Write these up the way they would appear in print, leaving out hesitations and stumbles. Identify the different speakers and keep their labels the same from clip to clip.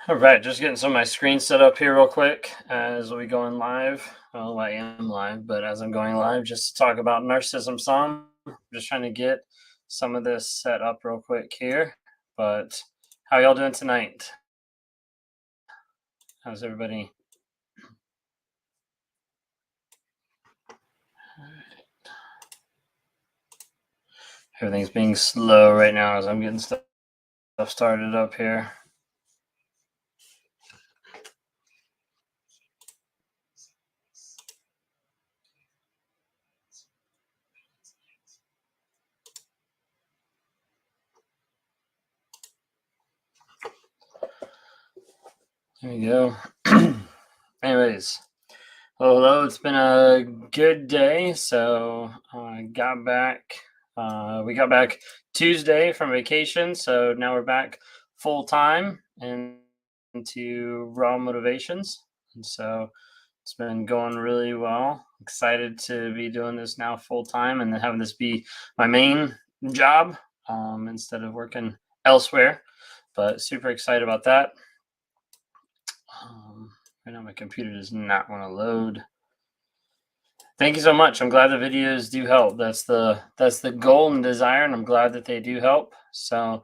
Speaker 1: All right, just getting some of my screen set up here real quick as we going live. Well, I am live, but as I'm going live, just to talk about narcissism some. Just trying to get some of this set up real quick here. But how y'all doing tonight? How's everybody? Everything's being slow right now as I'm getting stuff started up here. There you go. Anyways, hello. It's been a good day. So I got back. We got back Tuesday from vacation, so now we're back full time and into raw motivations. And so it's been going really well. Excited to be doing this now full time and then having this be my main job instead of working elsewhere. But super excited about that. Right now my computer does not want to load. Thank you so much. I'm glad the videos do help. That's the goal and desire, and I'm glad that they do help. So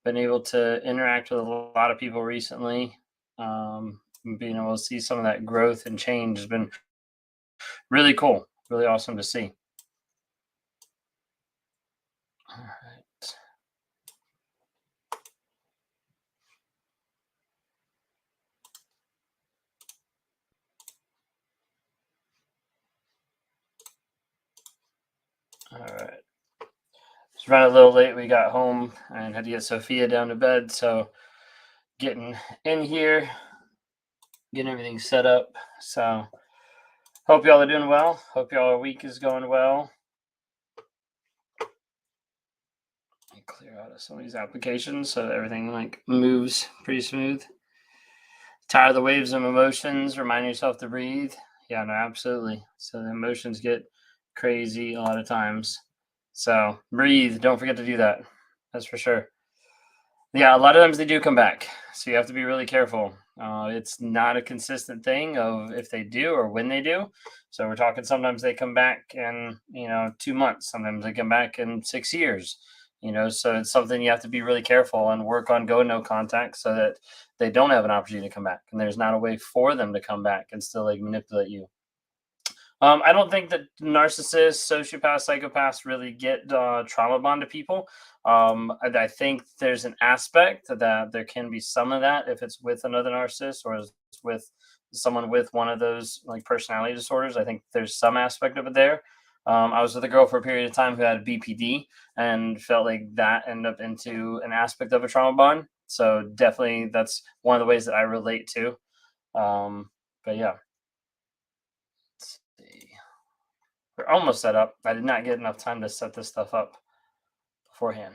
Speaker 1: been able to interact with a lot of people recently. Being able to see some of that growth and change has been really cool, really awesome to see. All right. All right. Just ran a little late. We got home and had to get Sophia down to bed. So getting in here, getting everything set up. So hope y'all are doing well. Hope y'all week is going well. Clear out of some of these applications so that everything like moves pretty smooth. Tired of the waves of emotions. Remind yourself to breathe. Yeah, no, absolutely. So the emotions get crazy a lot of times. So breathe. Don't forget to do that. That's for sure. Yeah, a lot of times they do come back. So you have to be really careful. It's not a consistent thing of if they do or when they do. So we're talking sometimes they come back in, 2 months. Sometimes they come back in 6 years. So it's something you have to be really careful and work on go no contact so that they don't have an opportunity to come back and there's not a way for them to come back and still like manipulate you. I don't think that narcissists, sociopaths, psychopaths really get trauma bond to people. I think there's an aspect that there can be some of that if it's with another narcissist or it's with someone with one of those like personality disorders. I think there's some aspect of it there. I was with a girl for a period of time who had BPD and felt like that ended up into an aspect of a trauma bond. So definitely that's one of the ways that I relate to. But yeah. Let's see. We're almost set up. I did not get enough time to set this stuff up beforehand.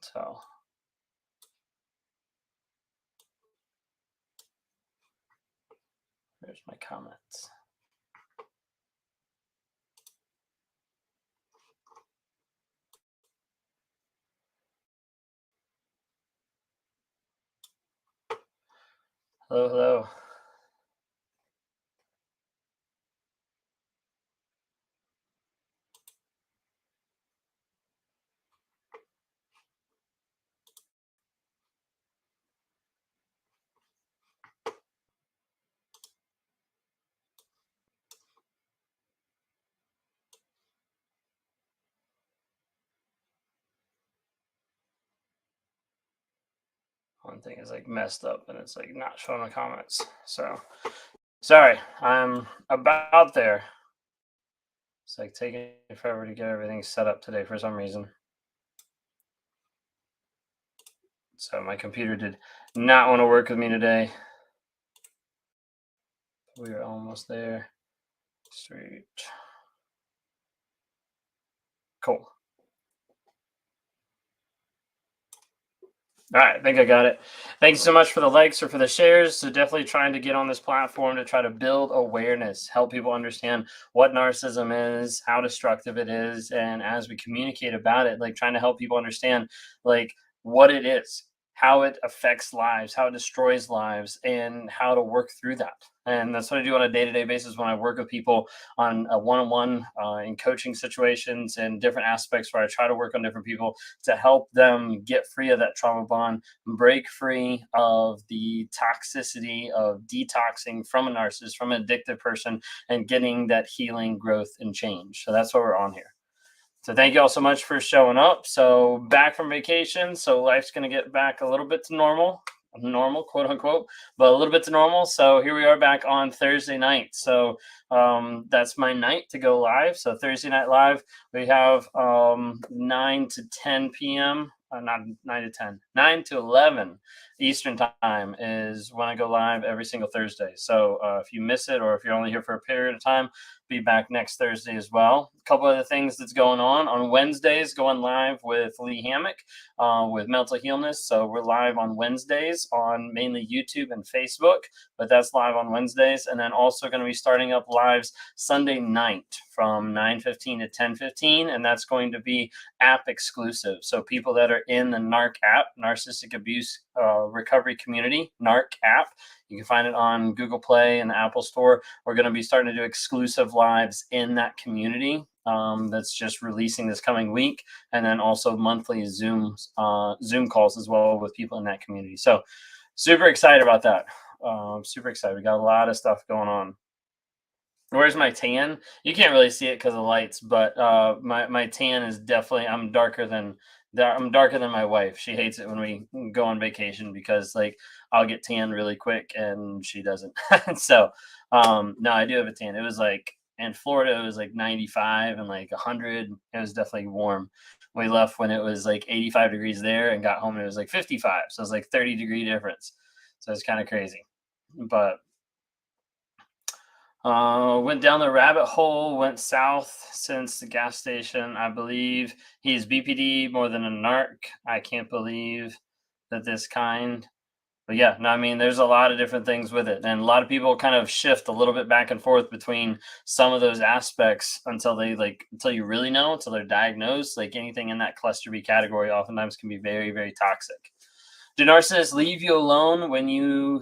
Speaker 1: So there's my comments. Hello, hello. One thing is like messed up and it's like not showing the comments. So sorry, I'm about there. It's like taking forever to get everything set up today for some reason. So my computer did not want to work with me today. We are almost there. Straight. Cool. All right, I think I got it. Thank you so much for the likes or for the shares. So definitely trying to get on this platform to try to build awareness, help people understand what narcissism is, how destructive it is, and as we communicate about it, like trying to help people understand like what it is, how it affects lives, how it destroys lives, and how to work through that. And that's what I do on a day-to-day basis when I work with people on a one-on-one in coaching situations and different aspects where I try to work on different people to help them get free of that trauma bond, break free of the toxicity of detoxing from a narcissist, from an addictive person, and getting that healing, growth, and change. So that's what we're on here. So thank you all so much for showing up. So back from vacation. So life's going to get back a little bit to normal, quote unquote, but a little bit to normal. So here we are back on Thursday night. So that's my night to go live. So Thursday night live, we have 9 to 10 p.m. Not 9 to 10, 9 to 11 Eastern time is when I go live every single Thursday. So if you miss it, or if you're only here for a period of time, be back next Thursday as well. A couple of the things that's going on Wednesdays, going live with Lee Hammock with Mental Healness. So we're live on Wednesdays on mainly YouTube and Facebook, but that's live on Wednesdays. And then also going to be starting up lives Sunday night from 9:15 to 10:15, and that's going to be app exclusive. So people that are in the Narc app, Narcissistic Abuse Recovery Community, Narc app, you can find it on Google Play and the Apple Store. We're going to be starting to do exclusive lives in that community. That's just releasing this coming week, and then also monthly Zoom calls as well with people in that community. So super excited about that. Super excited. We got a lot of stuff going on. Where's my tan? You can't really see it because of the lights, but my tan is definitely, I'm darker than my wife. She hates it when we go on vacation because like I'll get tan really quick and she doesn't. So no, I do have a tan. It was like in Florida, it was like 95 and like 100. It was definitely warm. We left when it was like 85 degrees there and got home and it was like 55. So it was like 30-degree difference. So it's kind of crazy. But went down the rabbit hole, went south since the gas station. I believe he's BPD more than a narc. I can't believe that this kind. But yeah, no, I mean, there's a lot of different things with it. And a lot of people kind of shift a little bit back and forth between some of those aspects until you really know, until they're diagnosed. Like anything in that cluster B category oftentimes can be very, very toxic. Do narcissists leave you alone when you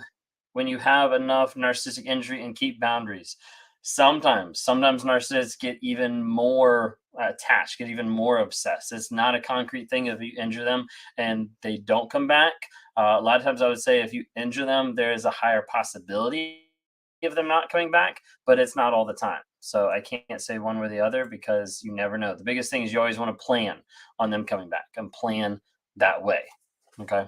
Speaker 1: have enough narcissistic injury and keep boundaries? Sometimes narcissists get even more attached, get even more obsessed. It's not a concrete thing if you injure them and they don't come back. A lot of times I would say if you injure them, there is a higher possibility of them not coming back, but it's not all the time. So I can't say one way or the other because you never know. The biggest thing is you always want to plan on them coming back and plan that way. Okay.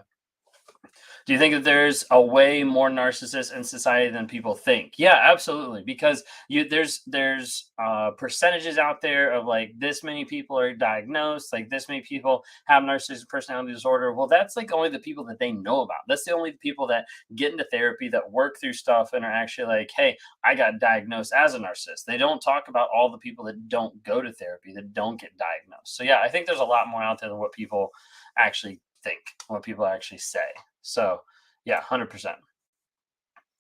Speaker 1: Do you think that there's a way more narcissists in society than people think? Yeah, absolutely. Because there's percentages out there of like this many people are diagnosed, like this many people have narcissistic personality disorder. Well, that's like only the people that they know about. That's the only people that get into therapy, that work through stuff, and are actually like, hey, I got diagnosed as a narcissist. They don't talk about all the people that don't go to therapy, that don't get diagnosed. So yeah, I think there's a lot more out there than what people actually think, what people actually say. So yeah, 100%.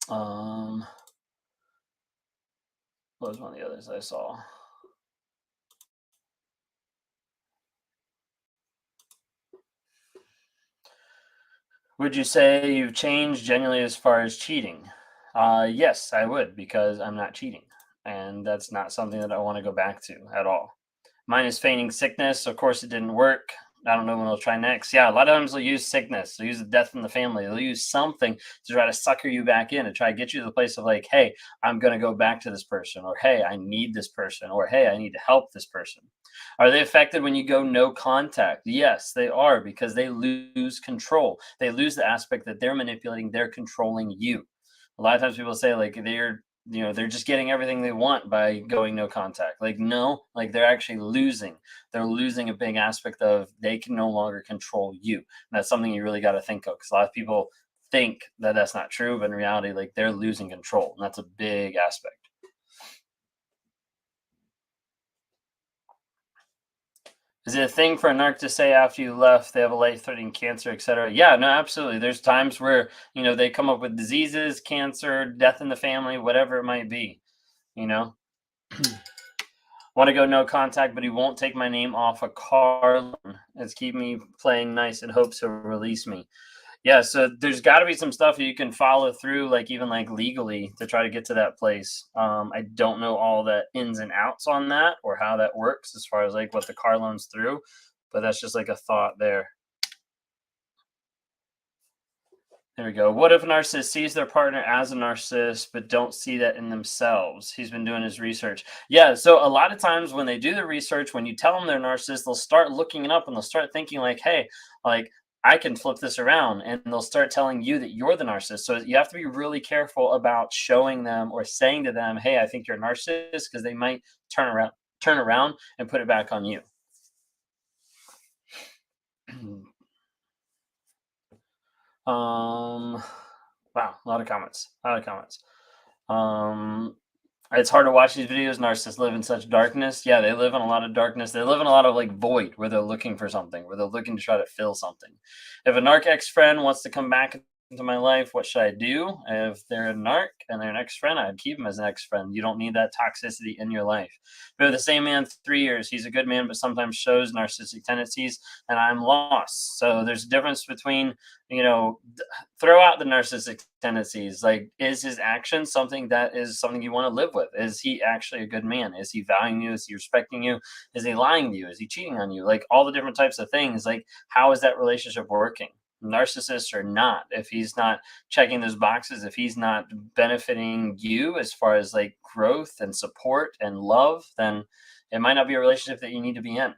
Speaker 1: What was one of the others I saw? Would you say you've changed genuinely as far as cheating? Yes, I would, because I'm not cheating. And that's not something that I want to go back to at all. Mine is feigning sickness. Of course, it didn't work. I don't know when they'll try next. Yeah, a lot of times they'll use sickness. They'll use the death in the family. They'll use something to try to sucker you back in, to try to get you to the place of like, hey, I'm going to go back to this person, or hey, I need this person, or hey, I need to help this person. Are they affected when you go no contact? Yes, they are, because they lose control. They lose the aspect that they're manipulating, they're controlling you. A lot of times people say like they're just getting everything they want by going no contact. Like, no, like they're actually losing. They're losing a big aspect of they can no longer control you. And that's something you really got to think of, because a lot of people think that that's not true, but in reality, like they're losing control. And that's a big aspect. Is it a thing for a narc to say after you left they have a life-threatening cancer, etc.? Yeah, no, absolutely. There's times where, they come up with diseases, cancer, death in the family, whatever it might be, you know? Want to go no contact, but he won't take my name off a car loan. It's keep me playing nice in hopes he'll release me. Yeah, so there's got to be some stuff you can follow through, like even like legally, to try to get to that place. I don't know all the ins and outs on that or how that works as far as like what the car loan's through, but that's just like a thought there. There we go. What if a narcissist sees their partner as a narcissist but don't see that in themselves? He's been doing his research. Yeah, so a lot of times when they do the research, when you tell them they're narcissist, they'll start looking it up and they'll start thinking like, "Hey, like I can flip this around," and they'll start telling you that you're the narcissist. So you have to be really careful about showing them or saying to them, "Hey, I think you're a narcissist," because they might turn around and put it back on you. um wow, a lot of comments. A lot of comments. Um, it's hard to watch these videos. Narcissists live in such darkness. Yeah, they live in a lot of darkness. They live in a lot of like void where they're looking for something, where they're looking to try to fill something. If a narc ex friend wants to come back into my life, what should I do? If they're a narc and they're an ex friend, I'd keep them as an ex friend. You don't need that toxicity in your life. But with the same man 3 years, he's a good man, but sometimes shows narcissistic tendencies, and I'm lost. So there's a difference between, throw out the narcissistic tendencies. Like, is his action something that is something you want to live with? Is he actually a good man? Is he valuing you? Is he respecting you? Is he lying to you? Is he cheating on you? Like all the different types of things. Like, how is that relationship working? Narcissist or not, if he's not checking those boxes, if he's not benefiting you as far as like growth and support and love, then it might not be a relationship that you need to be in.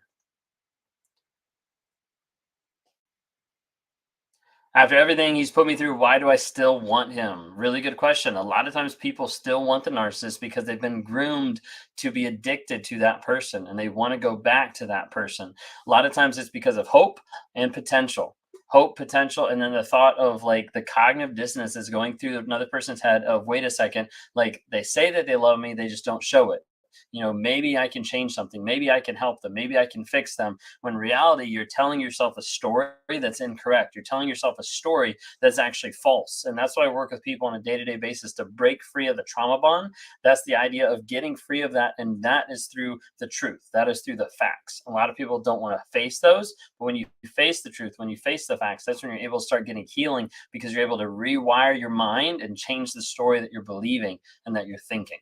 Speaker 1: After everything he's put me through, why do I still want him? Really good question. A lot of times people still want the narcissist because they've been groomed to be addicted to that person and they want to go back to that person. A lot of times it's because of hope and potential. Hope, potential, and then the thought of like the cognitive dissonance that's going through another person's head of, wait a second, like they say that they love me, they just don't show it. Maybe I can change something. Maybe I can help them. Maybe I can fix them. When in reality, you're telling yourself a story that's incorrect. You're telling yourself a story that's actually false. And that's why I work with people on a day to day basis to break free of the trauma bond. That's the idea of getting free of that. And that is through the truth, that is through the facts. A lot of people don't want to face those. But when you face the truth, when you face the facts, that's when you're able to start getting healing because you're able to rewire your mind and change the story that you're believing and that you're thinking.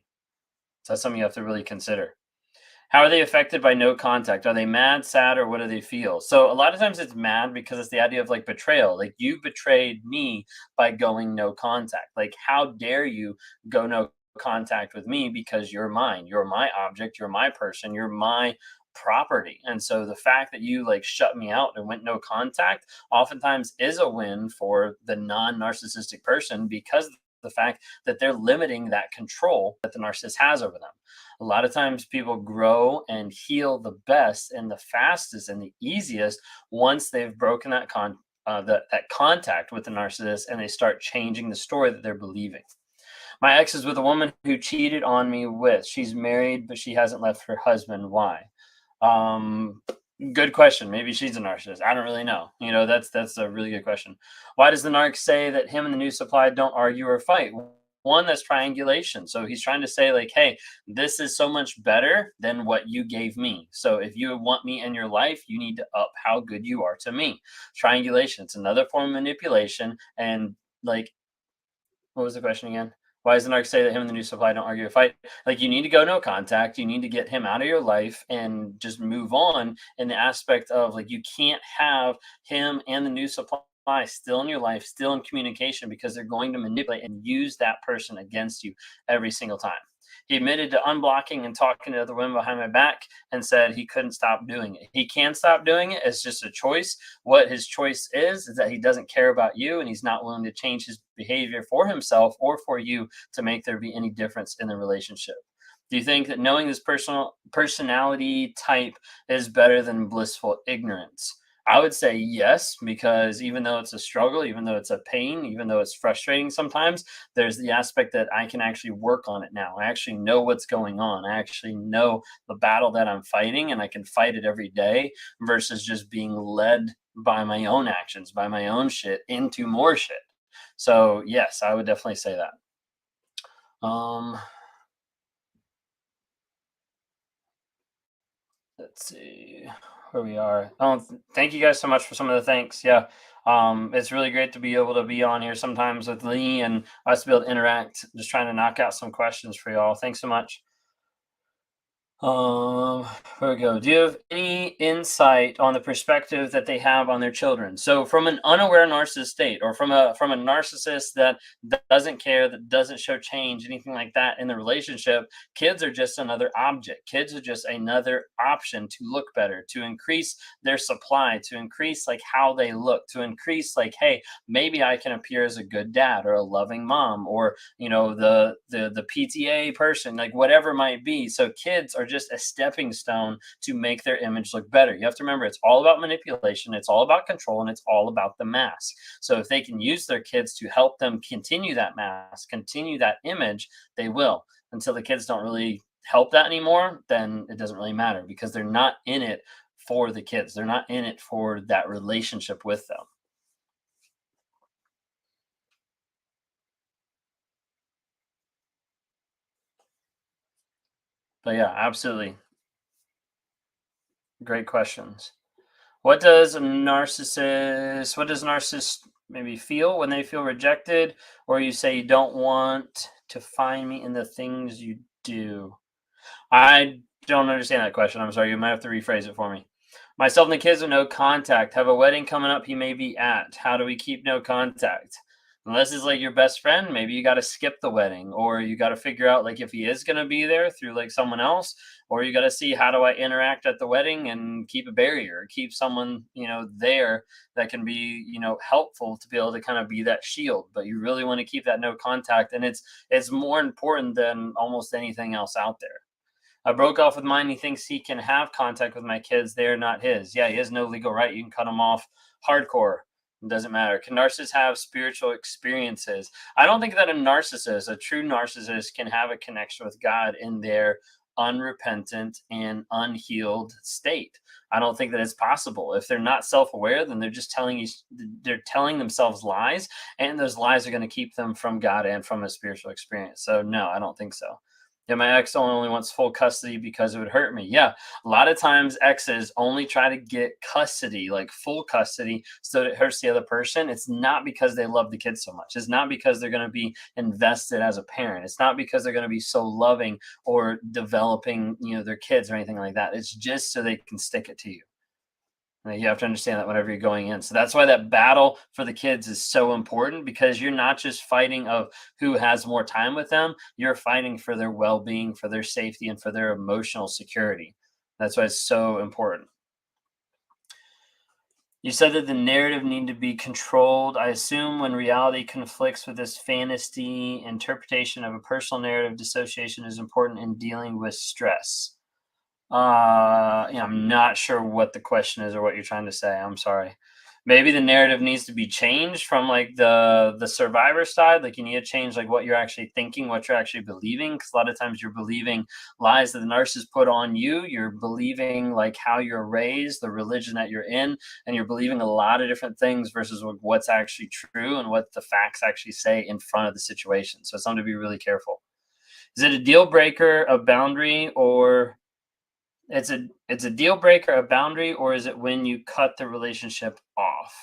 Speaker 1: So that's something you have to really consider. How are they affected by no contact? Are they mad, sad, or what do they feel? So a lot of times it's mad because it's the idea of like betrayal. Like you betrayed me by going no contact. Like how dare you go no contact with me because you're mine. You're my object. You're my person. You're my property. And so the fact that you like shut me out and went no contact oftentimes is a win for the non-narcissistic person because of the fact that they're limiting that control that the narcissist has over them. A lot of times people grow and heal the best and the fastest and the easiest once they've broken that contact with the narcissist and they start changing the story that they're believing. My ex is with a woman who cheated on me with. She's married, but she hasn't left her husband. Why? Um, Good question. Maybe she's a narcissist. I don't really know. That's a really good question. Why does the narc say that him and the new supply don't argue or fight? One, that's triangulation. So he's trying to say, like, hey, this is so much better than what you gave me. So if you want me in your life, you need to up how good you are to me. Triangulation. It's another form of manipulation. And like, what was the question again? Why does the narc say that him and the new supply don't argue or fight? Like, you need to go no contact. You need to get him out of your life and just move on. In the aspect of like, you can't have him and the new supply still in your life, still in communication, because they're going to manipulate and use that person against you every single time. He admitted to unblocking and talking to other women behind my back and said he couldn't stop doing it. He can stop doing it. It's just a choice. What his choice is that he doesn't care about you and he's not willing to change his behavior for himself or for you to make there be any difference in the relationship. Do you think that knowing this personal personality type is better than blissful ignorance? I would say yes, because even though it's a struggle, even though it's a pain, even though it's frustrating sometimes, there's the aspect that I can actually work on it now. I actually know what's going on. I actually know the battle that I'm fighting, and I can fight it every day versus just being led by my own actions, by my own shit into more shit. So, yes, I would definitely say that. Um, Let's see where we are. Oh, thank you guys so much for some of the thanks. Yeah. It's really great to be able to be on here sometimes with Lee and us to be able to interact, just trying to knock out some questions for y'all. Thanks so much. Um, here we go. Do you have any insight on the perspective that they have on their children? So, from an unaware narcissist state, or from a narcissist that doesn't care, that doesn't show change, anything like that in the relationship, kids are just another object. Kids are just another option to look better, to increase their supply, to increase like how they look, to increase like, hey, maybe I can appear as a good dad or a loving mom, or the PTA person, like whatever it might be. So kids are just a stepping stone to make their image look better. You have to remember, it's all about manipulation, it's all about control, and it's all about the mask. So if they can use their kids to help them continue that mask, continue that image, they will. Until the kids don't really help that anymore, then it doesn't really matter, because they're not in it for the kids, they're not in it for that relationship with them. But yeah, absolutely. Great questions. What does a narcissist maybe feel when they feel rejected, or you say you don't want to find me in the things you do? I don't understand that question. I'm sorry. You might have to rephrase it for me. Myself and the kids are no contact. Have a wedding coming up he may be at. How do we keep no contact? Unless it's like your best friend, maybe you got to skip the wedding, or you got to figure out like if he is going to be there through like someone else, or you got to see how do I interact at the wedding and keep a barrier, keep someone, there that can be, helpful to be able to kind of be that shield. But you really want to keep that no contact. And it's more important than almost anything else out there. I broke off with mine. He thinks he can have contact with my kids. They're not his. Yeah, he has no legal right. You can cut him off hardcore. It doesn't matter. Can narcissists have spiritual experiences? I don't think that a true narcissist, can have a connection with God in their unrepentant and unhealed state. I don't think that it's possible. If they're not self-aware, then they're just they're telling themselves lies, and those lies are going to keep them from God and from a spiritual experience. So no, I don't think so. Yeah, my ex only wants full custody because it would hurt me. Yeah, a lot of times exes only try to get custody, like full custody, so that it hurts the other person. It's not because they love the kids so much. It's not because they're going to be invested as a parent. It's not because they're going to be so loving or developing, their kids or anything like that. It's just so they can stick it to you. You have to understand that whenever you're going in. So that's why that battle for the kids is so important, because you're not just fighting of who has more time with them, you're fighting for their well-being, for their safety, and for their emotional security. That's why it's so important. You said that the narrative need to be controlled. I assume when reality conflicts with this fantasy, interpretation of a personal narrative, dissociation is important in dealing with stress. I'm not sure what the question is or what you're trying to say. I'm sorry. Maybe the narrative needs to be changed from like the survivor side. Like you need to change like what you're actually thinking, what you're actually believing. Because a lot of times you're believing lies that the narcissist put on you. You're believing like how you're raised, the religion that you're in, and you're believing a lot of different things versus what's actually true and what the facts actually say in front of the situation. So it's something to be really careful. Is it a deal breaker, a boundary, or it's a deal breaker, a boundary, or is it when you cut the relationship off?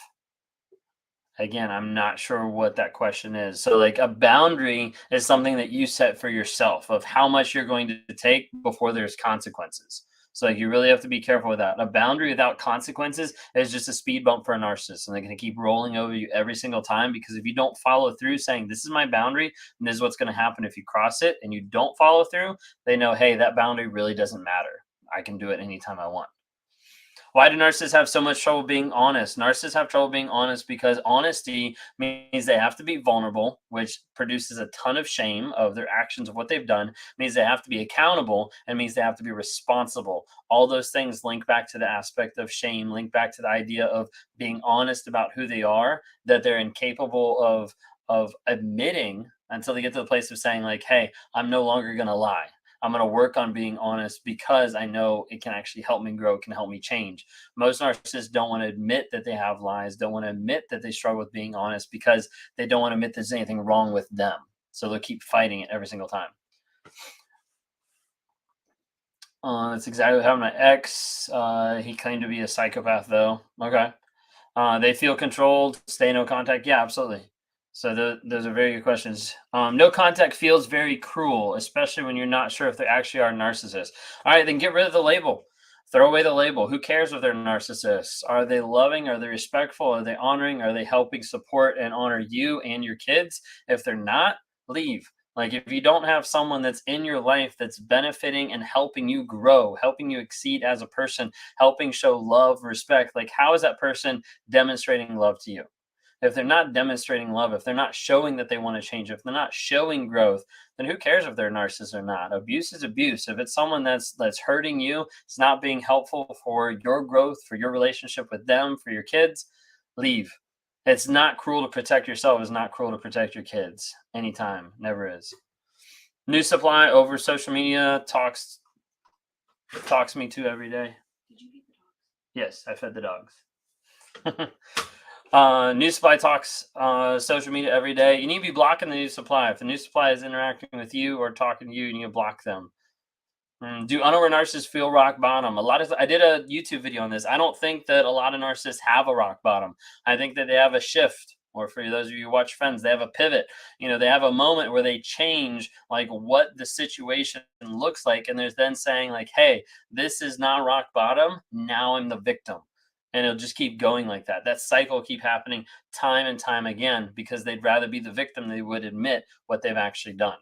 Speaker 1: Again, I'm not sure what that question is. So, like a boundary is something that you set for yourself of how much you're going to take before there's consequences. So, like, you really have to be careful with that. A boundary without consequences is just a speed bump for a narcissist, and they're going to keep rolling over you every single time, because if you don't follow through saying, this is my boundary, and this is what's going to happen if you cross it, and you don't follow through, they know, hey, that boundary really doesn't matter. I can do it anytime I want. Why do narcissists have so much trouble being honest? Narcissists have trouble being honest because honesty means they have to be vulnerable, which produces a ton of shame of their actions, of what they've done. Means they have to be accountable, and means they have to be responsible. All those things link back to the aspect of shame, link back to the idea of being honest about who they are, that they're incapable of admitting until they get to the place of saying like, hey, I'm no longer going to lie. I'm going to work on being honest because I know it can actually help me grow, it can help me change. Most narcissists don't want to admit that they have lies, don't want to admit that they struggle with being honest, because they don't want to admit there's anything wrong with them. So they'll keep fighting it every single time. That's exactly what happened to my ex. He claimed to be a psychopath, though. Okay. They feel controlled. Stay no contact. Yeah, absolutely. So those are very good questions. No contact feels very cruel, especially when you're not sure if they actually are narcissists. All right, then get rid of the label. Throw away the label. Who cares if they're narcissists? Are they loving? Are they respectful? Are they honoring? Are they helping support and honor you and your kids? If they're not, leave. Like if you don't have someone that's in your life that's benefiting and helping you grow, helping you exceed as a person, helping show love, respect, like how is that person demonstrating love to you? If they're not demonstrating love, if they're not showing that they want to change, if they're not showing growth, then who cares if they're narcissists or not? Abuse is abuse. If it's someone that's hurting you, it's not being helpful for your growth, for your relationship with them, for your kids, leave. It's not cruel to protect yourself. It's not cruel to protect your kids. Anytime. Never is. New supply over social media talks me to every day.
Speaker 2: Did you feed the dogs?
Speaker 1: Yes, I fed the dogs. New supply talks social media every day. You need to be blocking the new supply. If the new supply is interacting with you or talking to you, you need to block them. Do unaware narcissists feel rock bottom? I did a YouTube video on this. I don't think that a lot of narcissists have a rock bottom. I think that they have a shift, or for those of you who watch Friends, they have a pivot. You know, they have a moment where they change like what the situation looks like, and there's then saying like, "Hey, this is not rock bottom. Now I'm the victim." And it'll just keep going like that. That cycle keep happening time and time again because they'd rather be the victim than they would admit what they've actually done.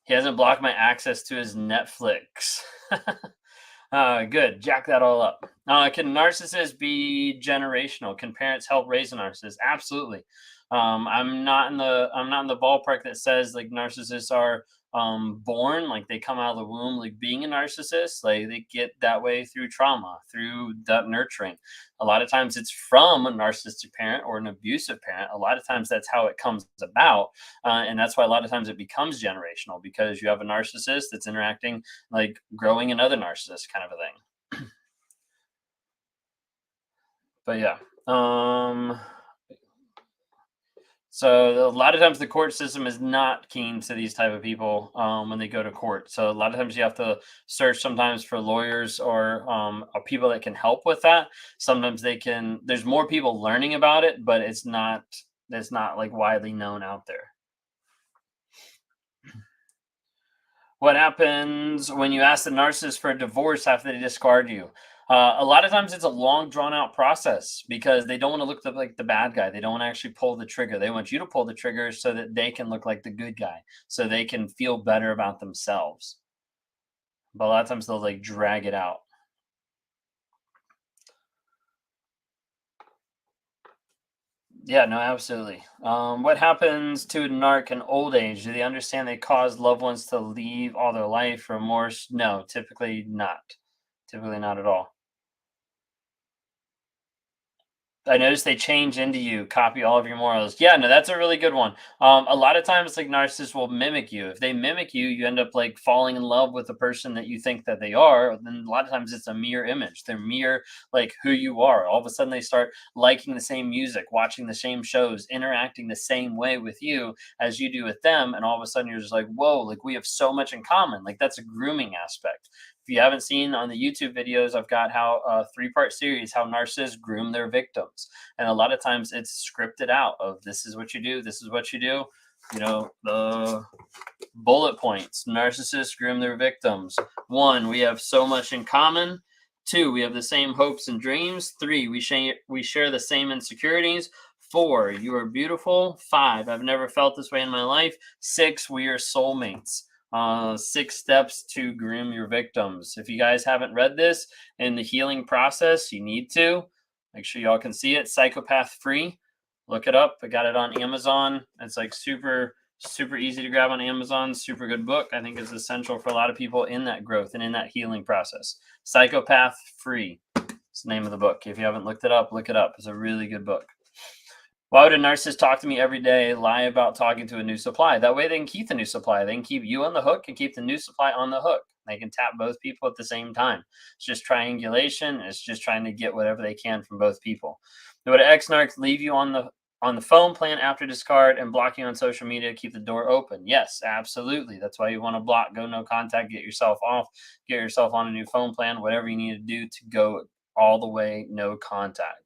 Speaker 1: He hasn't blocked my access to his Netflix. Good. Jack that all up. Can narcissists be generational? Can parents help raise a narcissist? Absolutely. I'm not in the ballpark that says like narcissists are born, like they come out of the womb like being a narcissist. Like they get that way through trauma, through that nurturing. A lot of times it's from a narcissistic parent or an abusive parent. A lot of times that's how it comes about, and that's why a lot of times it becomes generational because you have a narcissist that's interacting like growing another narcissist kind of a thing. But yeah. So a lot of times the court system is not keen to these type of people when they go to court. So a lot of times you have to search sometimes for lawyers or people that can help with that. Sometimes there's more people learning about it, but it's not like widely known out there. What happens when you ask the narcissist for a divorce after they discard you? A lot of times it's a long drawn out process because they don't want to look like the bad guy. They don't want to actually pull the trigger. They want you to pull the trigger so that they can look like the good guy, so they can feel better about themselves. But a lot of times they'll like drag it out. Yeah, no, absolutely. What happens to a narc in old age? Do they understand they cause loved ones to leave all their life? Remorse? No, typically not. Typically not at all. I noticed they change into you, copy all of your morals. Yeah, no, that's a really good one. A lot of times, like narcissists will mimic you. If they mimic you, you end up like falling in love with the person that you think that they are. Then a lot of times it's a mirror image. They're mirror like who you are. All of a sudden, they start liking the same music, watching the same shows, interacting the same way with you as you do with them. And all of a sudden, you're just like, whoa, like we have so much in common. Like that's a grooming aspect. If you haven't seen on the YouTube videos, I've got how a 3-part series, how narcissists groom their victims. And a lot of times it's scripted out of this is what you do, this is what you do. You know, the bullet points. Narcissists groom their victims. 1, we have so much in common. 2, we have the same hopes and dreams. 3, we share the same insecurities. 4, you are beautiful. 5, I've never felt this way in my life. 6, we are soulmates. 6 steps to groom your victims. If you guys haven't read this in the healing process, you need to. Make sure y'all can see it. Psychopath Free. Look it up. I got it on Amazon. It's like super easy to grab on Amazon. Super good book. I think it's essential for a lot of people in that growth and in that healing process. Psychopath Free. It's the name of the book. If you haven't looked it up, look it up. It's a really good book. Why would a narcissist talk to me every day, lie about talking to a new supply? That way they can keep the new supply. They can keep you on the hook and keep the new supply on the hook. They can tap both people at the same time. It's just triangulation. It's just trying to get whatever they can from both people. Would an ex-narc leave you on On the phone plan after discard and blocking on social media, keep the door open. Yes, absolutely. That's why you want to block, go no contact, get yourself off, get yourself on a new phone plan, whatever you need to do to go all the way no contact.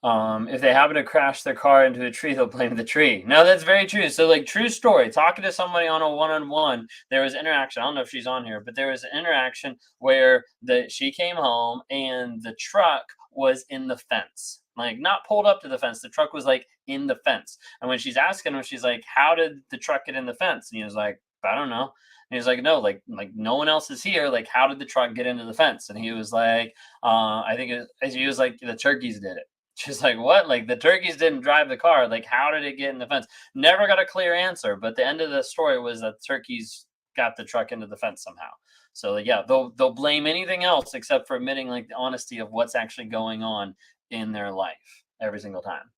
Speaker 1: If they happen to crash their car into a tree, they'll blame the tree. No, that's very true. So, like, true story, talking to somebody on a one-on-one, there was interaction. I don't know if she's on here, but there was an interaction where she came home and the truck was in the fence, like not pulled up to the fence. The truck was like in the fence. And when she's asking him, she's like, "How did the truck get in the fence?" And he was like, "I don't know." And he was like, "No, like no one else is here. Like, how did the truck get into the fence?" And he was like, "I think he was like, the turkeys did it." She's like, "What? Like, the turkeys didn't drive the car. Like, how did it get in the fence?" Never got a clear answer. But the end of the story was that the turkeys got the truck into the fence somehow. So, like, yeah, they'll blame anything else except for admitting like the honesty of what's actually going on in their life every single time.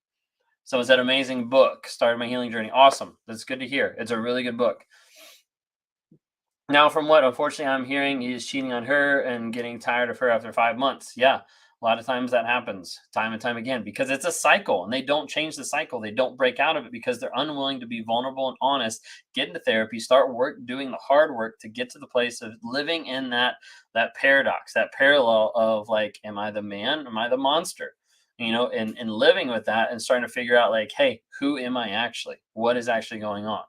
Speaker 1: So, it's that amazing book, Started My Healing Journey. Awesome. That's good to hear. It's a really good book. Now, from what unfortunately I'm hearing, he is cheating on her and getting tired of her after 5 months. Yeah, a lot of times that happens time and time again because it's a cycle and they don't change the cycle. They don't break out of it because they're unwilling to be vulnerable and honest, get into therapy, start doing the hard work to get to the place of living in that paradox, that parallel of like, am I the man? Am I the monster? You know, and living with that and starting to figure out like, hey, who am I actually? What is actually going on?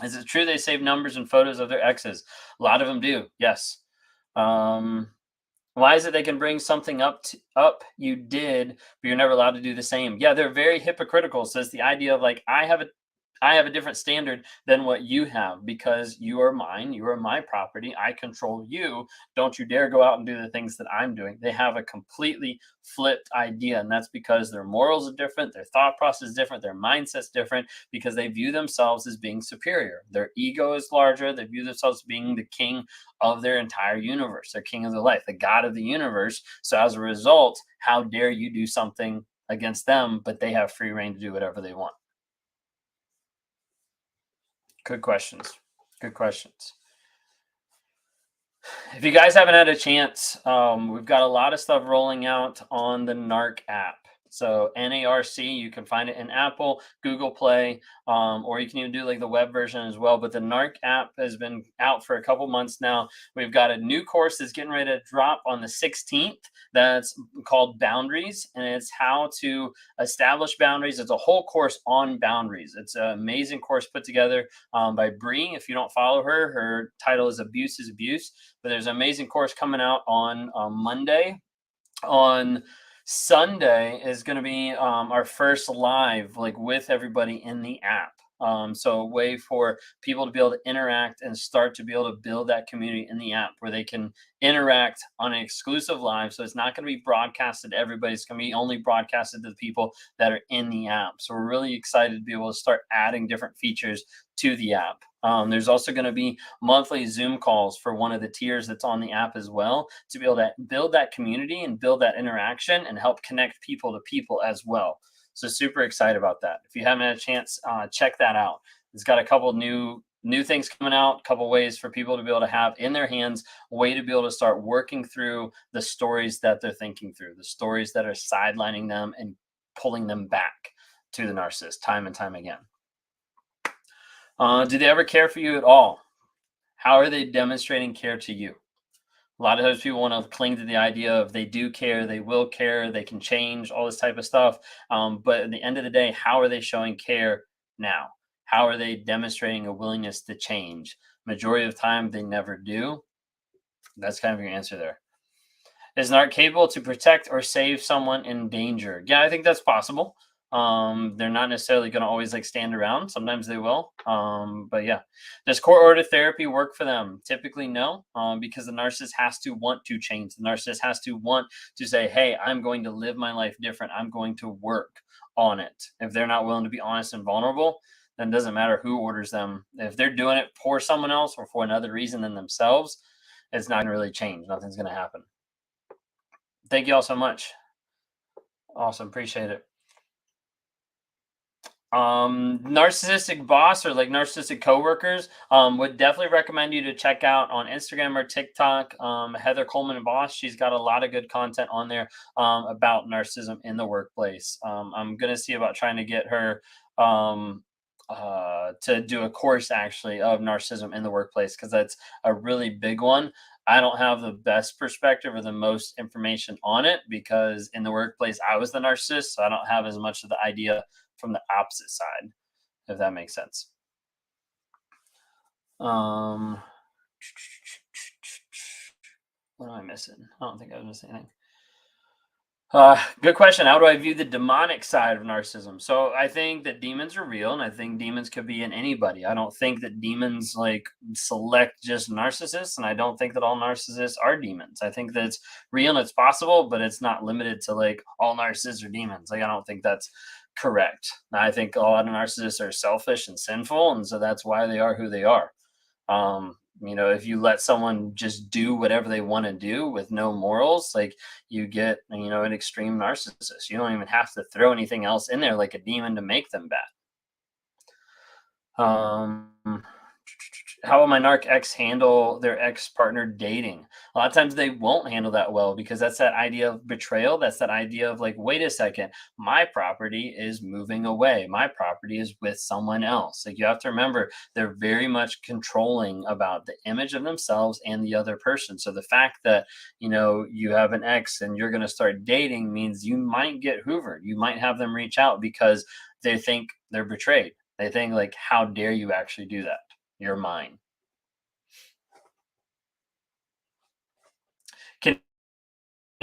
Speaker 1: Is it true they save numbers and photos of their exes? A lot of them do. Yes. Um, why is it they can bring something up you did, but you're never allowed to do the same? Yeah, they're very hypocritical. So it's the idea of like, I have a different standard than what you have because you are mine. You are my property. I control you. Don't you dare go out and do the things that I'm doing. They have a completely flipped idea. And that's because their morals are different. Their thought process is different. Their mindset's different because they view themselves as being superior. Their ego is larger. They view themselves as being the king of their entire universe. They're king of their life, the God of the universe. So as a result, how dare you do something against them, but they have free reign to do whatever they want. Good questions. Good questions. If you guys haven't had a chance, we've got a lot of stuff rolling out on the Narc app. So NARC, you can find it in Apple, Google Play, or you can even do like the web version as well. But the Narc app has been out for a couple months now. We've got a new course that's getting ready to drop on the 16th. That's called Boundaries, and it's how to establish boundaries. It's a whole course on boundaries. It's an amazing course put together by Bree. If you don't follow her, her title is Abuse is Abuse. But there's an amazing course coming out on Monday. On Sunday is going to be our first live, like with everybody in the app. So a way for people to be able to interact and start to be able to build that community in the app where they can interact on an exclusive live. So it's not going to be broadcasted to everybody. It's going to be only broadcasted to the people that are in the app. So we're really excited to be able to start adding different features to the app. There's also going to be monthly Zoom calls for one of the tiers that's on the app as well to be able to build that community and build that interaction and help connect people to people as well. So super excited about that. If you haven't had a chance, check that out. It's got a couple new things coming out, a couple ways for people to be able to have in their hands a way to be able to start working through the stories that they're thinking through, the stories that are sidelining them and pulling them back to the narcissist time and time again. Do they ever care for you at all? How are they demonstrating care to you? A lot of times people want to cling to the idea of they do care, they will care, they can change, all this type of stuff. But at the end of the day, how are they showing care now? How are they demonstrating a willingness to change? Majority of the time, they never do. That's kind of your answer there. Is Narc capable to protect or save someone in danger? Yeah, I think that's possible. They're not necessarily going to always like stand around. Sometimes they will. But yeah, does court order therapy work for them? Typically no, because the narcissist has to want to change. The narcissist has to want to say, hey, I'm going to live my life different. I'm going to work on it. If they're not willing to be honest and vulnerable, then it doesn't matter who orders them. If they're doing it for someone else or for another reason than themselves, it's not going to really change. Nothing's going to happen. Thank you all so much. Awesome. Appreciate it. Narcissistic boss or like narcissistic coworkers, would definitely recommend you to check out on Instagram or TikTok. Heather Coleman Boss, she's got a lot of good content on there about narcissism in the workplace. I'm gonna see about trying to get her to do a course actually of narcissism in the workplace, because that's a really big one. I don't have the best perspective or the most information on it, because in the workplace I was the narcissist, so I don't have as much of the idea from the opposite side, if that makes sense. Um, what am I missing? I don't think I was missing anything. Good question. How do I view the demonic side of narcissism? So I think that demons are real, and I think demons could be in anybody. I don't think that demons like select just narcissists, and I don't think that all narcissists are demons. I think that it's real and it's possible, but it's not limited to like all narcissists are demons. Like I don't think that's correct. I think a lot of narcissists are selfish and sinful, and so that's why they are who they are. If you let someone just do whatever they want to do with no morals, like you get, an extreme narcissist. You don't even have to throw anything else in there like a demon to make them bad. How will my narc ex handle their ex partner dating? A lot of times they won't handle that well, because that's that idea of betrayal. That's that idea of like, wait a second, my property is moving away. My property is with someone else. Like you have to remember, they're very much controlling about the image of themselves and the other person. So the fact that, you have an ex and you're going to start dating means you might get hoovered. You might have them reach out because they think they're betrayed. They think like, how dare you actually do that? You're mine. Can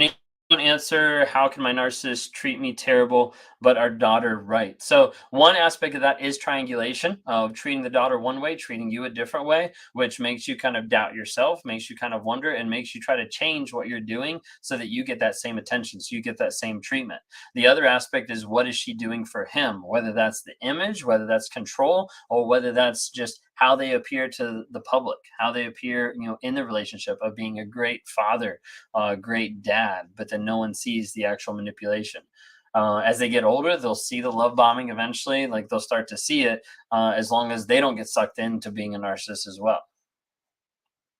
Speaker 1: anyone answer, how can my narcissist treat me terrible but our daughter right? So one aspect of that is triangulation of treating the daughter one way, treating you a different way, which makes you kind of doubt yourself, makes you kind of wonder, and makes you try to change what you're doing so that you get that same attention, so you get that same treatment. The other aspect is, what is she doing for him? Whether that's the image, whether that's control, or whether that's just how they appear to the public, how they appear, in the relationship of being a great father, a great dad, but then no one sees the actual manipulation. As they get older, they'll see the love bombing eventually. Like they'll start to see it, as long as they don't get sucked into being a narcissist as well.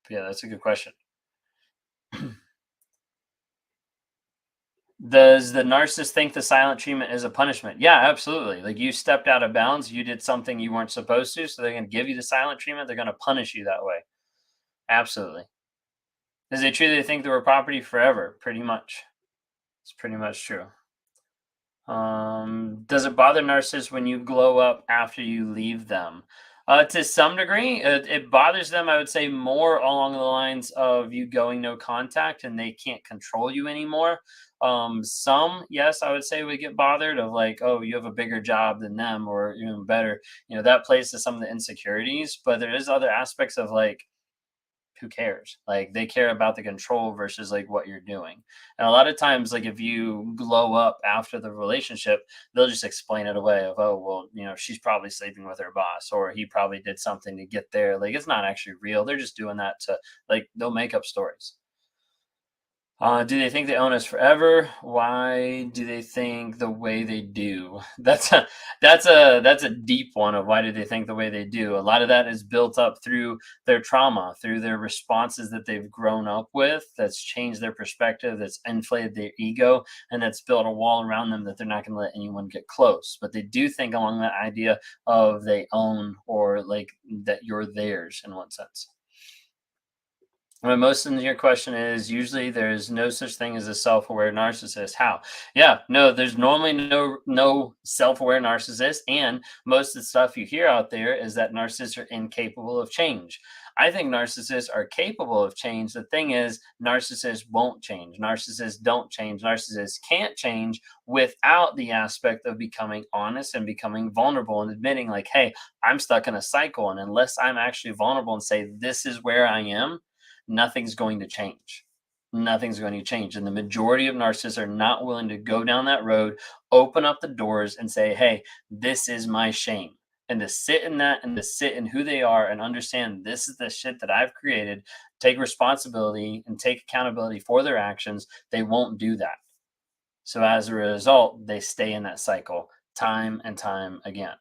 Speaker 1: But yeah, that's a good question. Does the narcissist think the silent treatment is a punishment? Yeah, absolutely. Like you stepped out of bounds, you did something you weren't supposed to, so they're going to give you the silent treatment. They're going to punish you that way. Absolutely. Does they truly think they were property forever? Pretty much. It's pretty much true. Does it bother narcissists when you glow up after you leave them? To some degree, it bothers them. I would say more along the lines of you going no contact and they can't control you anymore. Some, yes, I would say would get bothered of like, oh, you have a bigger job than them, or even better. That plays to some of the insecurities. But there is other aspects of like, who cares? Like they care about the control versus like what you're doing. And a lot of times, like if you glow up after the relationship, they'll just explain it away of, oh, well, she's probably sleeping with her boss, or he probably did something to get there. Like it's not actually real. They're just doing that to like, they'll make up stories. Do they think they own us forever? Why do they think the way they do? That's a deep one of why do they think the way they do. A lot of that is built up through their trauma, through their responses that they've grown up with. That's changed their perspective. That's inflated their ego, and that's built a wall around them that they're not going to let anyone get close. But they do think along that idea of they own, or like that you're theirs in one sense. My most sincere question is, usually there's no such thing as a self-aware narcissist. How? Yeah, no, there's normally no self-aware narcissist, and most of the stuff you hear out there is that narcissists are incapable of change. I think narcissists are capable of change. The thing is, narcissists won't change. Narcissists don't change. Narcissists can't change without the aspect of becoming honest and becoming vulnerable and admitting, like, hey, I'm stuck in a cycle. And unless I'm actually vulnerable and say, this is where I am, nothing's going to change. Nothing's going to change. And the majority of narcissists are not willing to go down that road, open up the doors, and say, hey, this is my shame. And to sit in that, and to sit in who they are and understand this is the shit that I've created, take responsibility and take accountability for their actions, they won't do that. So as a result, they stay in that cycle time and time again.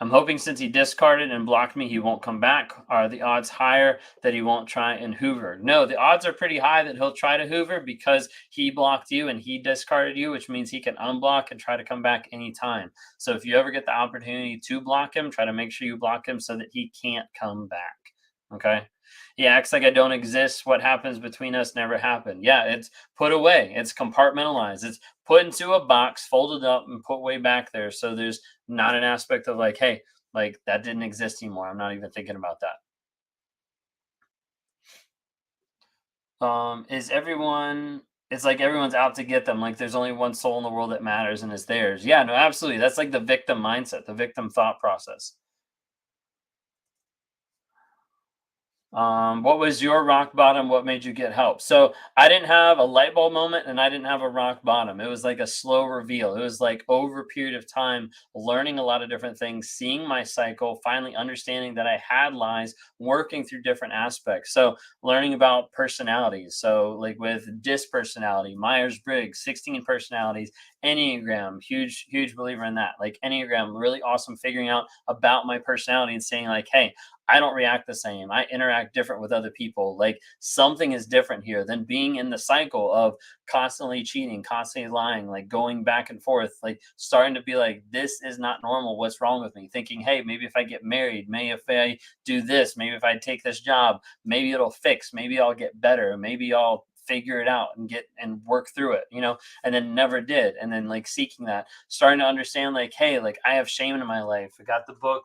Speaker 1: I'm hoping since he discarded and blocked me, he won't come back. Are the odds higher that he won't try and hoover? No, the odds are pretty high that he'll try to hoover because he blocked you and he discarded you, which means he can unblock and try to come back anytime. So if you ever get the opportunity to block him, try to make sure you block him so that he can't come back. Okay. He acts like I don't exist. What happens between us never happened. Yeah, it's put away. It's compartmentalized. It's put into a box, folded up, and put way back there. So there's not an aspect of like, hey, like that didn't exist anymore. I'm not even thinking about that. Is everyone? It's like everyone's out to get them. Like there's only one soul in the world that matters, and it's theirs. Yeah, no, absolutely. That's like the victim mindset, the victim thought process. What was your rock bottom? What made you get help? So I didn't have a light bulb moment and I didn't have a rock bottom. It was like a slow reveal. It was like over a period of time, learning a lot of different things, seeing my cycle, finally understanding that I had lies, working through different aspects. So learning about personalities. So like with dispersonality, Myers-Briggs, 16 personalities, Enneagram, huge believer in that. Like Enneagram, really awesome figuring out about my personality and saying like, hey, I don't react the same. I interact different with other people. Like something is different here than being in the cycle of constantly cheating, constantly lying, like going back and forth, like starting to be like, this is not normal. What's wrong with me? Thinking, hey, maybe if I get married, maybe if I do this, maybe if I take this job, maybe it'll fix, maybe I'll get better, maybe I'll figure it out and get and work through it, and then never did. And then like seeking that, starting to understand like, hey, like I have shame in my life. I got the book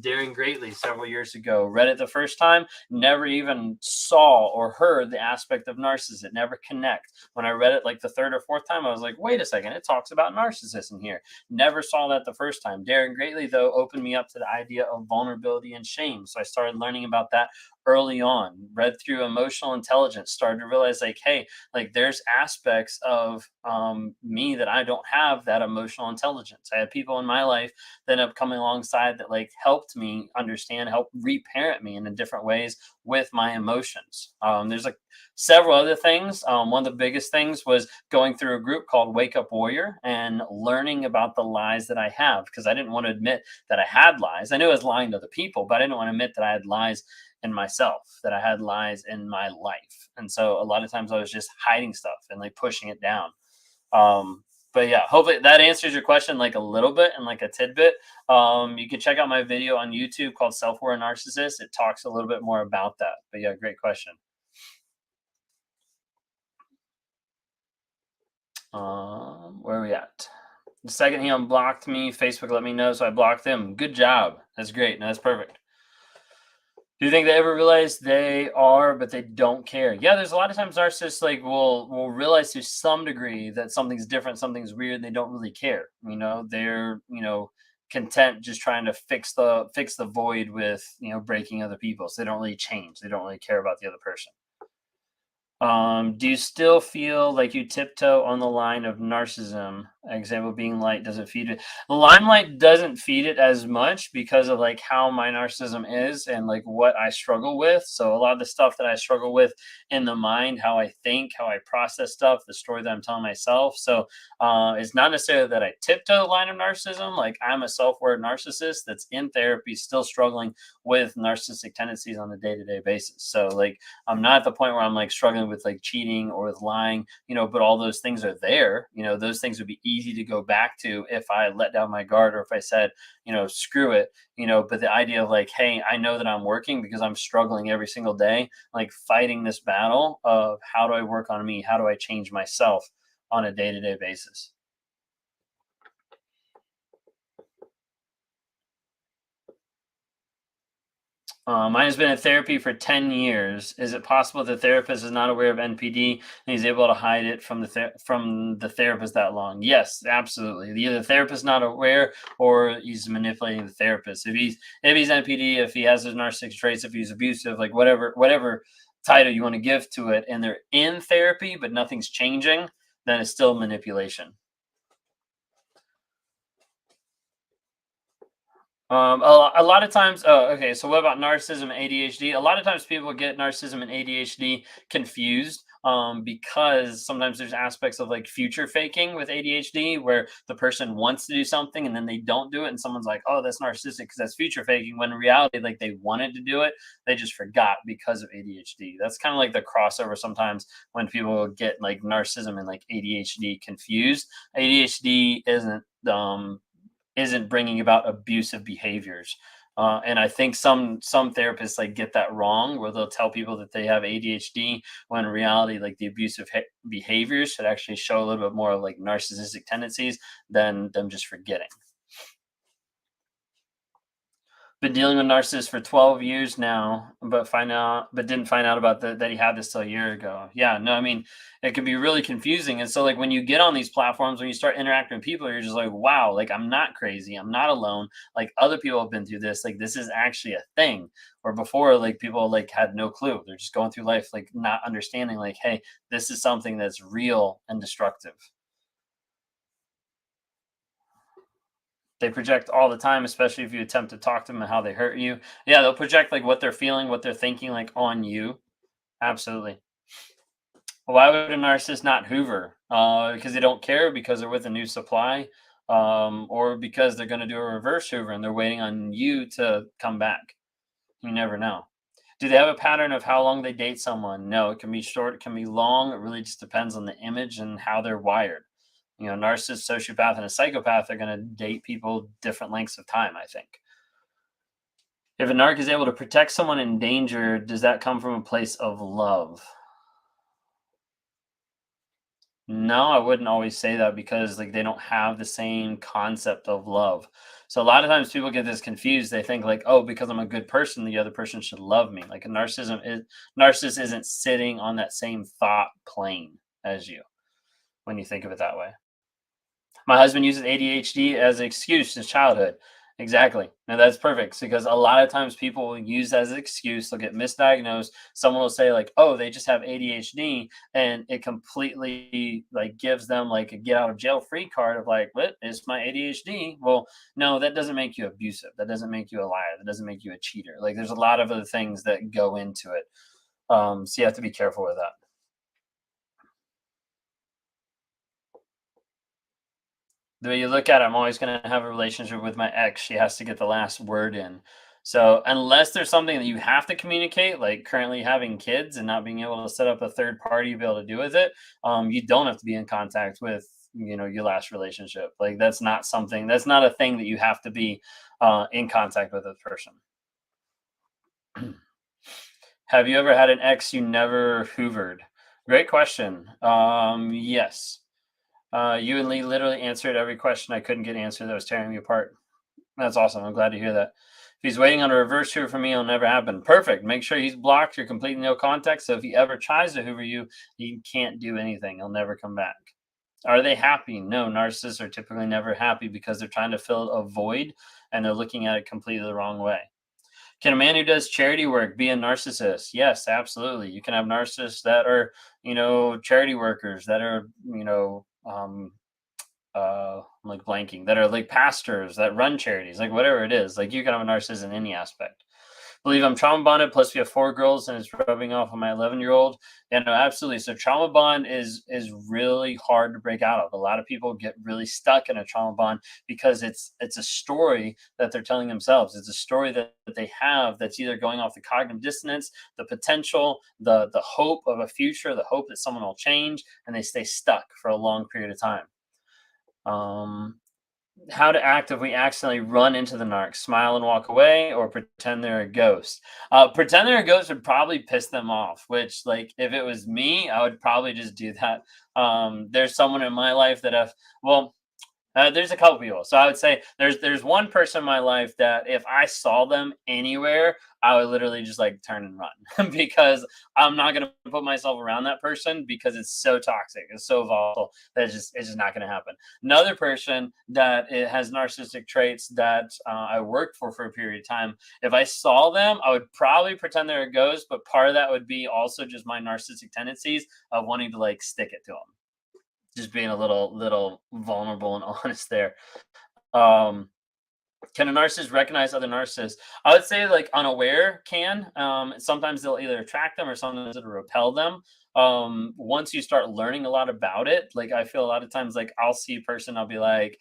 Speaker 1: Daring Greatly several years ago. Read it the first time, never even saw or heard the aspect of narcissism. It never connect. When I read it like the third or fourth time, I was like, wait a second, it talks about narcissism here. Never saw that the first time. Daring Greatly, though, opened me up to the idea of vulnerability and shame. So I started learning about that early on, read through emotional intelligence, started to realize like, hey, like there's aspects of me that I don't have that emotional intelligence. I had people in my life that end up coming alongside that like helped me understand, help reparent me in different ways with my emotions. There's like several other things. One of the biggest things was going through a group called Wake Up Warrior and learning about the lies that I have, because I didn't want to admit that I had lies. I knew I was lying to other people, but I didn't want to admit that I had lies in myself, that I had lies in my life. And so a lot of times I was just hiding stuff and like pushing it down. But yeah, hopefully that answers your question like a little bit and like a tidbit. You can check out my video on YouTube called Self-Aware Narcissist. It talks a little bit more about that. But yeah, great question. Where are we at? The second he unblocked me, Facebook let me know, so I blocked him. Good job. That's great. No, that's perfect. Do you think they ever realize they are, but they don't care? Yeah, there's a lot of times narcissists like will realize to some degree that something's different, something's weird, and they don't really care. They're content just trying to fix the void with breaking other people. So they don't really change. They don't really care about the other person. Do you still feel like you tiptoe on the line of narcissism? Example being light doesn't feed it. The limelight doesn't feed it as much because of like how my narcissism is and like what I struggle with. So a lot of the stuff that I struggle with in the mind, how I think, how I process stuff, the story that I'm telling myself. So it's not necessarily that I tiptoe the line of narcissism. Like I'm a self-aware narcissist that's in therapy, still struggling with narcissistic tendencies on a day-to-day basis. So like I'm not at the point where I'm like struggling with like cheating or with lying, but all those things are there. Those things would be easy to go back to if I let down my guard or if I said, screw it, but the idea of like, hey, I know that I'm working because I'm struggling every single day, like fighting this battle of how do I work on me? How do I change myself on a day-to-day basis? Mine has been in therapy for 10 years. Is it possible the therapist is not aware of NPD and he's able to hide it from the therapist that long? Yes, absolutely. Either the therapist not aware or he's manipulating the therapist. If he's NPD, if he has his narcissistic traits, if he's abusive, like whatever title you want to give to it, and they're in therapy but nothing's changing, then it's still manipulation. A lot of times, oh, okay. So what about narcissism and ADHD? A lot of times people get narcissism and ADHD confused, because sometimes there's aspects of like future faking with ADHD where the person wants to do something and then they don't do it, and someone's like, "Oh, that's narcissistic because that's future faking." When in reality, like they wanted to do it, they just forgot because of ADHD. That's kind of like the crossover sometimes when people get like narcissism and like ADHD confused. ADHD isn't bringing about abusive behaviors. And I think some therapists like get that wrong, where they'll tell people that they have ADHD when in reality, like the abusive behaviors should actually show a little bit more of like narcissistic tendencies than them just forgetting. Been dealing with narcissists for 12 years now, but didn't find out about that he had this till a year ago. Yeah, no, I mean, it can be really confusing. And so like when you get on these platforms, when you start interacting with people, you're just like, wow, like I'm not crazy. I'm not alone. Like other people have been through this. Like this is actually a thing. Where before, like people like had no clue. They're just going through life like not understanding, like, hey, this is something that's real and destructive. They project all the time, especially if you attempt to talk to them and how they hurt you. Yeah, they'll project like what they're feeling, what they're thinking, like on you. Absolutely. Why would a narcissist not Hoover? Because they don't care, because they're with a new supply, or because they're going to do a reverse Hoover and they're waiting on you to come back. You never know. Do they have a pattern of how long they date someone? No, it can be short, it can be long. It really just depends on the image and how they're wired. Narcissist, sociopath, and a psychopath are going to date people different lengths of time, I think. If a narc is able to protect someone in danger, does that come from a place of love? No, I wouldn't always say that, because like they don't have the same concept of love. So a lot of times people get this confused. They think like, oh, because I'm a good person, the other person should love me. Like a narcissist isn't sitting on that same thought plane as you when you think of it that way. My husband uses ADHD as an excuse to childhood. Exactly. Now that's perfect, because a lot of times people will use that as an excuse. They'll get misdiagnosed. Someone will say like, "Oh, they just have ADHD," and it completely like gives them like a get out of jail free card of like, "What is my ADHD?" Well, no, that doesn't make you abusive. That doesn't make you a liar. That doesn't make you a cheater. Like, there's a lot of other things that go into it. So you have to be careful with that. The way you look at it, I'm always going to have a relationship with my ex. She has to get the last word in. So unless there's something that you have to communicate, like currently having kids and not being able to set up a third party to be able to do with it, you don't have to be in contact with your last relationship. Like that's not something. That's not a thing that you have to be in contact with a person. Have you ever had an ex you never hoovered? Great question. Yes. You and Lee literally answered every question I couldn't get answered that was tearing me apart. That's awesome. I'm glad to hear that. If he's waiting on a reverse hoover from me, it'll never happen. Perfect. Make sure he's blocked. You're completely no contact. So if he ever tries to hoover you, he can't do anything. He'll never come back. Are they happy? No, narcissists are typically never happy because they're trying to fill a void and they're looking at it completely the wrong way. Can a man who does charity work be a narcissist? Yes, absolutely. You can have narcissists that are, charity workers that are, I'm like blanking, that are like pastors that run charities, like whatever it is. Like you can have a narcissist in any aspect. Believe I'm trauma bonded. Plus, we have 4 girls, and it's rubbing off on my 11-year-old. Yeah, no, absolutely. So, trauma bond is really hard to break out of. A lot of people get really stuck in a trauma bond because it's a story that they're telling themselves. It's a story that they have that's either going off the cognitive dissonance, the potential, the hope of a future, the hope that someone will change, and they stay stuck for a long period of time. Um, how to act if we accidentally run into the narc: smile and walk away, or pretend they're a ghost. Pretend they're a ghost would probably piss them off, which like if it was me, I would probably just do that. There's someone in my life that I've well there's a couple people. So I would say there's one person in my life that if I saw them anywhere, I would literally just like turn and run because I'm not gonna put myself around that person because it's so toxic, it's so volatile that it's just not gonna happen. Another person that it has narcissistic traits that I worked for a period of time. If I saw them, I would probably pretend they're a ghost, but part of that would be also just my narcissistic tendencies of wanting to like stick it to them, just being a little vulnerable and honest there. Um, Can a narcissist recognize other narcissists? I would say like unaware can. Sometimes they'll either attract them or sometimes it'll repel them. Once you start learning a lot about it, like I feel a lot of times like I'll see a person, I'll be like,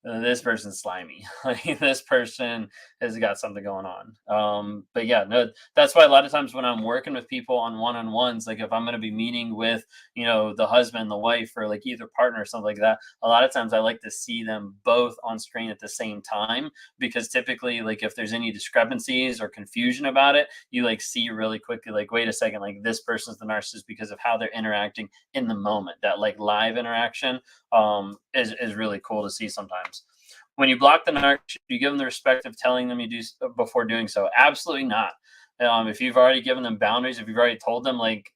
Speaker 1: this person's slimy. Like this person has got something going on. But yeah, no, that's why a lot of times when I'm working with people on one-on-ones, like if I'm going to be meeting with, the husband, the wife, or like either partner or something like that, a lot of times I like to see them both on screen at the same time, because typically like if there's any discrepancies or confusion about it, you like see really quickly, like, wait a second, like this person's the narcissist because of how they're interacting in the moment. That like live interaction is really cool to see sometimes. When you block the narc, should you give them the respect of telling them you do before doing so? Absolutely not. If you've already given them boundaries, if you've already told them like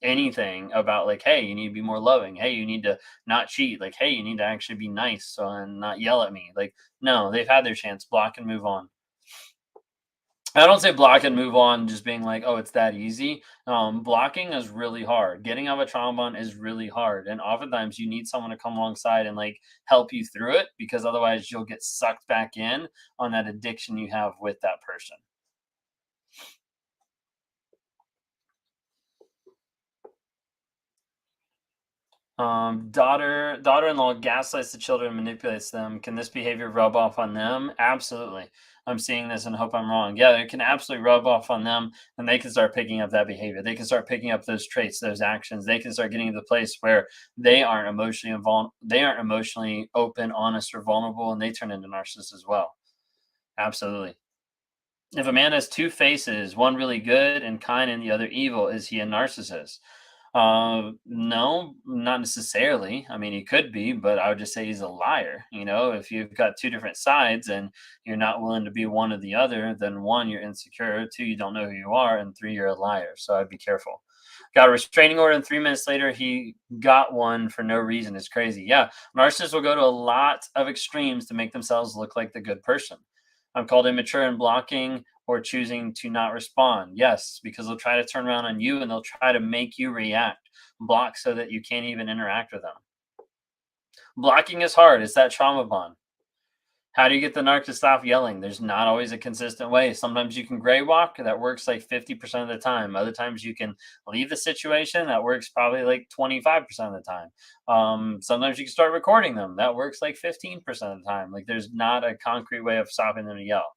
Speaker 1: anything about like, hey, you need to be more loving, hey, you need to not cheat, like, hey, you need to actually be nice and not yell at me, like, no, they've had their chance. Block and move on. I don't say block and move on just being like, oh, it's that easy. Blocking is really hard. Getting out of a trauma bond is really hard. And oftentimes you need someone to come alongside and like help you through it, because otherwise you'll get sucked back in on that addiction you have with that person. Daughter-in-law gaslights the children and manipulates them. Can this behavior rub off on them? Absolutely. I'm seeing this and hope I'm wrong. Yeah, it can absolutely rub off on them, and they can start picking up that behavior. They can start picking up those traits, those actions. They can start getting to the place where they aren't emotionally involved, they aren't emotionally open, honest, or vulnerable, and they turn into narcissists as well. Absolutely. If a man has two faces, one really good and kind and the other evil, is he a narcissist? No, not necessarily. I mean, he could be, but I would just say he's a liar. If you've got two different sides and you're not willing to be one or the other, then one, you're insecure, two, you don't know who you are, and three, you're a liar. So I'd be careful. Got a restraining order, and 3 minutes later, he got one for no reason. It's crazy. Yeah, narcissists will go to a lot of extremes to make themselves look like the good person. I'm called immature and blocking or choosing to not respond. Yes, because they'll try to turn around on you and they'll try to make you react. Block so that you can't even interact with them. Blocking is hard. It's that trauma bond. How do you get the narc to stop yelling? There's not always a consistent way. Sometimes you can gray walk. That works like 50% of the time. Other times you can leave the situation. That works probably like 25% of the time. Sometimes you can start recording them. That works like 15% of the time. Like there's not a concrete way of stopping them to yell.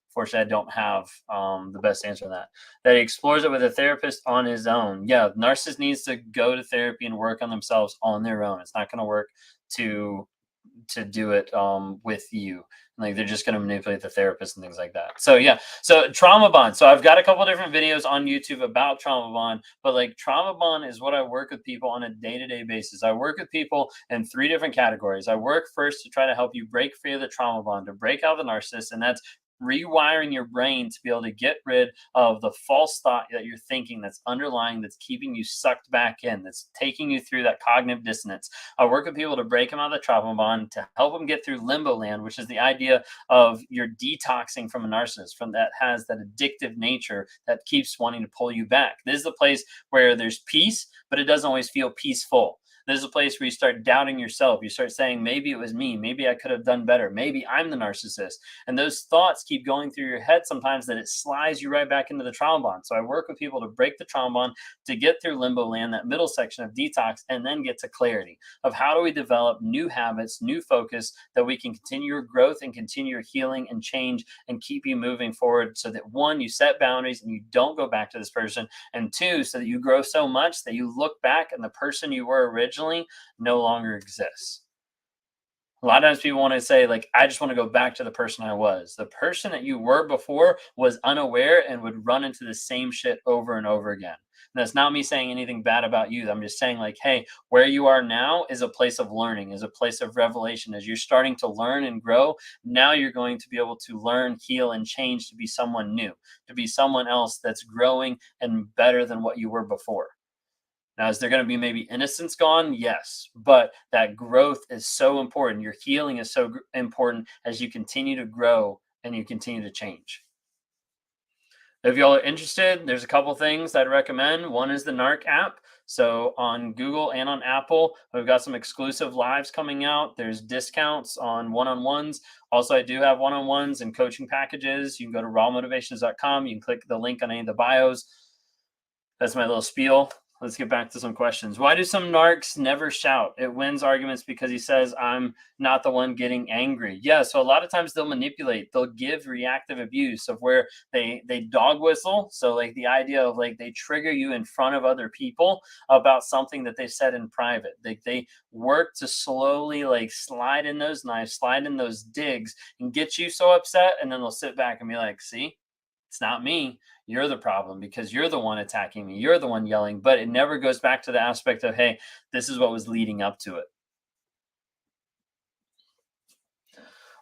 Speaker 1: Fortunately, I don't have the best answer to that. That he explores it with a therapist on his own. Yeah, narcissist needs to go to therapy and work on themselves on their own. It's not going to work to do it with you. Like they're just going to manipulate the therapist and things like that. So yeah, so trauma bond. So I've got a couple different videos on YouTube about trauma bond, but like trauma bond is what I work with people on a day-to-day basis. I work with people in 3 different categories. I work first to try to help you break free of the trauma bond, to break out of the narcissist, and that's rewiring your brain to be able to get rid of the false thought that you're thinking that's underlying, that's keeping you sucked back in, that's taking you through that cognitive dissonance. I work with people to break them out of the trauma bond, to help them get through limbo land, which is the idea of you're detoxing from a narcissist, from that has that addictive nature that keeps wanting to pull you back. This is the place where there's peace, but it doesn't always feel peaceful. This is a place where you start doubting yourself. You start saying, maybe it was me. Maybe I could have done better. Maybe I'm the narcissist. And those thoughts keep going through your head sometimes, that it slides you right back into the trauma bond. So I work with people to break the trauma bond, to get through limbo land, that middle section of detox, and then get to clarity of how do we develop new habits, new focus, that we can continue your growth and continue your healing and change and keep you moving forward, so that one, you set boundaries and you don't go back to this person, and two, so that you grow so much that you look back and the person you were originally no longer exists. A lot of times people want to say, like, I just want to go back to the person I was. The person that you were before was unaware and would run into the same shit over and over again. And that's not me saying anything bad about you. I'm just saying, like, hey, where you are now is a place of learning, is a place of revelation. As you're starting to learn and grow, now you're going to be able to learn, heal, and change to be someone new, to be someone else that's growing and better than what you were before. Now, is there going to be maybe innocence gone? Yes. But that growth is so important. Your healing is so important as you continue to grow and you continue to change. If y'all are interested, there's a couple things I'd recommend. One is the Narc app. So on Google and on Apple, we've got some exclusive lives coming out. There's discounts on one-on-ones. Also, I do have one-on-ones and coaching packages. You can go to rawmotivations.com. You can click the link on any of the bios. That's my little spiel. Let's get back to some questions. Why do some narcs never shout? It wins arguments because he says, I'm not the one getting angry. Yeah, so a lot of times they'll manipulate. They'll give reactive abuse of where they dog whistle. So like the idea of like they trigger you in front of other people about something that they said in private. They work to slowly like slide in those knives, slide in those digs and get you so upset. And then they'll sit back and be like, see, it's not me. You're the problem because you're the one attacking me. You're the one yelling, but it never goes back to the aspect of, hey, this is what was leading up to it.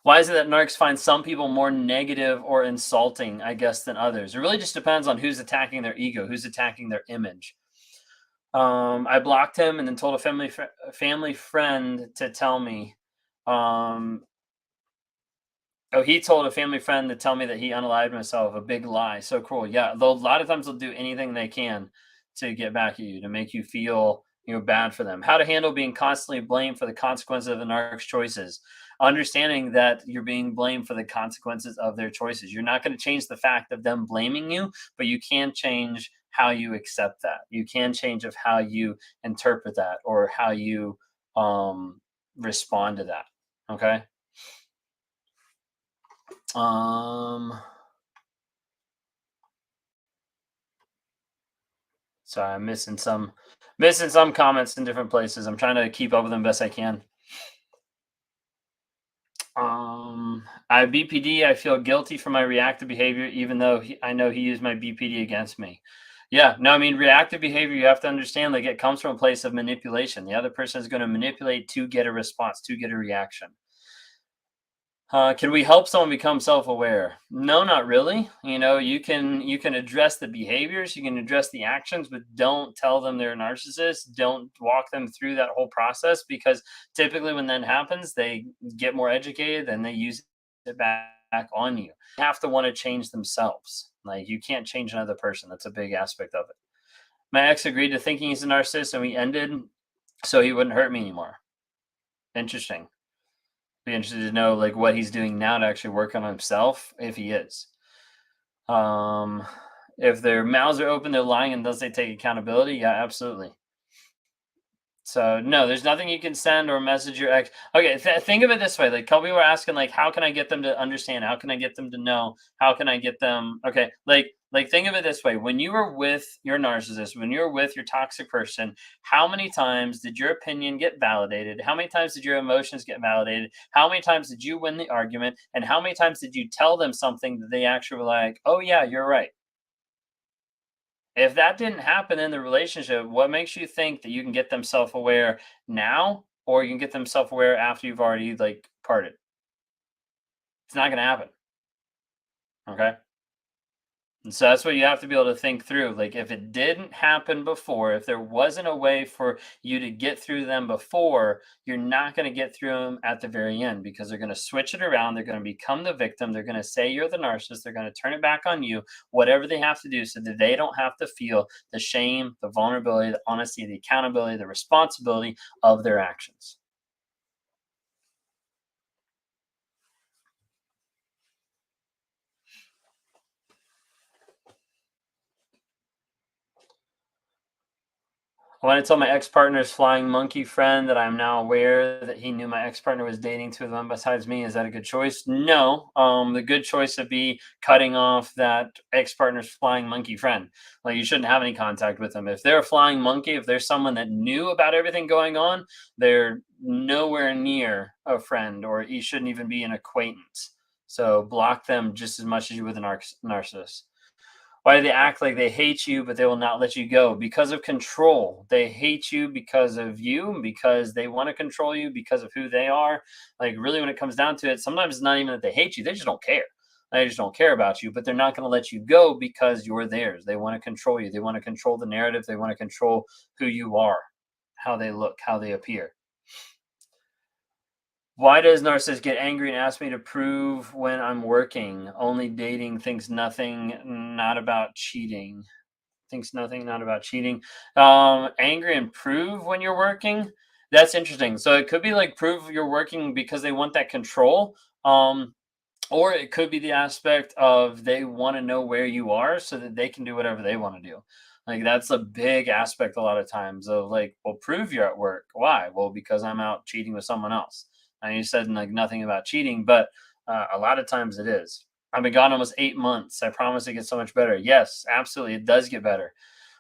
Speaker 1: Why is it that narcs find some people more negative or insulting, I guess, than others? It really just depends on who's attacking their ego, who's attacking their image. I blocked him and then told a family friend to tell me. He told a family friend to tell me that he unalived himself. A big lie. So cruel. Yeah, a lot of times they'll do anything they can to get back at you, to make you feel bad for them. How to handle being constantly blamed for the consequences of the narc's choices. Understanding that you're being blamed for the consequences of their choices. You're not going to change the fact of them blaming you, but you can change how you accept that. You can change of how you interpret that or how you respond to that. Okay. Sorry, I'm missing some comments in different places. I'm trying to keep up with them best I can. I BPD. I feel guilty for my reactive behavior, even though I know he used my BPD against me. Yeah, no, I mean, reactive behavior, you have to understand, like, it comes from a place of manipulation. The other person is going to manipulate to get a response, to get a reaction. Can we help someone become self-aware? No, not really. You can address the behaviors, you can address the actions, but don't tell them they're a narcissist. Don't walk them through that whole process because typically when that happens, they get more educated and they use it back on you. They have to want to change themselves. Like you can't change another person. That's a big aspect of it. My ex agreed to thinking he's a narcissist and we ended so he wouldn't hurt me anymore. Interesting. Be interested to know like what he's doing now to actually work on himself, if he is. If their mouths are open, they're lying, and thus they take accountability. Yeah, absolutely. So no, there's nothing you can send or message your ex. Okay, think of it this way: like, a couple people are asking, like, how can I get them to understand? How can I get them to know? How can I get them? Okay, like think of it this way: when you were with your narcissist, when you're with your toxic person, how many times did your opinion get validated? How many times did your emotions get validated? How many times did you win the argument? And how many times did you tell them something that they actually were like, "Oh yeah, you're right." If that didn't happen in the relationship, what makes you think that you can get them self-aware now or you can get them self-aware after you've already like parted? It's not going to happen. Okay? And so that's what you have to be able to think through. Like if it didn't happen before, if there wasn't a way for you to get through them before, you're not going to get through them at the very end because they're going to switch it around. They're going to become the victim. They're going to say you're the narcissist. They're going to turn it back on you, whatever they have to do so that they don't have to feel the shame, the vulnerability, the honesty, the accountability, the responsibility of their actions. When I told my ex-partner's flying monkey friend that I'm now aware that he knew my ex-partner was dating two of them besides me, is that a good choice? No. The good choice would be cutting off that ex-partner's flying monkey friend. Like you shouldn't have any contact with them. If they're a flying monkey, if there's someone that knew about everything going on, they're nowhere near a friend, or you shouldn't even be an acquaintance. So block them just as much as you would a narcissist. Why do they act like they hate you, but they will not let you go? Because of control. They hate you because of you, because they want to control you, because of who they are. Like, really, when it comes down to it, sometimes it's not even that they hate you, they just don't care. They just don't care about you, but they're not going to let you go because you're theirs. They want to control you. They want to control the narrative. They want to control who you are, how they look, how they appear. Why does narcissist get angry and ask me to prove when I'm working? Only dating, thinks nothing, not about cheating. Thinks nothing, not about cheating. Angry and prove when you're working. That's interesting. So it could be like prove you're working because they want that control. Or it could be the aspect of they want to know where you are so that they can do whatever they want to do. Like that's a big aspect a lot of times of like, well, prove you're at work. Why? Well, because I'm out cheating with someone else. And you said like nothing about cheating, but a lot of times it is. I've been gone almost 8 months. I promise it gets so much better. Yes, absolutely. It does get better.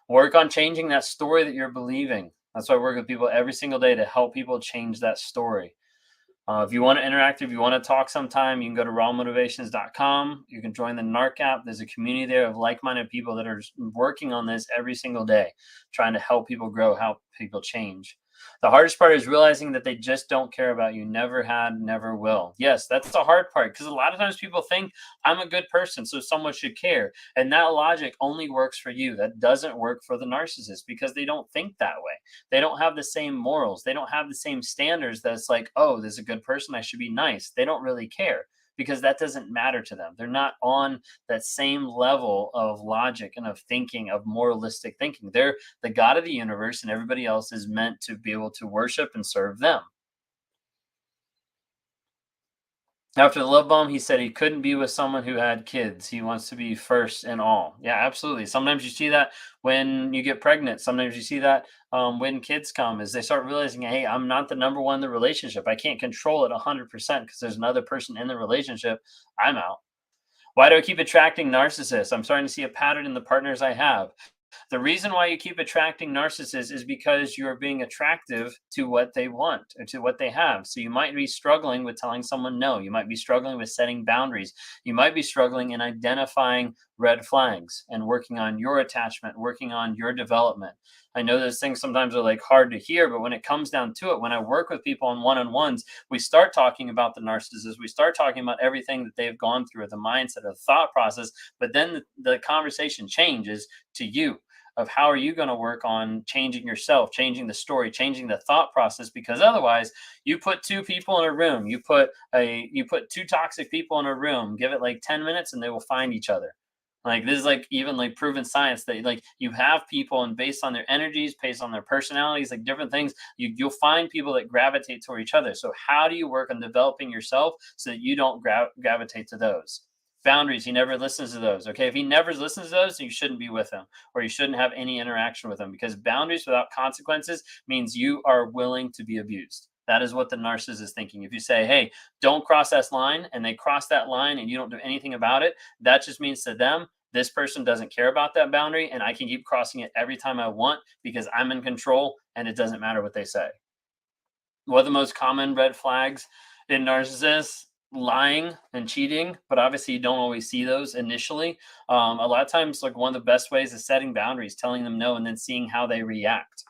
Speaker 1: Work on changing that story that you're believing. That's why I work with people every single day to help people change that story. If you want to interact, if you want to talk sometime, you can go to rawmotivations.com. You can join the Narc app. There's a community there of like minded people that are working on this every single day, trying to help people grow, help people change. The hardest part is realizing that they just don't care about you. Never had, never will. Yes, that's the hard part because a lot of times people think I'm a good person, so someone should care. And that logic only works for you. That doesn't work for the narcissist because they don't think that way. They don't have the same morals. They don't have the same standards that's like, oh, this is a good person. I should be nice. They don't really care because that doesn't matter to them. They're not on that same level of logic and of thinking, of moralistic thinking. They're the God of the universe, and everybody else is meant to be able to worship and serve them. After the love bomb, he said he couldn't be with someone who had kids. He wants to be first in all. Yeah, absolutely. Sometimes you see that when you get pregnant. Sometimes you see that when kids come, as they start realizing, hey, I'm not the number one in the relationship. I can't control it 100% because there's another person in the relationship. I'm out. Why do I keep attracting narcissists? I'm starting to see a pattern in the partners I have. The reason why you keep attracting narcissists is because you're being attractive to what they want or to what they have. So you might be struggling with telling someone no. You might be struggling with setting boundaries. You might be struggling in identifying red flags and working on your attachment, working on your development. I know those things sometimes are like hard to hear, but when it comes down to it, when I work with people on one-on-ones, we start talking about the narcissist. We start talking about everything that they've gone through, the mindset, the thought process, but then the conversation changes to you of how are you going to work on changing yourself, changing the story, changing the thought process, because otherwise you put two people in a room, you put two toxic people in a room, give it like 10 minutes and they will find each other. Like this is like even like proven science that like you have people and based on their energies, based on their personalities, like different things, you'll find people that gravitate toward each other. So how do you work on developing yourself so that you don't gravitate to those? Boundaries, he never listens to those. Okay. If he never listens to those, you shouldn't be with him or you shouldn't have any interaction with him because boundaries without consequences means you are willing to be abused. That is what the narcissist is thinking. If you say, hey, don't cross that line, and they cross that line and you don't do anything about it, that just means to them, this person doesn't care about that boundary and I can keep crossing it every time I want because I'm in control and it doesn't matter what they say. One of the most common red flags in narcissists, lying and cheating, but obviously you don't always see those initially. A lot of times, like one of the best ways is setting boundaries, telling them no, and then seeing how they react.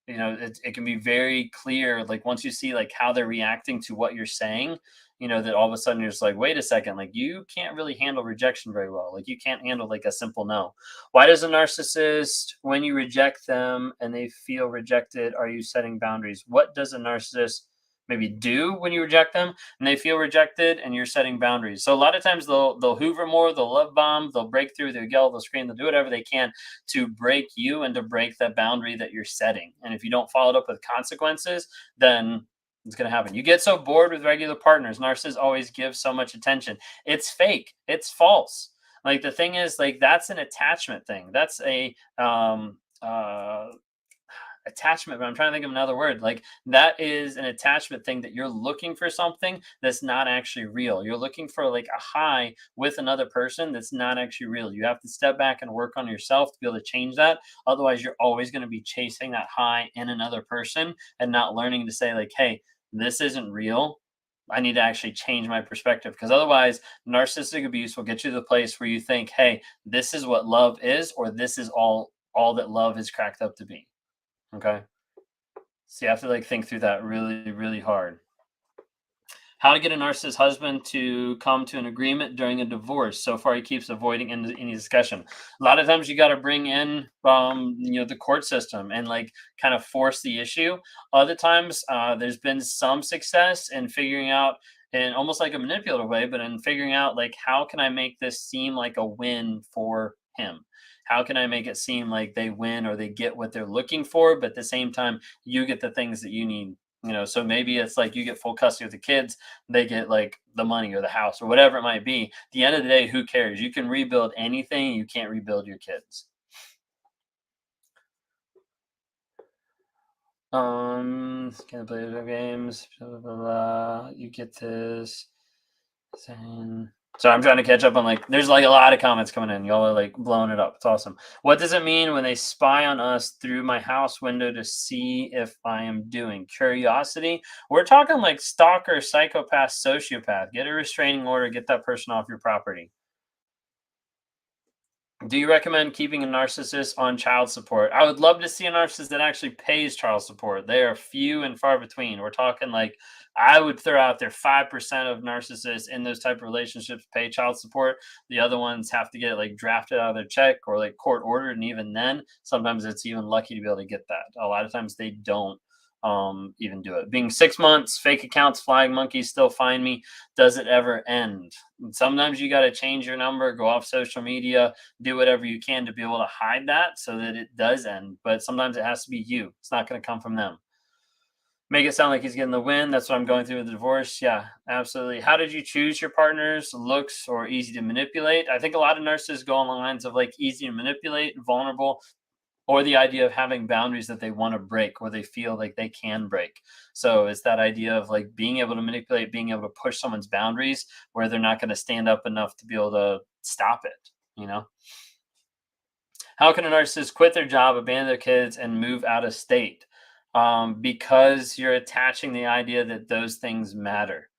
Speaker 1: It can be very clear, like once you see like how they're reacting to what you're saying, that all of a sudden you're just like, wait a second, like you can't really handle rejection very well. Like you can't handle like a simple no. Why does a narcissist, when you reject them and they feel rejected, are you setting boundaries? What does a narcissist maybe do when you reject them and they feel rejected and you're setting boundaries? So a lot of times they'll hoover more, they'll love bomb, they'll break through, they'll yell, they'll scream, they'll do whatever they can to break you and to break that boundary that you're setting. And if you don't follow it up with consequences, then it's going to happen. You get so bored with regular partners. Narcissists always give so much attention. It's fake. It's false. Like the thing is, like that's an attachment thing. That's a attachment, but I'm trying to think of another word. Like that is an attachment thing that you're looking for something that's not actually real. You're looking for like a high with another person that's not actually real. You have to step back and work on yourself to be able to change that. Otherwise, you're always going to be chasing that high in another person and not learning to say like, hey, this isn't real. I need to actually change my perspective because otherwise, narcissistic abuse will get you to the place where you think, hey, this is what love is, or this is all that love is cracked up to be. Okay. So you have to like think through that really, really hard. How to get a narcissist husband to come to an agreement during a divorce. So far, he keeps avoiding any discussion. A lot of times, you got to bring in, the court system and like kind of force the issue. Other times, there's been some success in figuring out, in almost like a manipulative way, but in figuring out like how can I make this seem like a win for him. How can I make it seem like they win or they get what they're looking for, but at the same time, you get the things that you need. So maybe it's like you get full custody of the kids, they get like the money or the house or whatever it might be. At the end of the day, who cares? You can rebuild anything, you can't rebuild your kids. Can't play video games, blah, blah, blah, blah. You get this. Saying, so I'm trying to catch up on like there's like a lot of comments coming in. Y'all are like blowing it up. It's awesome. What does it mean when they spy on us through my house window to see if I am doing? Curiosity. We're talking like stalker, psychopath, sociopath. Get a restraining order, get that person off your property. Do you recommend keeping a narcissist on child support? I would love to see a narcissist that actually pays child support. They are few and far between. We're talking like I would throw out there 5% of narcissists in those type of relationships pay child support. The other ones have to get like drafted out of their check or like court ordered. And even then, sometimes it's even lucky to be able to get that. A lot of times they don't even do it. Being 6 months, fake accounts, flying monkeys still find me. Does it ever end? Sometimes you got to change your number, go off social media, do whatever you can to be able to hide that so that it does end. But sometimes it has to be you. It's not going to come from them. Make it sound like he's getting the win. That's what I'm going through with the divorce. Yeah, absolutely. How did you choose your partners? Looks or easy to manipulate? I think a lot of narcissists go on the lines of like easy to manipulate, vulnerable, or the idea of having boundaries that they want to break or they feel like they can break. So it's that idea of like being able to manipulate, being able to push someone's boundaries where they're not going to stand up enough to be able to stop it. How can a narcissist quit their job, abandon their kids, and move out of state? Because you're attaching the idea that those things matter.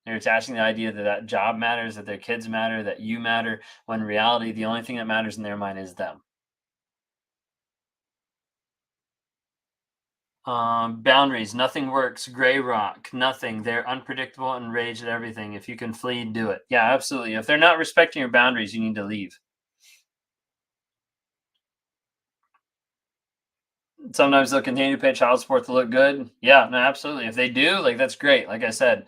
Speaker 1: They're attaching the idea that that job matters, that their kids matter, that you matter, when in reality, the only thing that matters in their mind is them. Boundaries, nothing works. Gray rock, nothing. They're unpredictable and rage at everything. If you can flee, do it. Yeah, absolutely. If they're not respecting your boundaries, you need to leave. Sometimes they'll continue to pay child support to look good. Yeah, no, absolutely. If they do, like that's great. Like I said,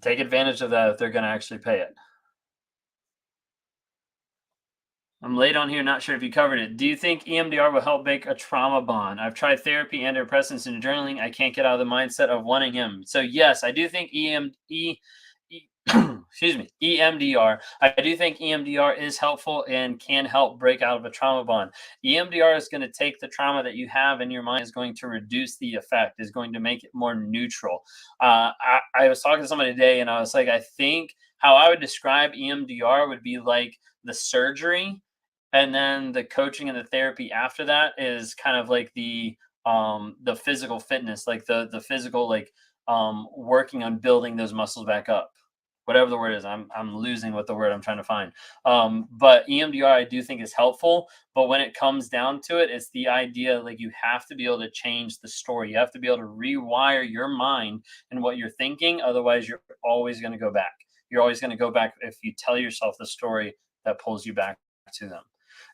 Speaker 1: take advantage of that if they're going to actually pay it. I'm late on here, not sure if you covered it. Do you think EMDR will help make a trauma bond? I've tried therapy, antidepressants, and journaling. I can't get out of the mindset of wanting him. So yes, I do think excuse me, EMDR. I do think EMDR is helpful and can help break out of a trauma bond. EMDR is going to take the trauma that you have in your mind, is going to reduce the effect, is going to make it more neutral. I was talking to somebody today, and I was like, I think how I would describe EMDR would be like the surgery, and then the coaching and the therapy after that is kind of like the physical fitness, like the physical, like working on building those muscles back up, whatever the word is. I'm losing what the word I'm trying to find. But EMDR I do think is helpful, but when it comes down to it, it's the idea like you have to be able to change the story. You have to be able to rewire your mind and what you're thinking. Otherwise, you're always going to go back. You're always going to go back if you tell yourself the story that pulls you back to them.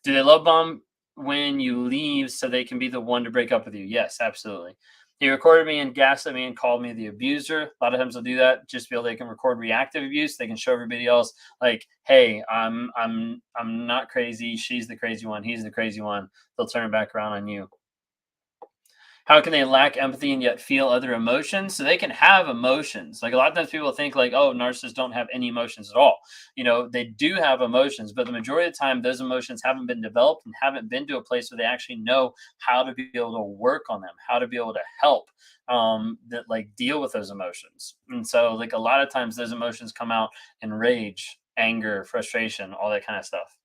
Speaker 1: Do they love bomb when you leave so they can be the one to break up with you? Yes, absolutely. He recorded me and gaslit me and called me the abuser. A lot of times they'll do that just feel they can record reactive abuse. They can show everybody else like, hey, I'm not crazy. She's the crazy one. He's the crazy one. They'll turn it back around on you. How can they lack empathy and yet feel other emotions? So they can have emotions. Like a lot of times people think like, oh, narcissists don't have any emotions at all. They do have emotions, but the majority of the time those emotions haven't been developed and haven't been to a place where they actually know how to be able to work on them, how to be able to help that like deal with those emotions. And so like a lot of times those emotions come out in rage, anger, frustration, all that kind of stuff.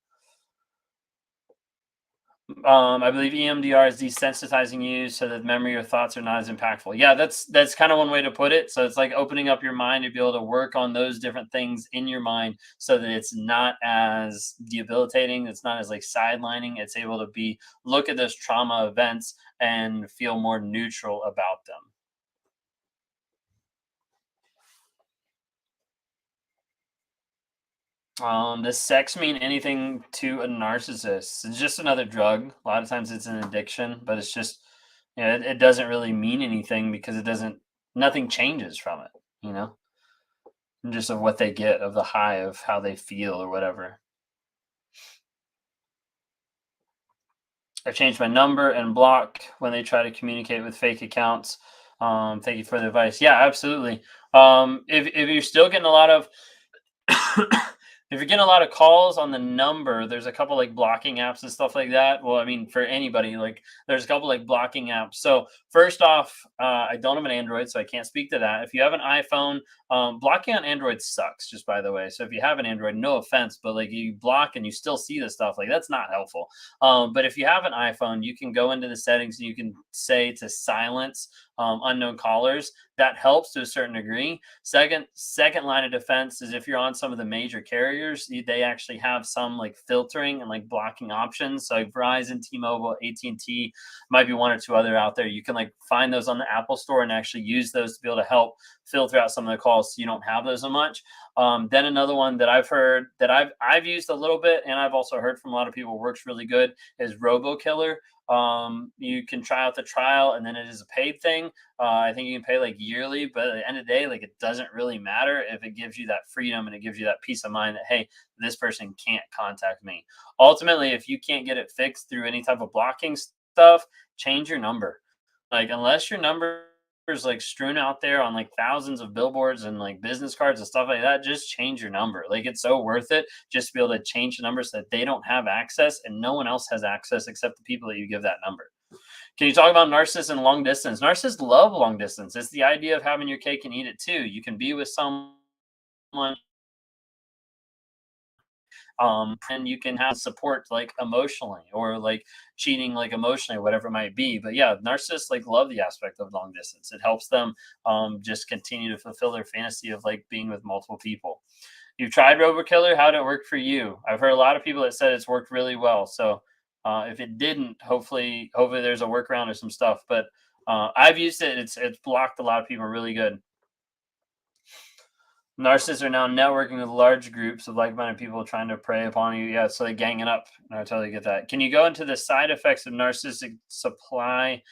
Speaker 1: I believe EMDR is desensitizing you so that memory or thoughts are not as impactful. Yeah, that's kind of one way to put it. So it's like opening up your mind to be able to work on those different things in your mind so that it's not as debilitating. It's not as like sidelining. It's able to be look at those trauma events and feel more neutral about them. Does sex mean anything to a narcissist? It's just another drug. A lot of times it's an addiction, but it's just, it doesn't really mean anything because nothing changes from it, you know, just of what they get, of the high of how they feel or whatever. I've changed my number and block when they try to communicate with fake accounts. Thank you for the advice. Yeah, absolutely. If you're still getting a lot of if you're getting a lot of calls on the number, there's a couple like blocking apps and stuff like that. Well, I mean, for anybody, like there's a couple like blocking apps. So first off, I don't have an Android, so I can't speak to that. If you have an iPhone, blocking on Android sucks, just by the way. So if you have an Android, no offense, but like you block and you still see the stuff, like that's not helpful. But if you have an iPhone, you can go into the settings and you can say to silence unknown callers. That helps to a certain degree. Second line of defense is if you're on some of the major carriers, they actually have some like filtering and like blocking options. So like Verizon, T-Mobile, AT&T, might be one or two other out there. You can like find those on the Apple Store and actually use those to be able to help filter out some of the calls so you don't have those so much. Then another one that I've heard that I've used a little bit, and I've also heard from a lot of people works really good, is RoboKiller. You can try out the trial, and then it is a paid thing. I think you can pay like yearly, but at the end of the day, like it doesn't really matter if it gives you that freedom and it gives you that peace of mind that, hey, this person can't contact me. Ultimately, if you can't get it fixed through any type of blocking stuff, change your number. Like unless your number is like strewn out there on like thousands of billboards and like business cards and stuff like that, just change your number. Like it's so worth it just to be able to change the number so that they don't have access and no one else has access except the people that you give that number. Can you talk about narcissists and long distance? Narcissists love long distance. It's the idea of having your cake and eat it too. You can be with someone, and you can have support like emotionally or like cheating like emotionally or whatever it might be. But yeah, narcissists like love the aspect of long distance. It helps them just continue to fulfill their fantasy of like being with multiple people. You've tried RoboKiller. How did it work for you? I've heard a lot of people that said it's worked really well. So if it didn't, hopefully there's a workaround or some stuff. But I've used it. It's blocked a lot of people really good. Narcissists are now networking with large groups of like-minded people trying to prey upon you. Yeah, so they ganging up. I totally get that. Can you go into the side effects of narcissistic supply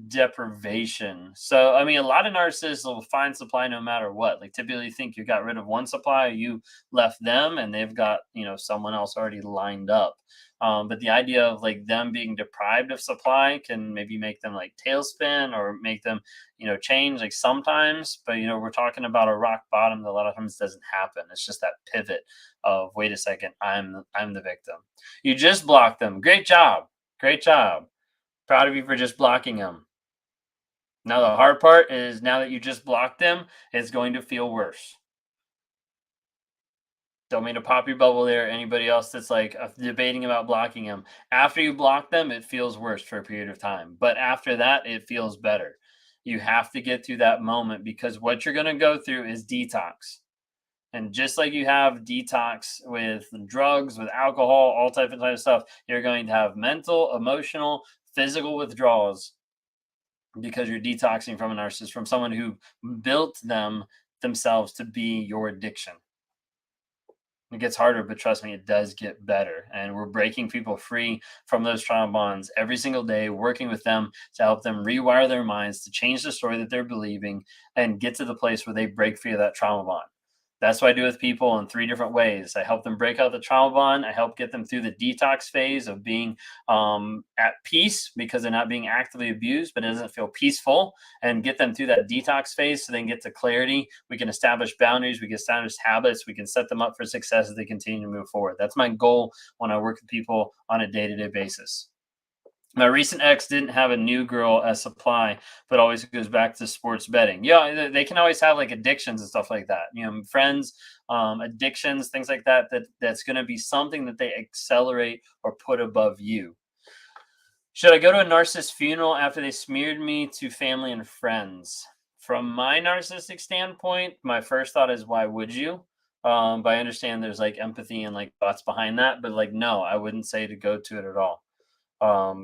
Speaker 1: deprivation? So, I mean, a lot of narcissists will find supply no matter what. Like, typically, think you got rid of one supply, you left them, and they've got someone else already lined up. But the idea of like them being deprived of supply can maybe make them like tailspin or make them change like sometimes, but we're talking about a rock bottom that a lot of times doesn't happen. It's just that pivot of, wait a second, I'm the victim. You just blocked them. Great job. Great job. Proud of you for just blocking them. Now the hard part is now that you just blocked them, it's going to feel worse. Don't mean to pop your bubble there. Anybody else that's like debating about blocking them. After you block them, it feels worse for a period of time. But after that, it feels better. You have to get through that moment because what you're going to go through is detox. And just like you have detox with drugs, with alcohol, all type of stuff, you're going to have mental, emotional, physical withdrawals because you're detoxing from a narcissist, from someone who built themselves to be your addiction. It gets harder, but trust me, it does get better. And we're breaking people free from those trauma bonds every single day, working with them to help them rewire their minds, to change the story that they're believing, and get to the place where they break free of that trauma bond. That's what I do with people in three different ways. I help them break out the trauma bond. I help get them through the detox phase of being at peace because they're not being actively abused, but it doesn't feel peaceful, and get them through that detox phase so they can get to clarity. We can establish boundaries. We can establish habits. We can set them up for success as they continue to move forward. That's my goal when I work with people on a day-to-day basis. My recent ex didn't have a new girl as supply, but always goes back to sports betting. Yeah, they can always have like addictions and stuff like that. Friends, addictions, things like that. That's going to be something that they accelerate or put above you. Should I go to a narcissist funeral after they smeared me to family and friends? From my narcissistic standpoint, my first thought is, why would you? But I understand there's like empathy and like thoughts behind that. But like, no, I wouldn't say to go to it at all.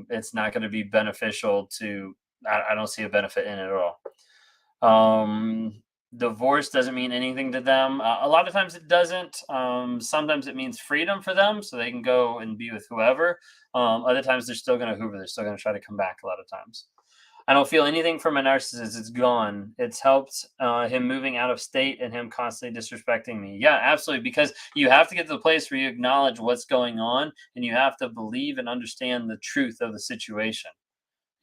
Speaker 1: It's not going to be beneficial to, I don't see a benefit in it at all. Divorce doesn't mean anything to them. A lot of times it doesn't. Sometimes it means freedom for them so they can go and be with whoever. Other times they're still going to hoover. They're still going to try to come back a lot of times. I don't feel anything from a narcissist. It's gone. It's helped him moving out of state and him constantly disrespecting me. Yeah, absolutely. Because you have to get to the place where you acknowledge what's going on and you have to believe and understand the truth of the situation.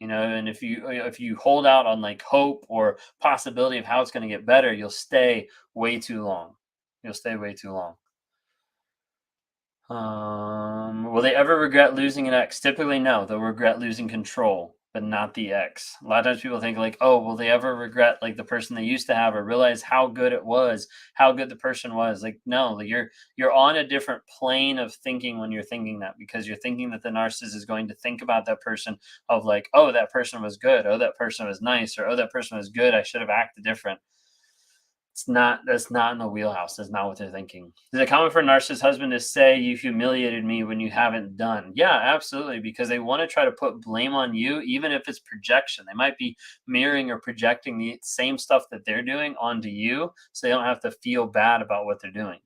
Speaker 1: And if you hold out on like hope or possibility of how it's going to get better, you'll stay way too long. You'll stay way too long. Will they ever regret losing an ex? Typically, no. They'll regret losing control, but not the ex. A lot of times people think like, oh, will they ever regret like the person they used to have or realize how good it was, how good the person was? Like, no, like you're on a different plane of thinking when you're thinking that, because you're thinking that the narcissist is going to think about that person of like, oh, that person was good, oh, that person was nice, or oh, that person was good, I should have acted different. That's not in the wheelhouse. That's not what they're thinking. Is it common for a narcissist husband to say you humiliated me when you haven't done? Yeah, absolutely. Because they want to try to put blame on you, even if it's projection. They might be mirroring or projecting the same stuff that they're doing onto you, so they don't have to feel bad about what they're doing.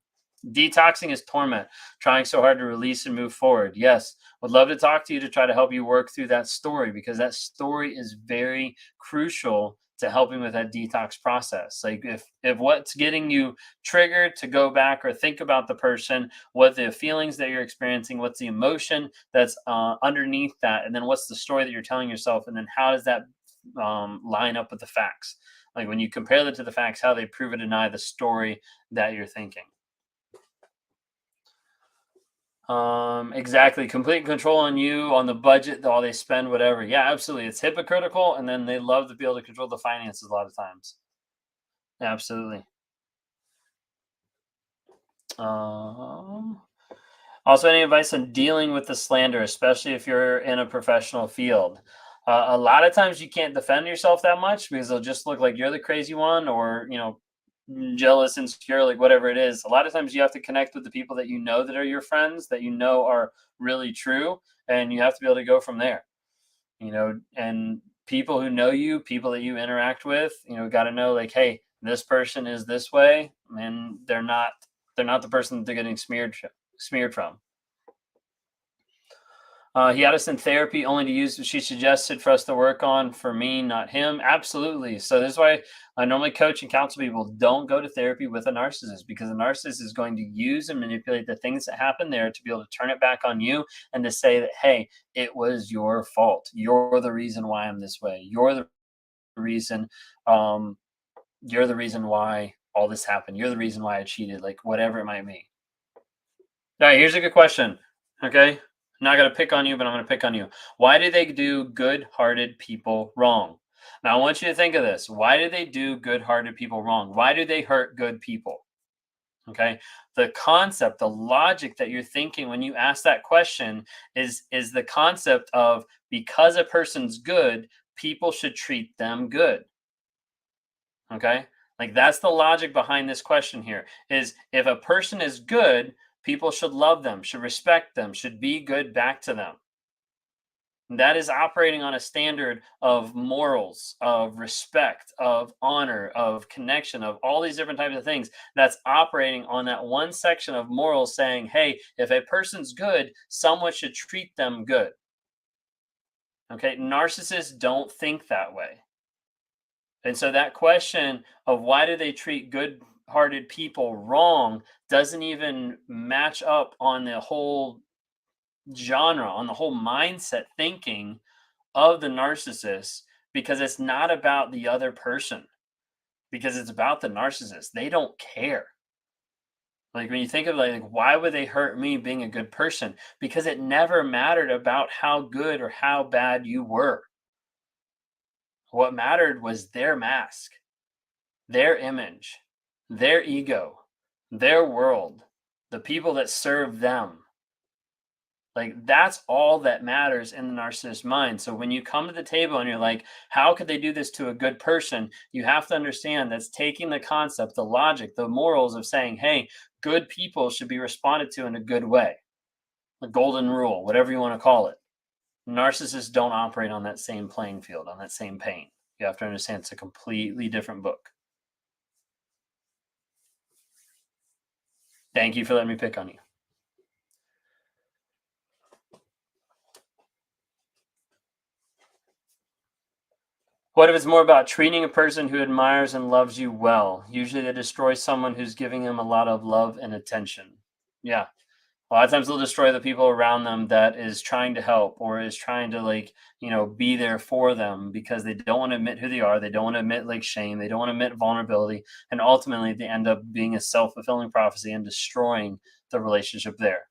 Speaker 1: Detoxing is torment, trying so hard to release and move forward. Yes, would love to talk to you to try to help you work through that story, because that story is very crucial to helping with that detox process. Like if what's getting you triggered to go back or think about the person, what the feelings that you're experiencing, what's the emotion that's underneath that, and then what's the story that you're telling yourself, and then how does that line up with the facts? Like when you compare that to the facts, how they prove or deny the story that you're thinking. Exactly. Complete control on you, on the budget, all they spend, whatever. Yeah, absolutely. It's hypocritical, and then they love to be able to control the finances a lot of times. Absolutely. Um, Also, any advice on dealing with the slander, especially if you're in a professional field? A lot of times you can't defend yourself that much because they'll just look like you're the crazy one, or jealous, insecure, like whatever it is. A lot of times you have to connect with the people that you know that are your friends, that you know are really true, and you have to be able to go from there. And people who know you, people that you interact with, got to know like, hey, this person is this way, and they're not the person that they're getting smeared from. He had us in therapy only to use what she suggested for us to work on for me, not him. Absolutely. So this is why I normally coach and counsel people: don't go to therapy with a narcissist, because a narcissist is going to use and manipulate the things that happen there to be able to turn it back on you and to say that, hey, it was your fault. You're the reason why I'm this way. Reason. Um, you're the reason why all this happened. You're the reason why I cheated. Like whatever it might be. All right, here's a good question. Okay. I'm not going to pick on you, but I'm going to pick on you. Why do they do good hearted people wrong? Now, I want you to think of this. Why do they do good hearted people wrong? Why do they hurt good people? Okay. The concept, the logic that you're thinking when you ask that question is the concept of, because a person's good, people should treat them good. Okay. Like that's the logic behind this question here, is if a person is good, people should love them, should respect them, should be good back to them. That is operating on a standard of morals, of respect, of honor, of connection, of all these different types of things. That's operating on that one section of morals saying, hey, if a person's good, someone should treat them good. Okay. Narcissists don't think that way. And so that question of why do they treat good-hearted people wrong doesn't even match up on the whole genre, on the whole mindset thinking of the narcissist, because it's not about the other person, because it's about the narcissist. They don't care. Like when you think of like why would they hurt me being a good person? Because it never mattered about how good or how bad you were. What mattered was their mask, their image, their ego, their world, the people that serve them. Like that's all that matters in the narcissist mind. So when you come to the table and you're like, how could they do this to a good person? You have to understand that's taking the concept, the logic, the morals of saying, hey, good people should be responded to in a good way. The golden rule, whatever you want to call it. Narcissists don't operate on that same playing field, on that same plane. You have to understand it's a completely different book. Thank you for letting me pick on you. What if it's more about treating a person who admires and loves you well? Usually they destroy someone who's giving them a lot of love and attention. Yeah. A lot of times they'll destroy the people around them that is trying to help or is trying to be there for them because they don't want to admit who they are. They don't want to admit shame. They don't want to admit vulnerability. And ultimately they end up being a self-fulfilling prophecy and destroying the relationship there.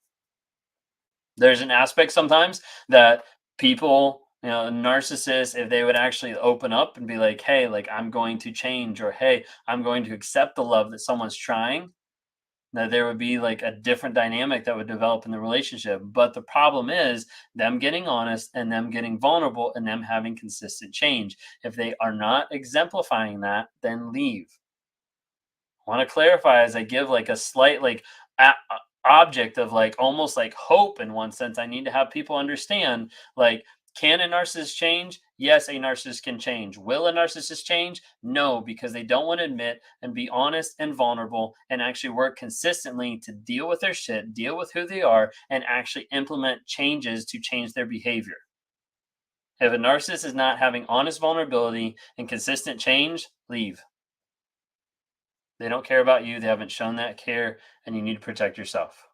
Speaker 1: There's an aspect sometimes that people, narcissists, if they would actually open up and be like, hey, I'm going to change, or hey, I'm going to accept the love that someone's trying, that there would be a different dynamic that would develop in the relationship. But the problem is them getting honest and them getting vulnerable and them having consistent change. If they are not exemplifying that, then leave. I want to clarify as I give a slight object of almost hope in one sense. I need to have people understand can a narcissist change? Yes, a narcissist can change. Will a narcissist change? No, because they don't want to admit and be honest and vulnerable and actually work consistently to deal with their shit, deal with who they are, and actually implement changes to change their behavior. If a narcissist is not having honest vulnerability and consistent change, leave. They don't care about you. They haven't shown that care, and you need to protect yourself.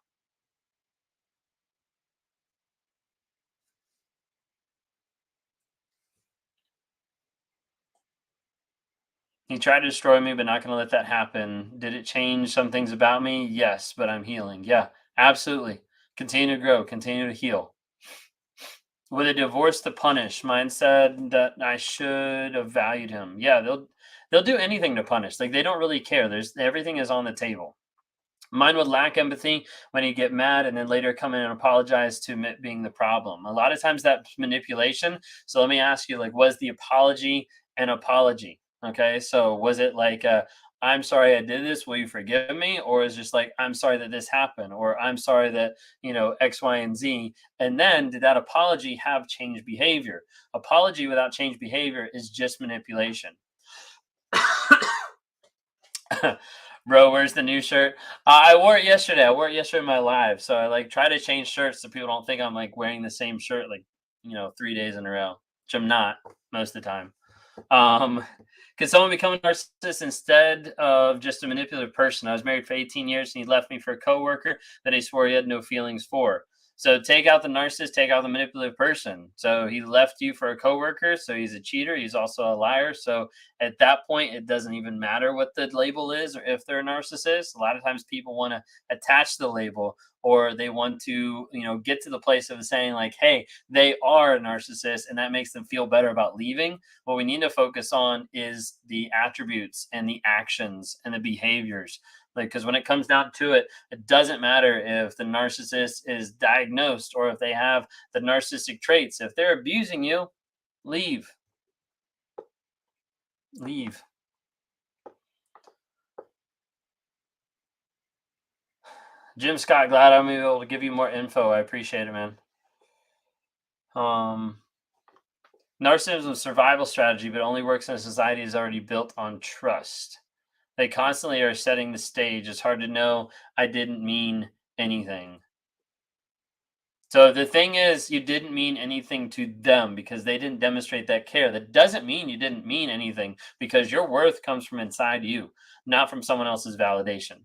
Speaker 1: He tried to destroy me, but not going to let that happen. Did it change some things about me? Yes, but I'm healing. Yeah, absolutely. Continue to grow, continue to heal. With a divorce to punish, mine said that I should have valued him. Yeah, they'll do anything to punish. They don't really care. There's everything is on the table. Mine would lack empathy when he'd get mad and then later come in and apologize to admit being the problem. A lot of times that's manipulation. So let me ask you, was the apology an apology? Okay, so was it I'm sorry I did this, will you forgive me? Or is it just I'm sorry that this happened, or I'm sorry that, X, Y, and Z. And then did that apology have changed behavior? Apology without changed behavior is just manipulation. Bro, where's the new shirt? I wore it yesterday. I wore it yesterday in my live. So I try to change shirts so people don't think I'm wearing the same shirt 3 days in a row, which I'm not most of the time. Could someone become a narcissist instead of just a manipulative person? I was married for 18 years and he left me for a coworker that he swore he had no feelings for. So take out the narcissist, take out the manipulative person. So he left you for a coworker, so he's a cheater, he's also a liar. So at that point, it doesn't even matter what the label is or if they're a narcissist. A lot of times people want to attach the label, or they want to, get to the place of saying hey, they are a narcissist and that makes them feel better about leaving. What we need to focus on is the attributes and the actions and the behaviors. Because when it comes down to it, it doesn't matter if the narcissist is diagnosed or if they have the narcissistic traits. If they're abusing you, leave. Leave. Jim Scott, glad I'm able to give you more info. I appreciate it, man. Narcissism is a survival strategy, but only works in a society is already built on trust. They constantly are setting the stage. It's hard to know I didn't mean anything. So the thing is, you didn't mean anything to them because they didn't demonstrate that care. That doesn't mean you didn't mean anything, because your worth comes from inside you, not from someone else's validation.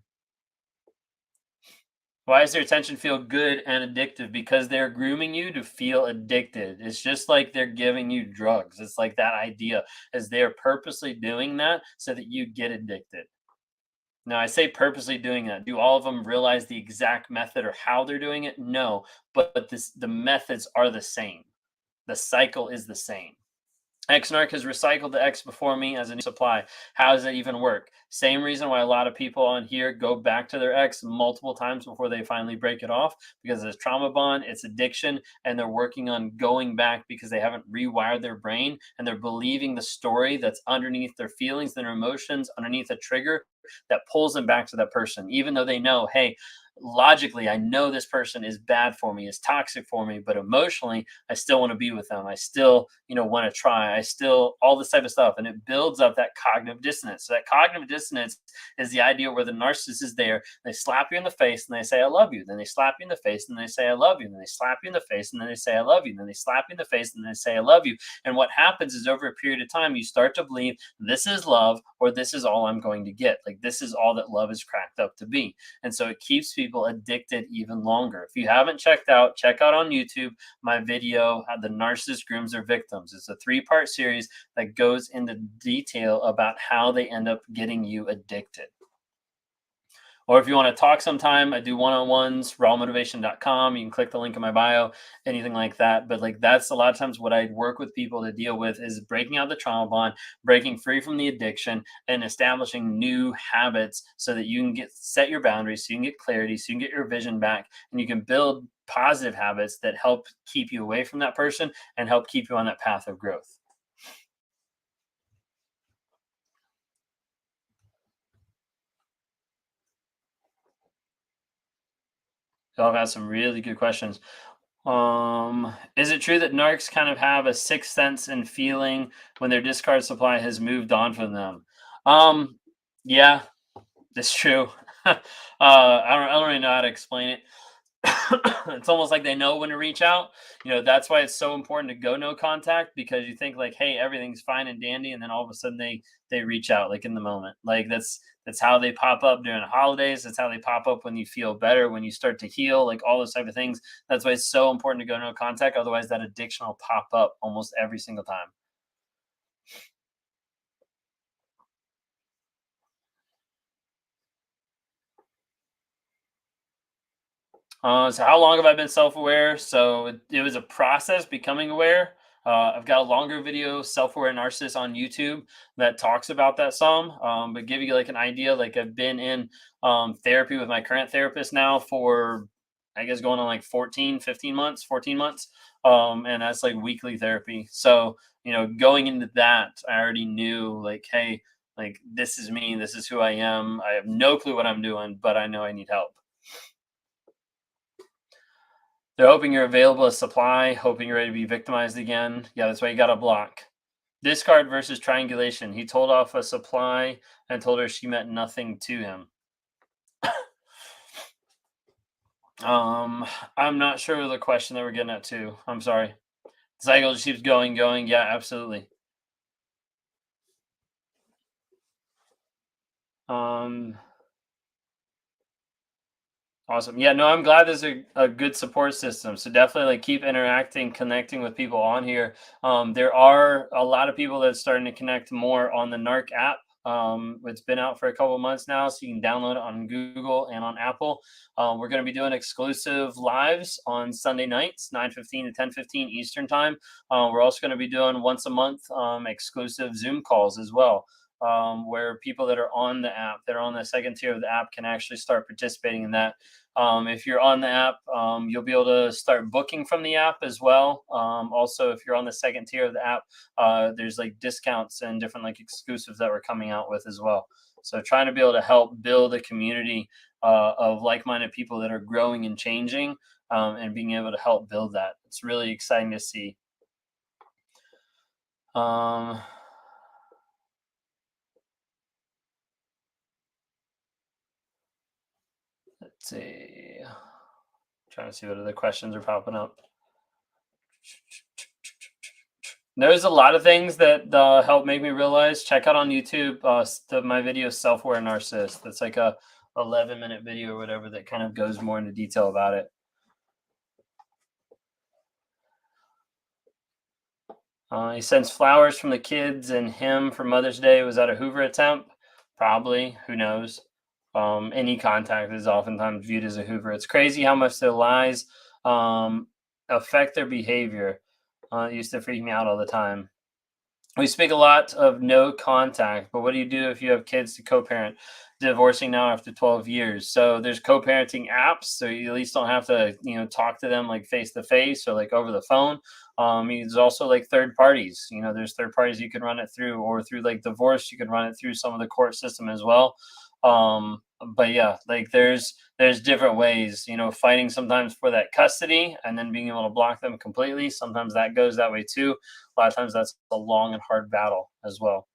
Speaker 1: Why does their attention feel good and addictive? Because they're grooming you to feel addicted. It's just like they're giving you drugs. It's like that idea, as they're purposely doing that so that you get addicted. Now, I say purposely doing that. Do all of them realize the exact method or how they're doing it? No, but the methods are the same. The cycle is the same. Narc has recycled the X before me as a new supply. How does that even work? Same reason why a lot of people on here go back to their X multiple times before they finally break it off, because it's trauma bond, it's addiction, and they're working on going back because they haven't rewired their brain and they're believing the story that's underneath their feelings, their emotions, underneath a trigger that pulls them back to that person, even though they know, hey, logically, I know this person is bad for me, is toxic for me, but emotionally, I still want to be with them. I still, want to try. I still, all this type of stuff. And it builds up that cognitive dissonance. So that cognitive dissonance is the idea where the narcissist is there. They slap you in the face and they say, I love you. Then they slap you in the face and they say, I love you. And then they slap you in the face and then they say, I love you. And then they slap you in the face and then they say, I love you. And what happens is over a period of time, you start to believe this is love or this is all I'm going to get. Like this is all that love is cracked up to be. And so it keeps people addicted even longer. If you haven't check out on YouTube my video, How the Narcissist Grooms Their Victims. It's a 3-part series that goes into detail about how they end up getting you addicted. Or if you want to talk sometime, I do one-on-ones, rawmotivation.com. You can click the link in my bio, anything like that. But like that's a lot of times what I work with people to deal with is breaking out the trauma bond, breaking free from the addiction, and establishing new habits so that you can set your boundaries, so you can get clarity, so you can get your vision back, and you can build positive habits that help keep you away from that person and help keep you on that path of growth. Y'all have had some really good questions. Is it true that narcs kind of have a sixth sense and feeling when their discard supply has moved on from them? Yeah, that's true. I don't really know how to explain it. It's almost like they know when to reach out. That's why it's so important to go no contact, because you think like, hey, everything's fine and dandy, and then all of a sudden they reach out like in the moment. Like that's how they pop up during the holidays. That's how they pop up when you feel better, when you start to heal, like all those type of things. That's why it's so important to go no contact. Otherwise, that addiction will pop up almost every single time. So how long have I been self-aware? So it was a process becoming aware. I've got a longer video, self-aware narcissist, on YouTube that talks about that some. But give you like an idea, like I've been in therapy with my current therapist now for, I guess, going on like 15 months, 14 months. And that's like weekly therapy. So, going into that, I already knew like, hey, like this is me, this is who I am. I have no clue what I'm doing, but I know I need help. They're hoping you're available as supply, hoping you're ready to be victimized again. Yeah, that's why you got to block. Discard versus triangulation. He told off a supply and told her she meant nothing to him. I'm not sure of the question that we're getting at too. I'm sorry. The cycle just keeps going. Yeah, absolutely. Awesome. Yeah, no, I'm glad there's a good support system. So definitely like keep interacting, connecting with people on here. There are a lot of people that's starting to connect more on the Narc app. It's been out for a couple months now, so you can download it on Google and on Apple. We're going to be doing exclusive lives on Sunday nights, 9:15 to 10:15 Eastern time. We're also going to be doing once a month exclusive Zoom calls as well. Where people that are on the app, that are on the second tier of the app, can actually start participating in that. If you're on the app, you'll be able to start booking from the app as well. Also, if you're on the second tier of the app, there's like discounts and different like exclusives that we're coming out with as well. So trying to be able to help build a community of like-minded people that are growing and changing, and being able to help build that. It's really exciting to see. Let's see. Trying to see what other questions are popping up. There's a lot of things that help make me realize. Check out on YouTube my video, Self-Aware Narcissist. That's like a 11-minute video or whatever that kind of goes more into detail about it. He sends flowers from the kids and him for Mother's Day. Was that a Hoover attempt? Probably. Who knows? Any contact is oftentimes viewed as a Hoover. It's crazy how much their lies affect their behavior. It used to freak me out all the time. We speak a lot of no contact, but what do you do if you have kids to co-parent? Divorcing now after 12 years. So there's co-parenting apps, so you at least don't have to, talk to them like face to face or like over the phone. There's also like third parties. There's third parties you can run it through, or through like divorce, you can run it through some of the court system as well. But yeah, like there's different ways, fighting sometimes for that custody and then being able to block them completely. Sometimes that goes that way too. A lot of times that's a long and hard battle as well.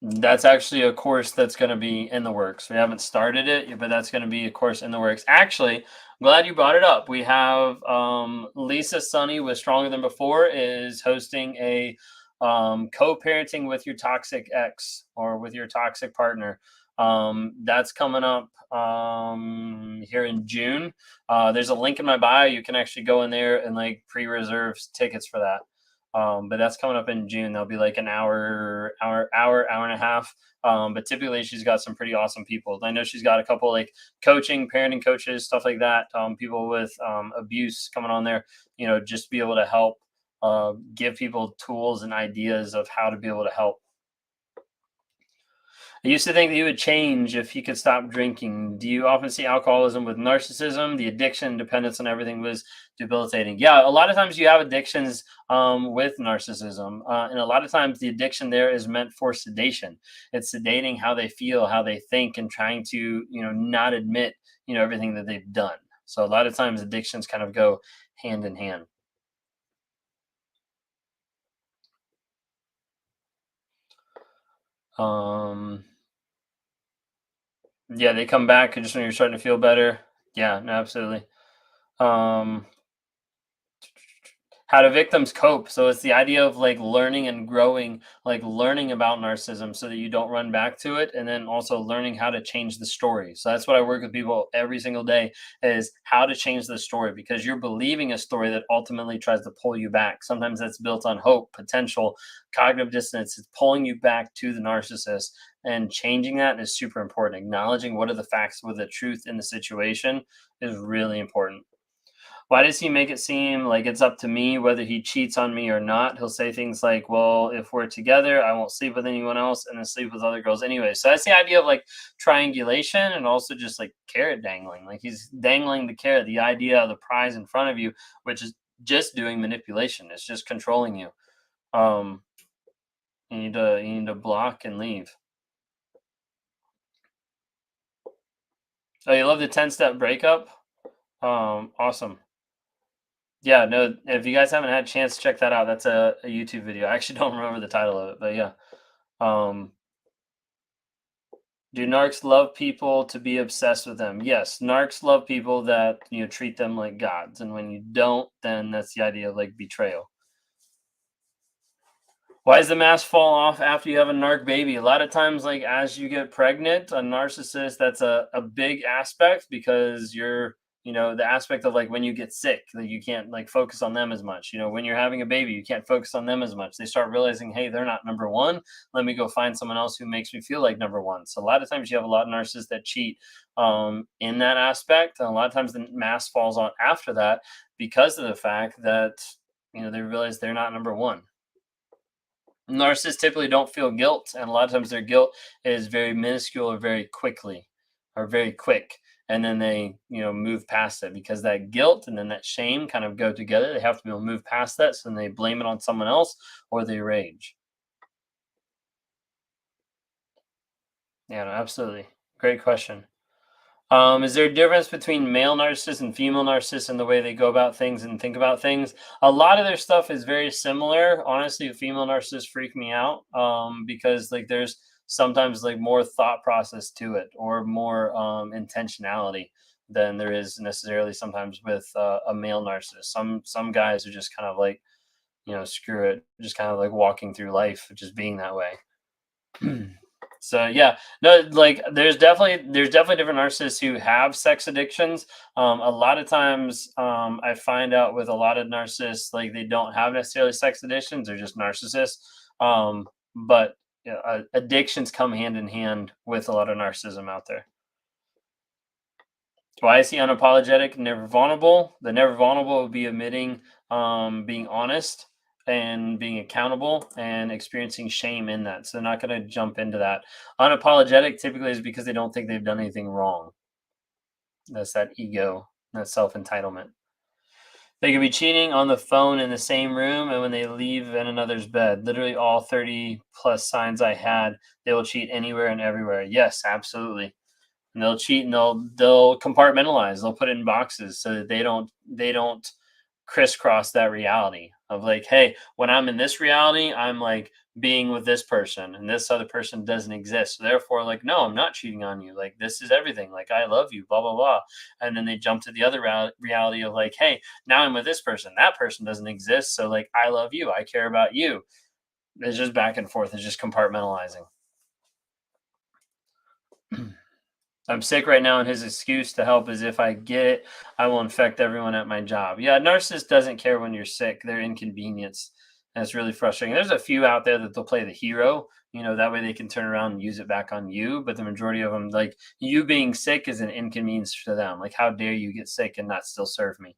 Speaker 1: That's actually a course that's going to be in the works. We haven't started it, but that's going to be a course in the works. Actually, I'm glad you brought it up. We have Lisa Sunny with Stronger Than Before is hosting a co-parenting with your toxic ex or with your toxic partner. That's coming up here in June. There's a link in my bio. You can actually go in there and like pre-reserve tickets for that. But that's coming up in June. There'll be like an hour and a half. But typically she's got some pretty awesome people. I know she's got a couple like coaching, parenting coaches, stuff like that. People with abuse coming on there, just be able to help give people tools and ideas of how to be able to help. I used to think that he would change if he could stop drinking. Do you often see alcoholism with narcissism? The addiction, dependence on everything was debilitating. Yeah, a lot of times you have addictions with narcissism. And a lot of times the addiction there is meant for sedation. It's sedating how they feel, how they think, and trying to, not admit, everything that they've done. So a lot of times addictions kind of go hand in hand. Um, yeah, they come back just when you're starting to feel better. Yeah, no, absolutely. Um, how do victims cope? So it's the idea of like learning and growing, like learning about narcissism so that you don't run back to it, and then also learning how to change the story. So that's what I work with people every single day, is how to change the story, because you're believing a story that ultimately tries to pull you back. Sometimes that's built on hope, potential, cognitive dissonance. It's pulling you back to the narcissist, and changing that is super important. Acknowledging what are the facts, what the truth in the situation is really important. Why does he make it seem like it's up to me whether he cheats on me or not? He'll say things like, well, if we're together, I won't sleep with anyone else and then sleep with other girls anyway. So that's the idea of like triangulation, and also just like carrot dangling. Like he's dangling the carrot, the idea of the prize in front of you, which is just doing manipulation. It's just controlling you. Um, you need to block and leave. Oh, you love the 10-step breakup? Awesome. Yeah, no, if you guys haven't had a chance to check that out, that's a YouTube video. I actually don't remember the title of it, but yeah. Um, do narcs love people to be obsessed with them? Yes, narcs love people that, treat them like gods. And when you don't, then that's the idea of like betrayal. Why does the mask fall off after you have a narc baby? A lot of times, like as you get pregnant, a narcissist, that's a big aspect, because the aspect of like when you get sick, that you can't like focus on them as much. When you're having a baby, you can't focus on them as much. They start realizing, hey, they're not number one. Let me go find someone else who makes me feel like number one. So a lot of times you have a lot of narcissists that cheat in that aspect. And a lot of times the mask falls on after that, because of the fact that, they realize they're not number one. Narcissists typically don't feel guilt, and a lot of times their guilt is very minuscule or very quickly or very quick. And then they, move past it, because that guilt and then that shame kind of go together. They have to be able to move past that. So then they blame it on someone else, or they rage. Yeah, no, absolutely. Great question. Is there a difference between male narcissists and female narcissists in the way they go about things and think about things? A lot of their stuff is very similar. Honestly, female narcissists freak me out, because like there's sometimes like more thought process to it, or more intentionality than there is necessarily sometimes with a male narcissist. Some guys are just kind of like, screw it, just kind of like walking through life, just being that way. So yeah, no, like there's definitely different narcissists who have sex addictions. A lot of times, I find out with a lot of narcissists, like they don't have necessarily sex addictions; they're just narcissists. But yeah, addictions come hand in hand with a lot of narcissism out there. Why is he unapologetic, never vulnerable? The never vulnerable would be admitting, being honest and being accountable and experiencing shame in that. So they're not going to jump into that. Unapologetic typically is because they don't think they've done anything wrong. That's that ego, that self entitlement. They could be cheating on the phone in the same room and when they leave in another's bed. Literally all 30 plus signs I had, they will cheat anywhere and everywhere. Yes, absolutely. And they'll cheat and they'll compartmentalize. They'll put it in boxes so that they don't crisscross that reality of like, hey, when I'm in this reality, I'm like being with this person and this other person doesn't exist. So therefore, like, no, I'm not cheating on you. Like, this is everything. Like, I love you, blah, blah, blah. And then they jump to the other reality of like, hey, now I'm with this person. That person doesn't exist. So, like, I love you. I care about you. It's just back and forth. It's just compartmentalizing. I'm sick right now, and his excuse to help is if I get it, I will infect everyone at my job. Yeah, narcissist doesn't care when you're sick. They're inconvenienced. And it's really frustrating. There's a few out there that they'll play the hero, that way they can turn around and use it back on you. But the majority of them, like you being sick is an inconvenience to them. Like, how dare you get sick and not still serve me?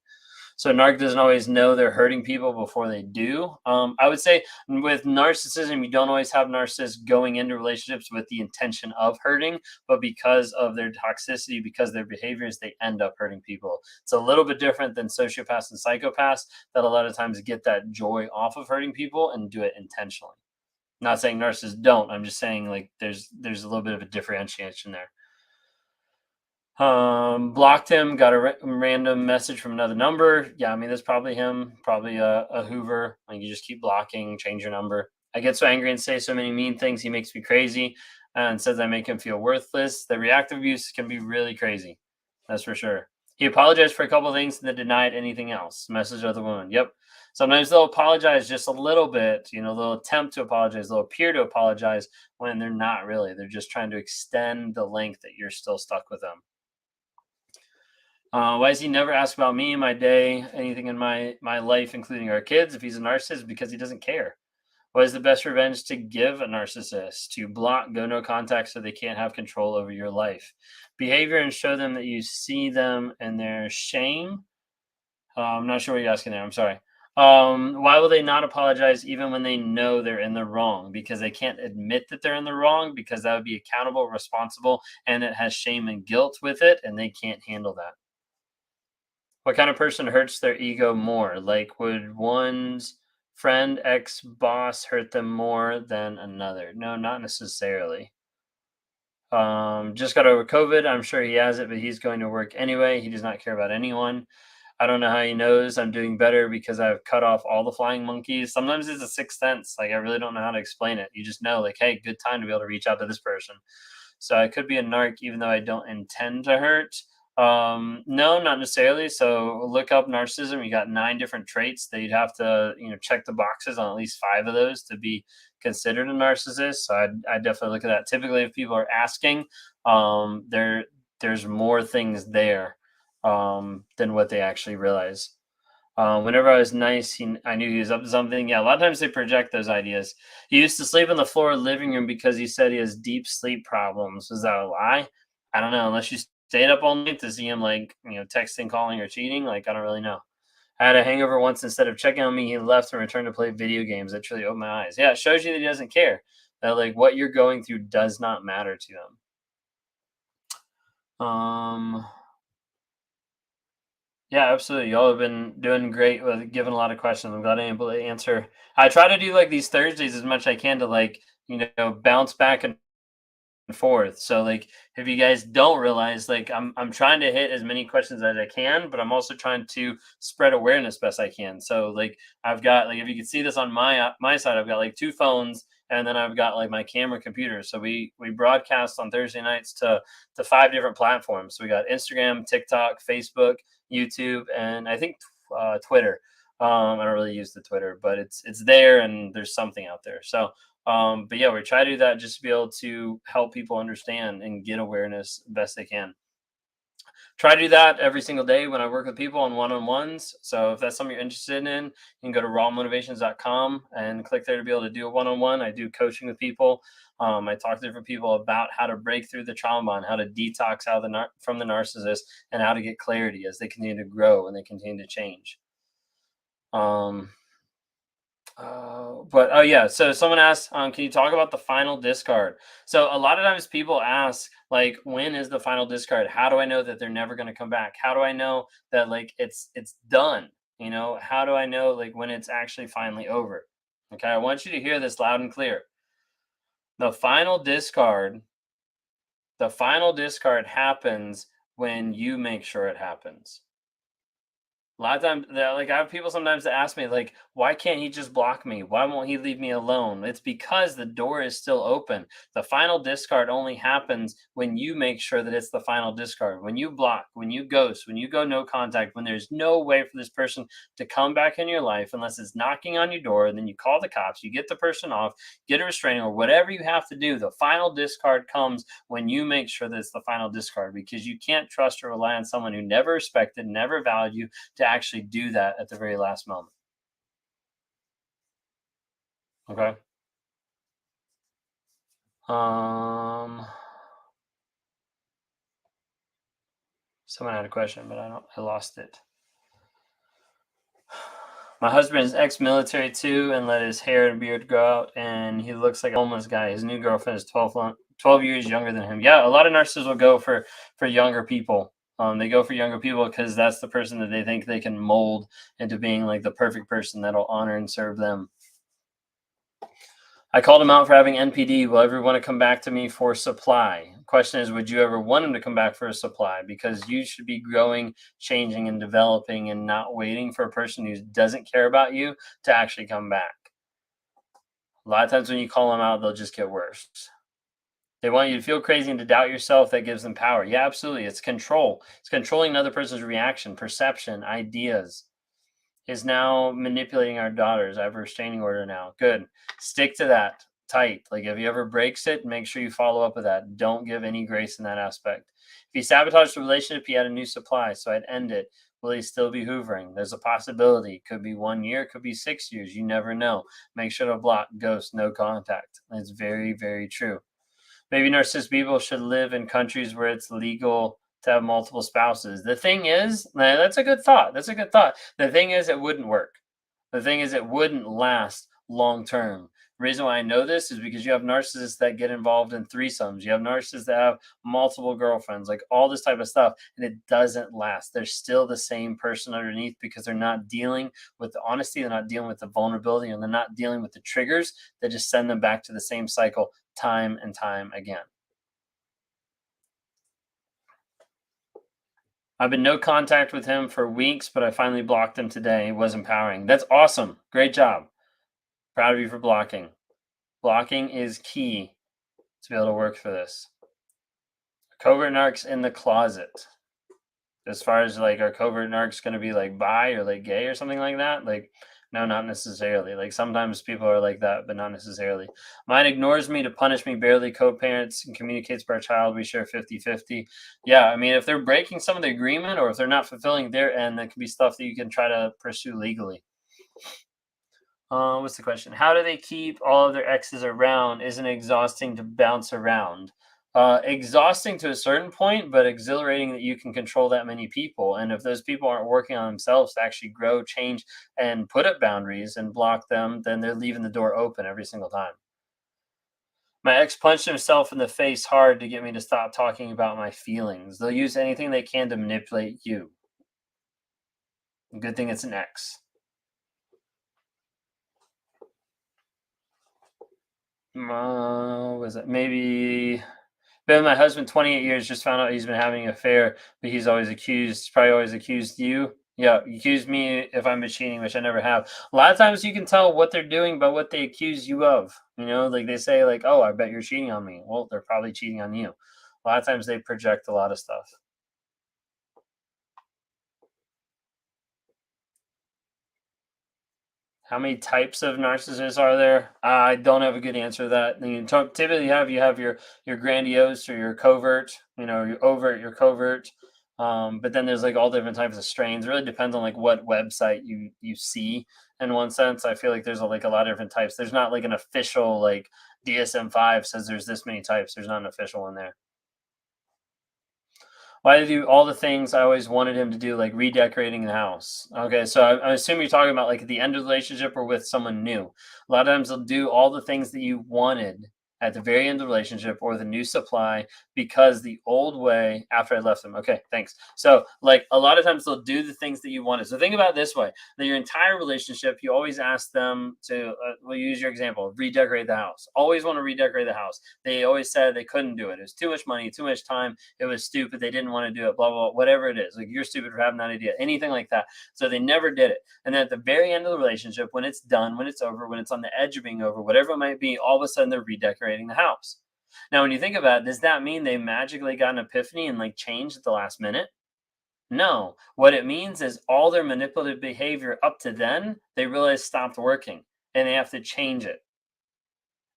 Speaker 1: So narc doesn't always know they're hurting people before they do. I would say with narcissism, you don't always have narcissists going into relationships with the intention of hurting, but because of their toxicity, because of their behaviors, they end up hurting people. It's a little bit different than sociopaths and psychopaths that a lot of times get that joy off of hurting people and do it intentionally. Not saying narcissists don't. I'm just saying like there's a little bit of a differentiation there. Blocked him, got a random message from another number. Yeah, I mean, that's probably him, probably a Hoover. Like, you just keep blocking, change your number. I get so angry and say so many mean things. He makes me crazy and says I make him feel worthless. The reactive abuse can be really crazy. That's for sure. He apologized for a couple of things and then denied anything else. Message of the woman. Yep. Sometimes they'll apologize just a little bit. They'll attempt to apologize. They'll appear to apologize when they're not really. They're just trying to extend the length that you're still stuck with them. Why does he never ask about me, my day, anything in my life, including our kids? If he's a narcissist, because he doesn't care. What is the best revenge to give a narcissist? To block, go no contact, so they can't have control over your life. Behavior and show them that you see them and their shame. I'm not sure what you're asking there. I'm sorry. Why will they not apologize even when they know they're in the wrong? Because they can't admit that they're in the wrong, because that would be accountable, responsible, and it has shame and guilt with it, and they can't handle that. What kind of person hurts their ego more? Like, would one's friend, ex boss hurt them more than another? No, not necessarily. Just got over COVID. I'm sure he has it, but he's going to work anyway. He does not care about anyone. I don't know how he knows I'm doing better because I've cut off all the flying monkeys. Sometimes it's a sixth sense. Like, I really don't know how to explain it. You just know, like, hey, good time to be able to reach out to this person. So I could be a narc even though I don't intend to hurt. No, not necessarily. So look up narcissism. You got 9 different traits that you'd have to, check the boxes on at least 5 of those to be considered a narcissist. So I definitely look at that. Typically, if people are asking, there's more things there than what they actually realize. Whenever I was nice, I knew he was up to something. Yeah, a lot of times they project those ideas. He used to sleep on the floor of the living room because he said he has deep sleep problems. Is that a lie? I don't know. Unless you stayed up all night to see him, like, texting, calling, or cheating. Like, I don't really know. I had a hangover once. Instead of checking on me, he left and returned to play video games. That truly opened my eyes. Yeah, it shows you that he doesn't care. That, like, what you're going through does not matter to him. Yeah, absolutely. Y'all have been doing great with giving a lot of questions. I'm glad I'm able to answer. I try to do like these Thursdays as much as I can to, like, bounce back and forth. So, like, if you guys don't realize, like, I'm trying to hit as many questions as I can, but I'm also trying to spread awareness best I can. So, like, I've got, like, if you can see this on my side, I've got like 2 phones, and then I've got like my camera computer. So we broadcast on Thursday nights to 5 different platforms. So we got Instagram, TikTok, Facebook, YouTube, and I think Twitter. I don't really use the Twitter, but it's there, and there's something out there. So but yeah, we try to do that just to be able to help people understand and get awareness best they can. Try to do that every single day when I work with people on one-on-ones. So if that's something you're interested in, you can go to rawmotivations.com and click there to be able to do a one-on-one. I do coaching with people. I talk to different people about how to break through the trauma and how to detox out from the narcissist, and how to get clarity as they continue to grow and they continue to change. Um, but oh yeah, so someone asked, can you talk about the final discard? So a lot of times people ask, like, when is the final discard? How do I know that they're never going to come back? How do I know that, like, it's done? You know, how do I know like when it's actually finally over? Okay, I want you to hear this loud and clear. The final discard, the final discard happens when you make sure it happens. A lot of times, like I have people sometimes that ask me, like, why can't he just block me? Why won't he leave me alone? It's because the door is still open. The final discard only happens when you make sure that it's the final discard. When you block, when you ghost, when you go no contact, when there's no way for this person to come back in your life unless it's knocking on your door, and then you call the cops, you get the person off, get a restraining or whatever you have to do. The final discard comes when you make sure that it's the final discard because you can't trust or rely on someone who never respected, never valued you to actually do that at the very last moment. Okay. Um, Someone had a question, but I lost it. My husband is ex-military too, and let his hair and beard grow out, and he looks like a homeless guy. His new girlfriend is 12 years younger than him. Yeah, a lot of narcissists will go for younger people. They go for younger people because that's the person that they think they can mold into being like the perfect person that'll honor and serve them. I called him out for having NPD. Will ever want to come back to me for supply? Question is, would you ever want him to come back for a supply? Because you should be growing, changing, and developing and not waiting for a person who doesn't care about you to actually come back. A lot of times when you call them out, they'll just get worse. They want you to feel crazy and to doubt yourself. That gives them power. Yeah, absolutely. It's control. It's controlling another person's reaction, perception, ideas. Is now manipulating our daughters. I have a restraining order now. Good. Stick to that tight. Like if he ever breaks it, make sure you follow up with that. Don't give any grace in that aspect. If he sabotaged the relationship, he had a new supply, so I'd end it. Will he still be hoovering? There's a possibility. Could be 1 year, could be 6 years. You never know. Make sure to block, ghost, no contact. It's very, very true. Maybe narcissist people should live in countries where it's legal to have multiple spouses. The thing is, that's a good thought. That's a good thought. The thing is, it wouldn't work. The thing is, it wouldn't last long term. The reason why I know this is because you have narcissists that get involved in threesomes. You have narcissists that have multiple girlfriends, like all this type of stuff, and it doesn't last. They're still the same person underneath because they're not dealing with the honesty, they're not dealing with the vulnerability, and they're not dealing with the triggers that just send them back to the same cycle time and time again. I've been no contact with him for weeks, but I finally blocked him today. It was empowering. That's awesome. Great job. Proud of you for blocking. Blocking is key to be able to work for this. Covert narcs in the closet. As far as like, are covert narcs going to be like bi or like gay or something like that? Like, no, not necessarily. Like sometimes people are like that, but not necessarily. Mine ignores me to punish me, barely co-parents, and communicates with our child. We share 50-50. Yeah, I mean, if they're breaking some of the agreement or if they're not fulfilling their end, that can be stuff that you can try to pursue legally. What's the question? How do they keep all of their exes around? Isn't it exhausting to bounce around? Exhausting to a certain point, but exhilarating that you can control that many people. And if those people aren't working on themselves to actually grow, change, and put up boundaries and block them, then they're leaving the door open every single time. My ex punched himself in the face hard to get me to stop talking about my feelings. They'll use anything they can to manipulate you. Good thing it's an ex. Was it maybe been with my husband 28 years, just found out he's been having an affair, but he's always accused, probably always accused you. Yeah, accused me if I'm cheating, which I never have. A lot of times you can tell what they're doing by what they accuse you of. You know, like they say, like, oh, I bet you're cheating on me. Well, they're probably cheating on you. A lot of times they project a lot of stuff. How many types of narcissists are there? I don't have a good answer to that. Typically you have your grandiose or your covert, you know, your overt, your covert. But then there's like all different types of strains. It really depends on like what website you see. In one sense, I feel like there's like a lot of different types. There's not like an official like DSM-5 says there's this many types. There's not an official one there. Why did he do all the things I always wanted him to do, like redecorating the house? Okay, so I assume you're talking about like at the end of the relationship or with someone new. A lot of times they'll do all the things that you wanted at the very end of the relationship or the new supply because the old way after I left them. Okay, thanks. So, like, a lot of times they'll do the things that you wanted. So, think about it this way, that your entire relationship, you always ask them to, we'll use your example, redecorate the house. Always want to redecorate the house. They always said they couldn't do it. It was too much money, too much time. It was stupid. They didn't want to do it, blah, blah, blah, whatever it is. Like, you're stupid for having that idea, anything like that. So, they never did it. And then at the very end of the relationship, when it's done, when it's over, when it's on the edge of being over, whatever it might be, all of a sudden they're redecorating the house. Now, when you think about it, does that mean they magically got an epiphany and like changed at the last minute? No. What it means is all their manipulative behavior up to then, they realize stopped working and they have to change it.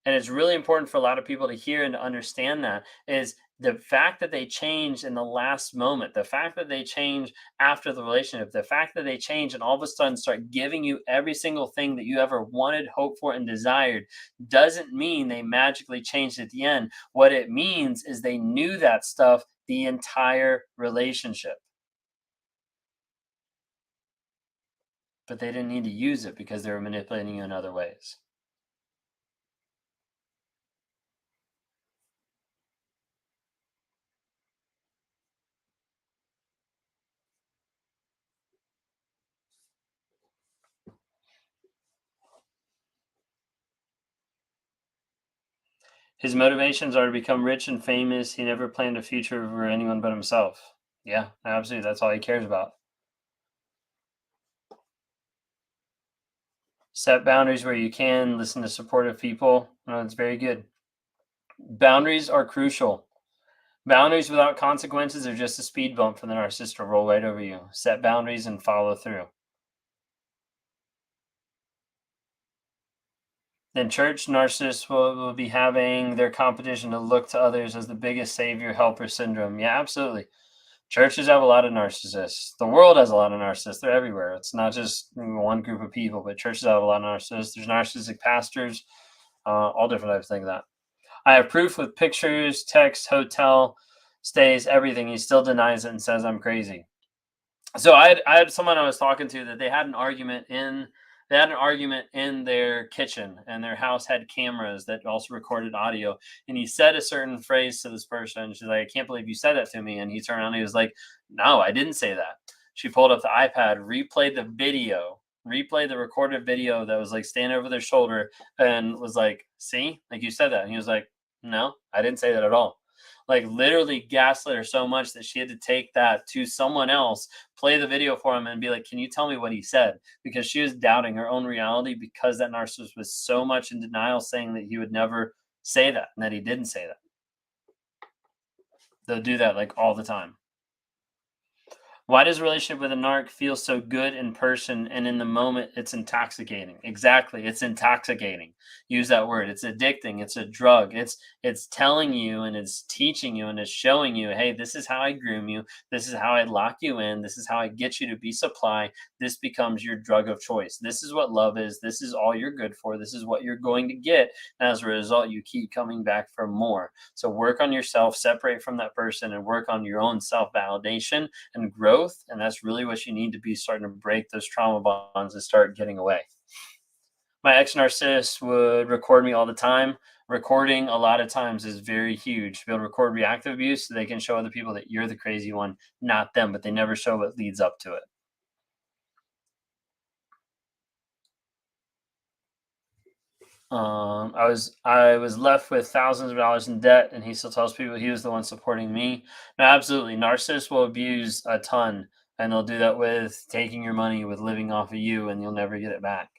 Speaker 1: And it's really important for a lot of people to hear and to understand that is the fact that they change in the last moment, the fact that they change after the relationship, the fact that they change and all of a sudden start giving you every single thing that you ever wanted, hoped for, and desired doesn't mean they magically changed at the end. What it means is they knew that stuff the entire relationship, but they didn't need to use it because they were manipulating you in other ways. His motivations are to become rich and famous. He never planned a future for anyone but himself. Yeah, absolutely. That's all he cares about. Set boundaries where you can, listen to supportive people. It's very good. Boundaries are crucial. Boundaries without consequences are just a speed bump for the narcissist to roll right over you. Set boundaries and follow through. Then church narcissists will be having their competition to look to others as the biggest savior helper syndrome. Yeah, absolutely. Churches have a lot of narcissists. The world has a lot of narcissists. They're everywhere. It's not just one group of people, but churches have a lot of narcissists. There's narcissistic pastors, all different types of things like that. I have proof with pictures, text, hotel stays, everything. He still denies it and says I'm crazy. So I had someone I was talking to that they had an argument in their kitchen, and their house had cameras that also recorded audio. And he said a certain phrase to this person. She's like, I can't believe you said that to me. And he turned around and he was like, no, I didn't say that. She pulled up the iPad, replayed the recorded video that was like standing over their shoulder and was like, see, like you said that. And he was like, no, I didn't say that at all. Like literally gaslit her so much that she had to take that to someone else, play the video for him and be like, can you tell me what he said? Because she was doubting her own reality because that narcissist was so much in denial, saying that he would never say that and that he didn't say that. They'll do that like all the time. Why does a relationship with a narc feel so good in person and in the moment it's intoxicating? Exactly, it's intoxicating. Use that word. It's addicting. It's a drug. It's telling you and it's teaching you and it's showing you, hey, this is how I groom you. This is how I lock you in. This is how I get you to be supply. This becomes your drug of choice. This is what love is. This is all you're good for. This is what you're going to get. And as a result, you keep coming back for more. So work on yourself, separate from that person, and work on your own self-validation and growth. And that's really what you need to be starting to break those trauma bonds and start getting away. My ex-narcissist would record me all the time. Recording a lot of times is very huge. To be able to record reactive abuse so they can show other people that you're the crazy one, not them, but they never show what leads up to it. I was left with thousands of dollars in debt, and he still tells people he was the one supporting me. No, absolutely. Narcissists will abuse a ton, and they'll do that with taking your money, with living off of you, and you'll never get it back.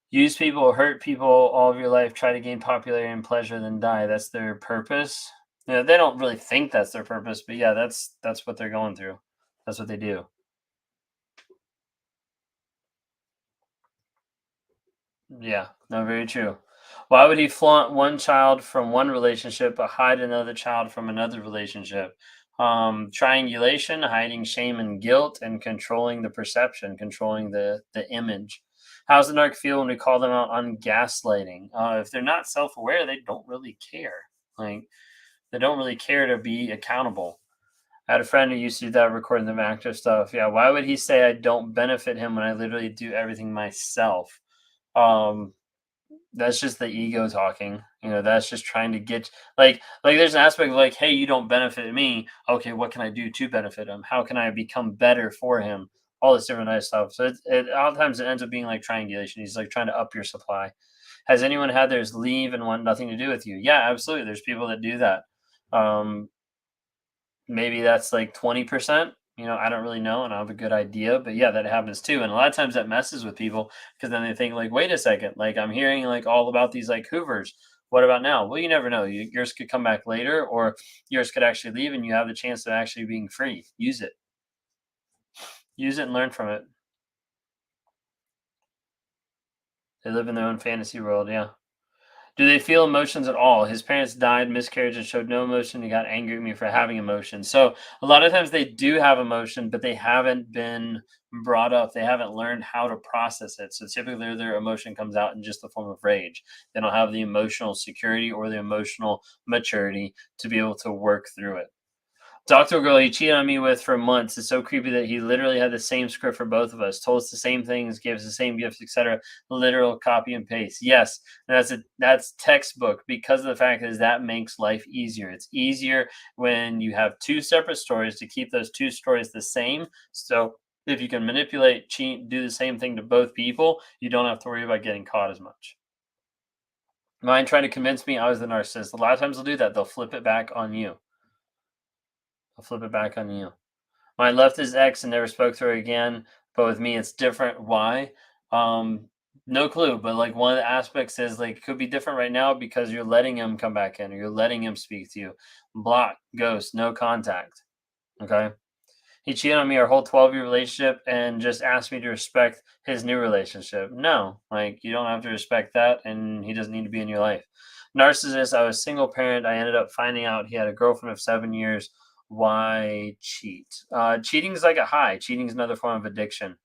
Speaker 1: Use people, hurt people all of your life, try to gain popularity and pleasure, then die. That's their purpose. Yeah, they don't really think that's their purpose, but yeah, that's what they're going through. That's what they do. Yeah, no, very true. Why would he flaunt one child from one relationship but hide another child from another relationship? Triangulation, hiding shame and guilt, and controlling the perception, controlling the image. How's the narc feel when we call them out on gaslighting? If they're not self-aware, they don't really care. Like they don't really care to be accountable. I had a friend who used to do that, recording the actor stuff. Yeah, why would he say I don't benefit him when I literally do everything myself? Um, that's just the ego talking. That's just trying to get like there's an aspect of like, hey, you don't benefit me. Okay, what can I do to benefit him? How can I become better for him? All this different nice stuff. So it a lot of times it ends up being like triangulation. He's like trying to up your supply. Has anyone had theirs leave and want nothing to do with you? Yeah, absolutely. There's people that do that. Um, Maybe that's like 20%. I don't really know and I have a good idea, but yeah, that happens too. And a lot of times that messes with people because then they think like, wait a second, like I'm hearing like all about these like Hoovers. What about now? Well, you never know. Yours could come back later, or yours could actually leave, and you have the chance of actually being free. Use it, and learn from it. They live in their own fantasy world. Yeah. Do they feel emotions at all? His parents died, miscarriage, and showed no emotion. He got angry at me for having emotion. So a lot of times they do have emotion, but they haven't been brought up. They haven't learned how to process it. So typically their emotion comes out in just the form of rage. They don't have the emotional security or the emotional maturity to be able to work through it. Talked to a girl he cheated on me with for months. It's so creepy that he literally had the same script for both of us, told us the same things, gave us the same gifts, etc. Literal copy and paste. Yes, that's textbook because of the fact is that makes life easier. It's easier when you have two separate stories to keep those two stories the same. So if you can manipulate, cheat, do the same thing to both people, you don't have to worry about getting caught as much. Mine trying to convince me I was the narcissist. A lot of times they'll do that. They'll flip it back on you. They'll flip it back on you. When I left his ex and never spoke to her again, but with me it's different. Why? No clue. But like one of the aspects is like it could be different right now because you're letting him come back in or you're letting him speak to you. Block, ghost, no contact. Okay. He cheated on me our whole 12-year relationship and just asked me to respect his new relationship. No, like you don't have to respect that and he doesn't need to be in your life. Narcissist, I was single parent. I ended up finding out he had a girlfriend of 7 years. Why cheat? Cheating is like a high. Cheating is another form of addiction.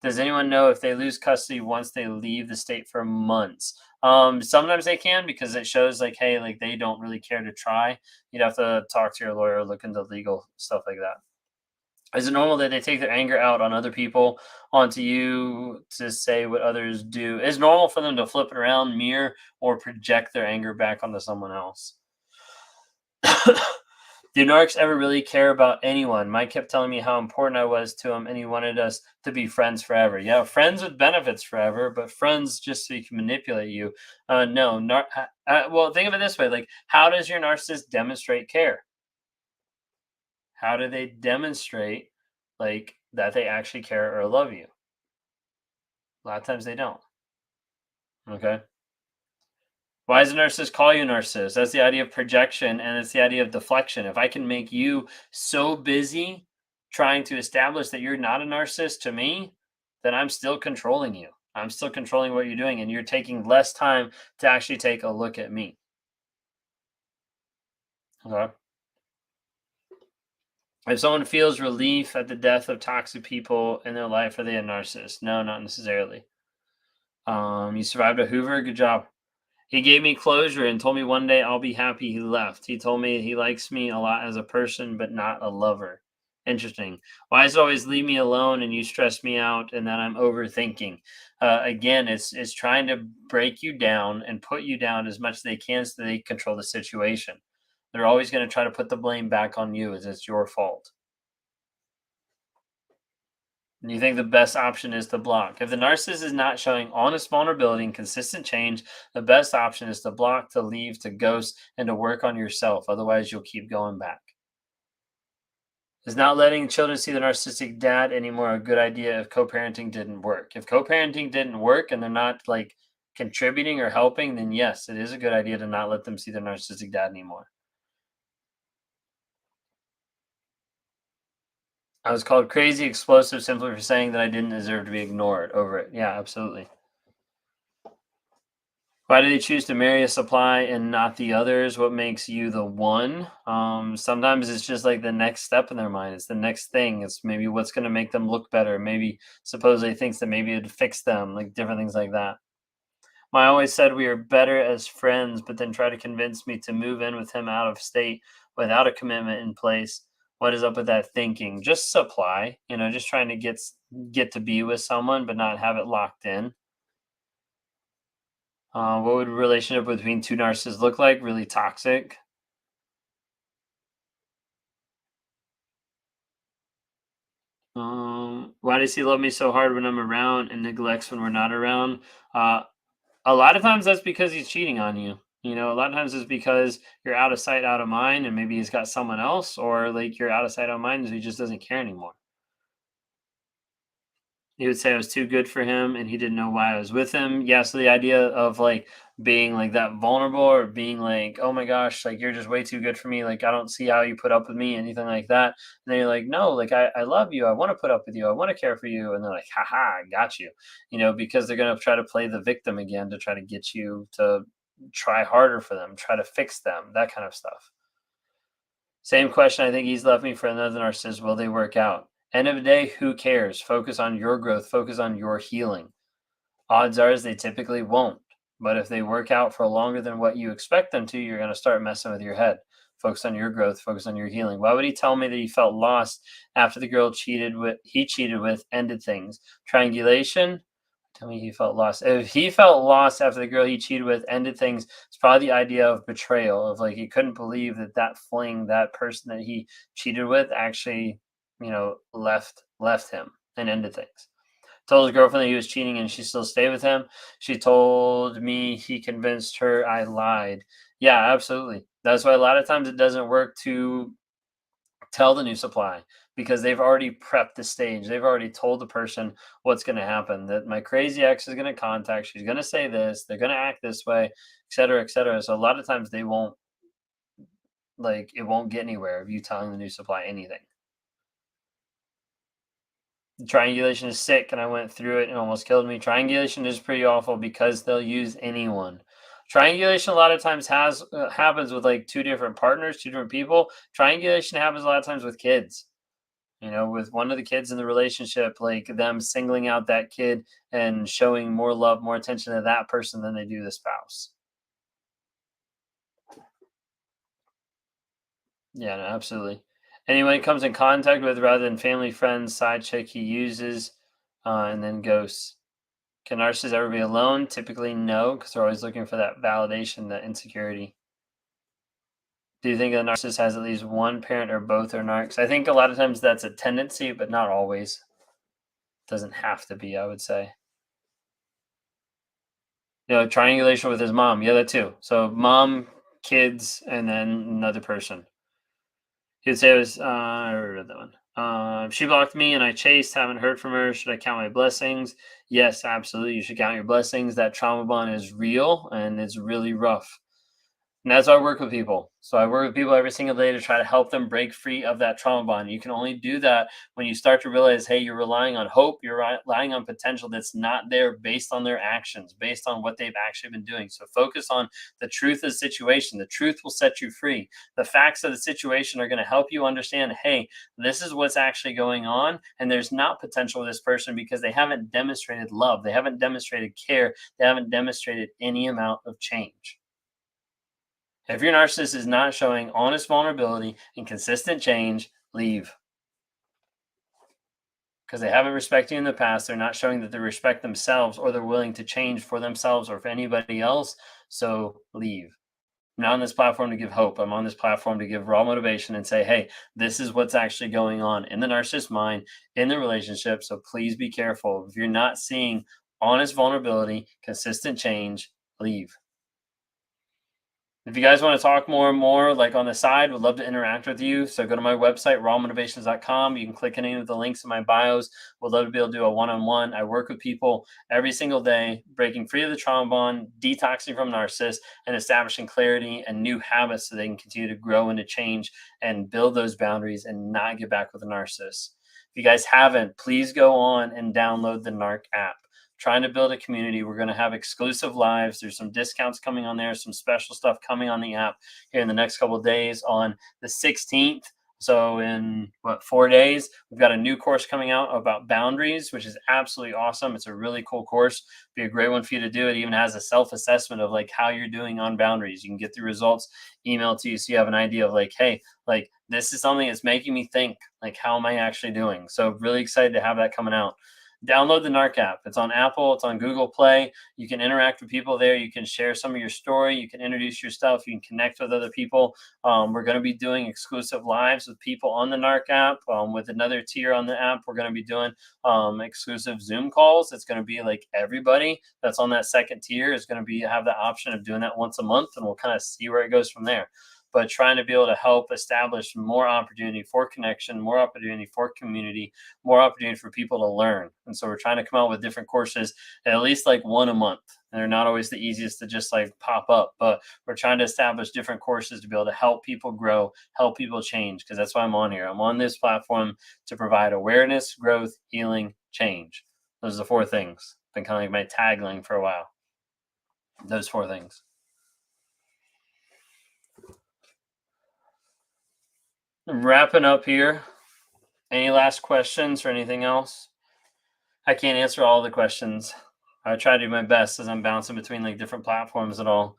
Speaker 1: Does anyone know if they lose custody once they leave the state for months? Sometimes they can because it shows like, hey, like they don't really care to try. You'd have to talk to your lawyer, look into legal stuff like that. Is it normal that they take their anger out on other people onto you to say what others do? It's normal for them to flip it around, mirror, or project their anger back onto someone else. Do Narcs ever really care about anyone? Mike kept telling me how important I was to him and he wanted us to be friends forever. Yeah, friends with benefits forever, but friends just so he can manipulate you. No. Well, think of it this way. Like, how does your narcissist demonstrate care? How do they demonstrate like that they actually care or love you? A lot of times they don't. Okay. Why does a narcissist call you a narcissist? That's the idea of projection and it's the idea of deflection. If I can make you so busy trying to establish that you're not a narcissist to me, then I'm still controlling you. I'm still controlling what you're doing, and you're taking less time to actually take a look at me. Okay. If someone feels relief at the death of toxic people in their life, are they a narcissist? No, not necessarily. You survived a Hoover. Good job. He gave me closure and told me one day I'll be happy he left. He told me he likes me a lot as a person, but not a lover. Interesting. Why does it always leave me alone and you stress me out and that I'm overthinking? Again, it's trying to break you down and put you down as much as they can so they control the situation. They're always going to try to put the blame back on you as it's your fault. And you think the best option is to block. If the narcissist is not showing honest vulnerability and consistent change, the best option is to block, to leave, to ghost, and to work on yourself. Otherwise, you'll keep going back. Is not letting children see the narcissistic dad anymore a good idea if co-parenting didn't work? If co-parenting didn't work and they're not like contributing or helping, then yes, it is a good idea to not let them see the narcissistic dad anymore. I was called crazy explosive simply for saying that I didn't deserve to be ignored over it. Yeah, absolutely. Why do they choose to marry a supply and not the others? What makes you the one? Sometimes it's just like the next step in their mind. It's the next thing. It's maybe what's going to make them look better. Maybe supposedly thinks that maybe it'd fix them, like different things like that. I always said we are better as friends, but then try to convince me to move in with him out of state without a commitment in place. What is up with that thinking? Just supply, just trying to get to be with someone, but not have it locked in. What would a relationship between two narcissists look like? Really toxic. Why does he love me so hard when I'm around and neglects when we're not around? Uh, a lot of times that's because he's cheating on you. You know, a lot of times it's because you're out of sight, out of mind, and maybe he's got someone else, or like you're out of sight, out of mind, so he just doesn't care anymore. He would say I was too good for him and he didn't know why I was with him. Yeah, so the idea of like being like that vulnerable or being like, oh my gosh, like you're just way too good for me. Like I don't see how you put up with me, anything like that. And then you're like, no, like I love you. I want to put up with you. I want to care for you. And they're like, haha, I got you. You know, because they're gonna try to play the victim again to try to get you to try harder for them, try to fix them, that kind of stuff. Same question. I think he's left me for another narcissist. Will they work out? End of the day, who cares? Focus on your growth, focus on your healing. Odds are is they typically won't. But if they work out for longer than what you expect them to, you're going to start messing with your head. Focus on your growth, focus on your healing. Why would he tell me that he felt lost after the girl he cheated with ended things? Triangulation? Tell me he felt lost. If he felt lost after the girl he cheated with ended things, it's probably the idea of betrayal, of like he couldn't believe that that fling, that person that he cheated with actually, left him and ended things. Told his girlfriend that he was cheating and she still stayed with him. She told me he convinced her I lied. Yeah, absolutely. That's why a lot of times it doesn't work to tell the new supply, because they've already prepped the stage. They've already told the person what's going to happen, that my crazy ex is going to contact, she's going to say this, they're going to act this way, et cetera, et cetera. So a lot of times they won't, like, it won't get anywhere of you telling the new supply anything. Triangulation is sick and I went through it and almost killed me. Triangulation is pretty awful because they'll use anyone. Triangulation a lot of times has happens with like two different partners, two different people. Triangulation happens a lot of times with kids, with one of the kids in the relationship, like them singling out that kid and showing more love, more attention to that person than they do the spouse. Yeah, no, absolutely. Anyone he comes in contact with rather than family, friends, side chick he uses, and then ghosts. Can narcissists ever be alone? Typically, no, because they're always looking for that validation, that insecurity. Do you think a narcissist has at least one parent or both are narcs? I think a lot of times that's a tendency, but not always. Doesn't have to be, I would say. Triangulation with his mom. Yeah, that too. So mom, kids, and then another person. He'd say it was, I read that one. She blocked me and I chased, haven't heard from her. Should I count my blessings? Yes, absolutely. You should count your blessings. That trauma bond is real and it's really rough. And that's why I work with people. So I work with people every single day to try to help them break free of that trauma bond. You can only do that when you start to realize, hey, you're relying on hope, you're relying on potential that's not there based on their actions, based on what they've actually been doing. So focus on the truth of the situation. The truth will set you free. The facts of the situation are going to help you understand, hey, this is what's actually going on. And there's not potential with this person because they haven't demonstrated love. They haven't demonstrated care. They haven't demonstrated any amount of change. If your narcissist is not showing honest vulnerability and consistent change, leave. Because they haven't respected you in the past. They're not showing that they respect themselves or they're willing to change for themselves or for anybody else. So leave. I'm not on this platform to give hope. I'm on this platform to give raw motivation and say, hey, this is what's actually going on in the narcissist mind, in the relationship. So please be careful. If you're not seeing honest vulnerability, consistent change, leave. If you guys want to talk more and more, like on the side, would love to interact with you. So go to my website, rawmotivations.com. You can click any of the links in my bios. Would love to be able to do a one-on-one. I work with people every single day, breaking free of the trauma bond, detoxing from narcissists, and establishing clarity and new habits so they can continue to grow and to change and build those boundaries and not get back with a narcissist. If you guys haven't, please go on and download the Narc app. Trying to build a community. We're going to have exclusive lives. There's some discounts coming on there, some special stuff coming on the app here in the next couple of days on the 16th. So in 4 days, we've got a new course coming out about boundaries, which is absolutely awesome. It's a really cool course. Be a great one for you to do. It even has a self-assessment of like how you're doing on boundaries. You can get the results emailed to you so you have an idea of like, hey, like this is something that's making me think, like, how am I actually doing? So really excited to have that coming out. download the Narc app. It's on Apple, it's on Google Play. You can interact with people there. You can share some of your story. You can introduce yourself. You can connect with other people. We're going to be doing exclusive lives with people on the Narc app. With another tier on the app, we're going to be doing exclusive Zoom calls. It's going to be like everybody that's on that second tier is going to be have the option of doing that once a month, and we'll kind of see where it goes from there. But trying to be able to help establish more opportunity for connection, more opportunity for community, more opportunity for people to learn. And so we're trying to come out with different courses, at least like one a month. And they're not always the easiest to just like pop up, but we're trying to establish different courses to be able to help people grow, help people change, because that's why I'm on here. I'm on this platform to provide awareness, growth, healing, change. Those are the 4 things. Been kind of like my tagline for a while. Those 4 things. I'm wrapping up here. Any last questions or anything else? I can't answer all the questions. I try to do my best as I'm bouncing between like different platforms and all.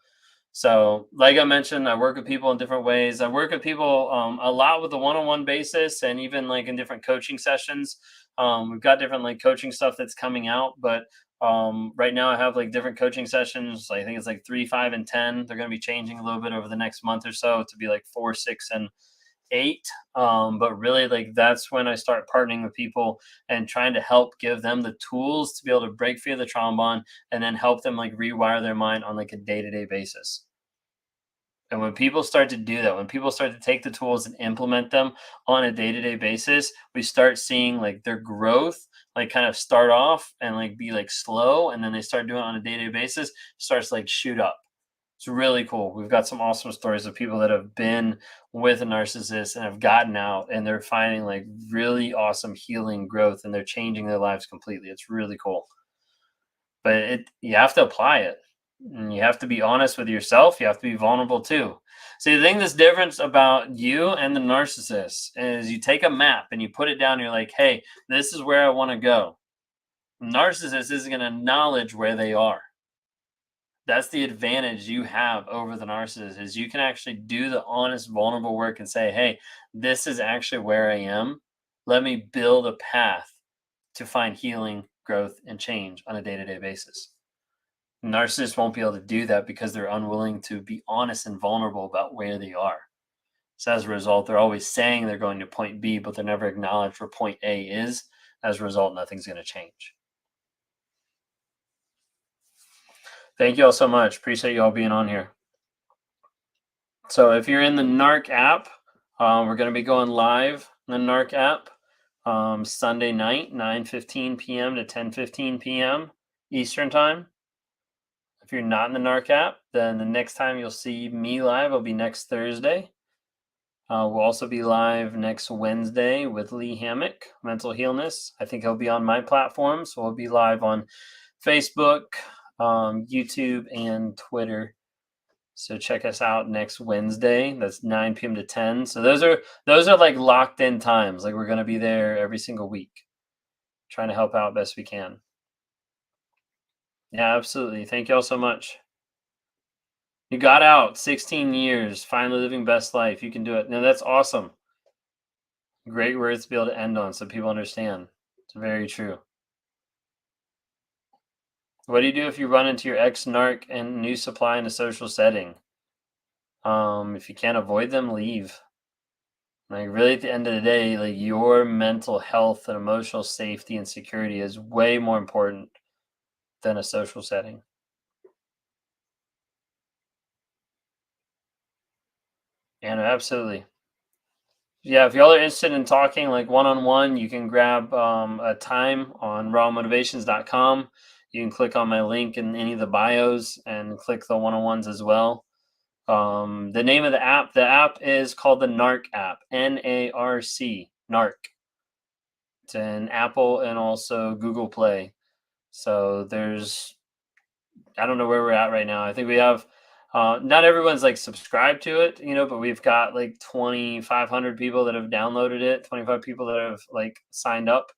Speaker 1: So like I mentioned, I work with people in different ways. I work with people a lot with a one-on-one basis, and even like in different coaching sessions. We've got different like coaching stuff that's coming out, but right now I have like different coaching sessions. I think it's like 3, 5, and 10. They're going to be changing a little bit over the next month or so to be like 4, 6, and 8. But really, like that's when I start partnering with people and trying to help give them the tools to be able to break free of the trauma bond, and then help them like rewire their mind on like a day-to-day basis. And when people start to do that, when people start to take the tools and implement them on a day-to-day basis, we start seeing like their growth like kind of start off and like be like slow, and then they start doing it on a day-to-day basis, starts like shoot up. It's really cool. We've got some awesome stories of people that have been with a narcissist and have gotten out, and they're finding like really awesome healing growth, and they're changing their lives completely. It's really cool. But you have to apply it. And you have to be honest with yourself. You have to be vulnerable too. See, the thing that's different about you and the narcissist is you take a map and you put it down. And you're like, hey, this is where I want to go. Narcissist isn't going to acknowledge where they are. That's the advantage you have over the narcissist, is you can actually do the honest, vulnerable work and say, hey, this is actually where I am. Let me build a path to find healing, growth, and change on a day-to-day basis. Narcissists won't be able to do that because they're unwilling to be honest and vulnerable about where they are. So as a result, they're always saying they're going to point B, but they're never acknowledged where point A is. As a result, nothing's going to change. Thank you all so much. Appreciate you all being on here. So if you're in the Narc app, we're going to be going live in the Narc app Sunday night, 9:15 p.m. to 10:15 p.m. Eastern time. If you're not in the Narc app, then the next time you'll see me live will be next Thursday. We'll also be live next Wednesday with Lee Hammock, Mental Healness. I think he'll be on my platform, so we'll be live on Facebook, YouTube, and Twitter. So check us out next Wednesday. That's 9 p.m. to 10. So those are like locked in times. Like we're going to be there every single week, trying to help out best we can. Yeah, absolutely. Thank you all so much. You got out 16 years, finally living best life. You can do it. No, that's awesome. Great words to be able to end on so people understand. It's very true. What do you do if you run into your ex-narc and new supply in a social setting? If you can't avoid them, leave. Like really at the end of the day, like your mental health and emotional safety and security is way more important than a social setting. And absolutely. Yeah, if y'all are interested in talking like one-on-one, you can grab a time on rawmotivations.com. You can click on my link in any of the bios and click the one-on-ones as well. The name of the app is called the Narc app, Narc, Narc. It's in Apple and also Google Play. So I don't know where we're at right now. I think we have, not everyone's like subscribed to it, but we've got like 2,500 people that have downloaded it, 25 people that have like signed up.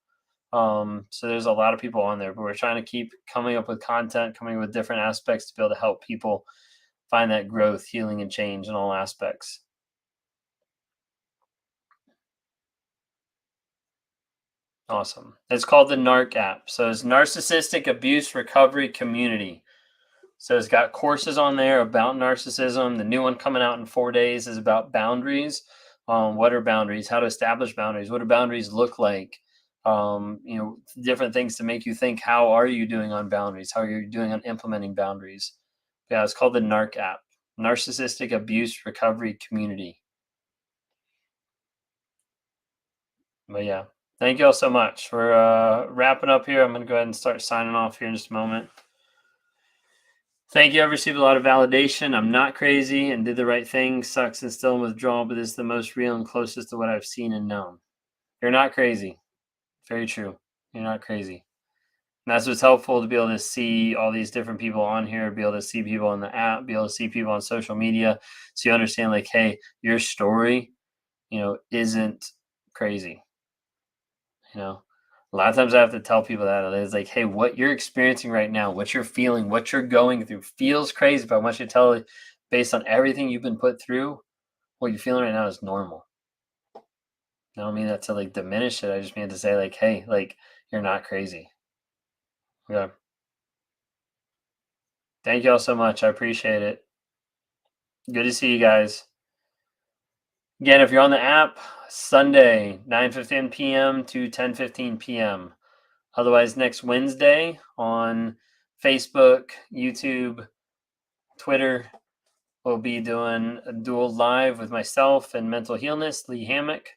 Speaker 1: So there's a lot of people on there, but we're trying to keep coming up with content, coming with different aspects to be able to help people find that growth, healing, and change in all aspects. Awesome. It's called the Narc app. So it's Narcissistic Abuse Recovery Community. So it's got courses on there about narcissism. The new one coming out in 4 days is about boundaries. What are boundaries? How to establish boundaries? What do boundaries look like? Different things to make you think. How are you doing on boundaries? How are you doing on implementing boundaries? Yeah, it's called the Narc app, Narcissistic Abuse Recovery Community. But yeah, thank you all so much for wrapping up here. I'm going to go ahead and start signing off here in just a moment. Thank you. I've received a lot of validation. I'm not crazy and did the right thing. Sucks and still in withdrawal, but this is the most real and closest to what I've seen and known. You're not crazy. Very true. You're not crazy. And that's what's helpful, to be able to see all these different people on here, be able to see people on the app, be able to see people on social media. So you understand, like, hey, your story, isn't crazy. A lot of times I have to tell people that it's like, hey, what you're experiencing right now, what you're feeling, what you're going through feels crazy, but I want you to tell it, based on everything you've been put through, what you're feeling right now is normal. I don't mean that to like diminish it. I just mean to say, like, hey, like, you're not crazy. Yeah. Thank you all so much. I appreciate it. Good to see you guys. Again, if you're on the app, Sunday, 9:15 p.m. to 10:15 p.m. Otherwise, next Wednesday on Facebook, YouTube, Twitter, we'll be doing a dual live with myself and mental healness, Lee Hammock.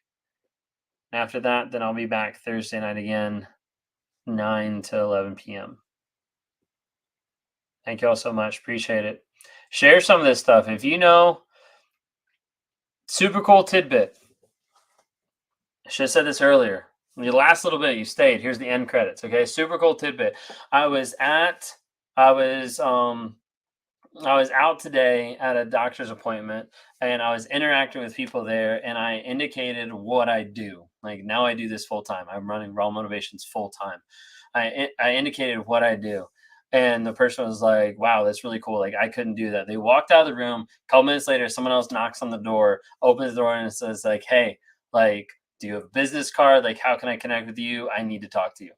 Speaker 1: After that, then I'll be back Thursday night again, 9 to 11 p.m. Thank you all so much. Appreciate it. Share some of this stuff. If you know, super cool tidbit. I should have said this earlier. The last little bit, you stayed. Here's the end credits. Okay, super cool tidbit. I was out today at a doctor's appointment, and I was interacting with people there, and I indicated what I do. Like, now I do this full time. I'm running Raw Motivations full time. I indicated what I do. And the person was like, wow, that's really cool. Like, I couldn't do that. They walked out of the room. A couple minutes later, someone else knocks on the door, opens the door, and it says, like, hey, like, do you have a business card? Like, how can I connect with you? I need to talk to you.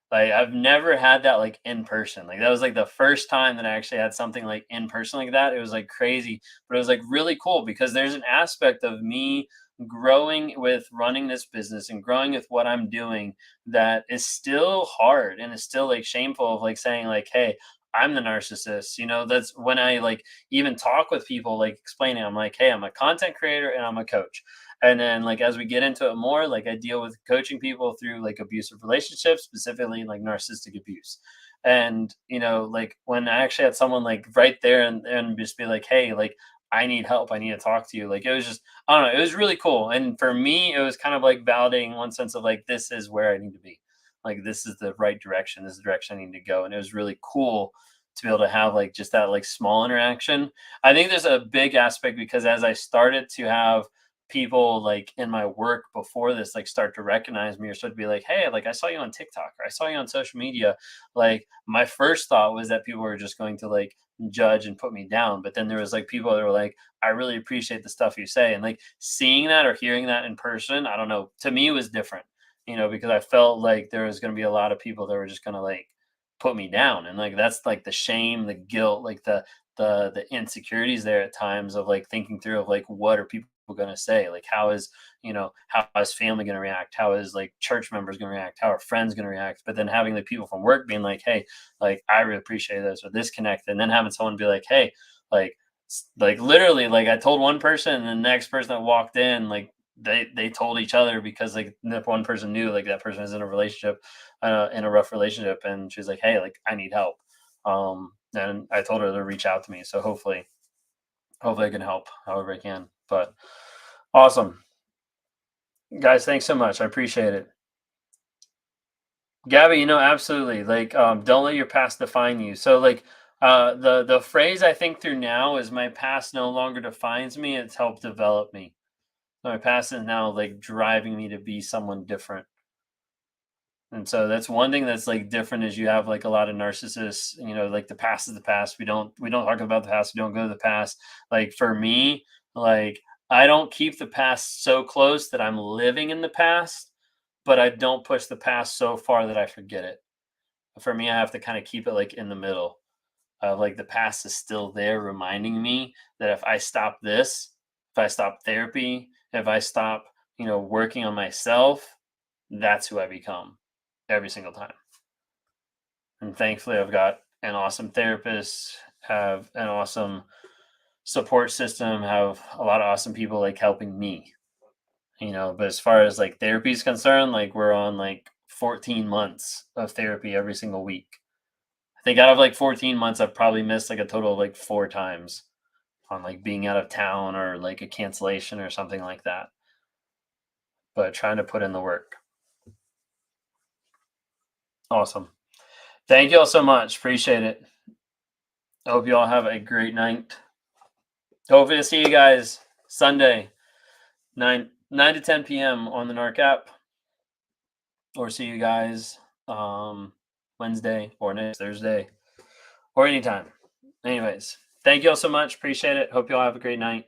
Speaker 1: Like, I've never had that, like, in person. Like, that was, like, the first time that I actually had something, like, in person like that. It was, like, crazy, but it was, like, really cool because there's an aspect of me growing with running this business and growing with what I'm doing that is still hard and is still, like, shameful of, like, saying, like, "Hey, I'm the narcissist." That's when I, like, even talk with people, like, explaining, I'm like, "Hey, I'm a content creator and I'm a coach." And then, like, as we get into it more, like, I deal with coaching people through, like, abusive relationships, specifically like narcissistic abuse. And like, when I actually had someone, like, right there and just be like, hey, like, I need help, I need to talk to you, like, it was just, I don't know, it was really cool. And for me, it was kind of like validating, one sense of, like, this is where I need to be, like, this is the right direction, this is the direction I need to go. And it was really cool to be able to have, like, just that, like, small interaction. I think there's a big aspect because as I started to have people, like, in my work before this, like, start to recognize me or start to be like, hey, like, I saw you on TikTok or I saw you on social media, like, my first thought was that people were just going to, like, judge and put me down. But then there was, like, people that were like, I really appreciate the stuff you say. And, like, seeing that or hearing that in person, I don't know, to me it was different, because I felt like there was going to be a lot of people that were just going to, like, put me down. And, like, that's, like, the shame, the guilt, like, the insecurities there at times of, like, thinking through of, like, what are people going to say, like, how is family going to react, how is, like, church members going to react, how are friends going to react. But then having the people from work being like, hey, like, I really appreciate this or this connect, and then having someone be like, hey, like, literally, like, I told one person and the next person that walked in, like, they told each other because, like, the one person knew, like, that person is in a relationship, in a rough relationship, and she's like, hey, like, I need help. And I told her to reach out to me, so hopefully I can help however I can. But awesome, guys, thanks so much, I appreciate it. Gabby, absolutely, like, don't let your past define you. So, like, the phrase I think through now is, my past no longer defines me, it's helped develop me. So my past is now, like, driving me to be someone different. And so that's one thing that's, like, different is you have, like, a lot of narcissists, like, the past is the past. We don't talk about the past. We don't go to the past. Like, for me, like, I don't keep the past so close that I'm living in the past, but I don't push the past so far that I forget it. For me, I have to kind of keep it like in the middle. Like the past is still there, reminding me that if I stop this, if I stop therapy, if I stop, working on myself, that's who I become every single time. And thankfully, I've got an awesome therapist, have an awesome support system, have a lot of awesome people like helping me. But as far as like therapy is concerned, like we're on like 14 months of therapy every single week. I think out of like 14 months, I've probably missed like a total of like 4 times on like being out of town or like a cancellation or something like that. But trying to put in the work. Awesome. Thank you all so much. Appreciate it. I hope you all have a great night. Hopefully to see you guys Sunday, 9 to 10 p.m. on the Narc app. Or see you guys Wednesday or next Thursday or anytime. Anyways, thank you all so much. Appreciate it. Hope you all have a great night.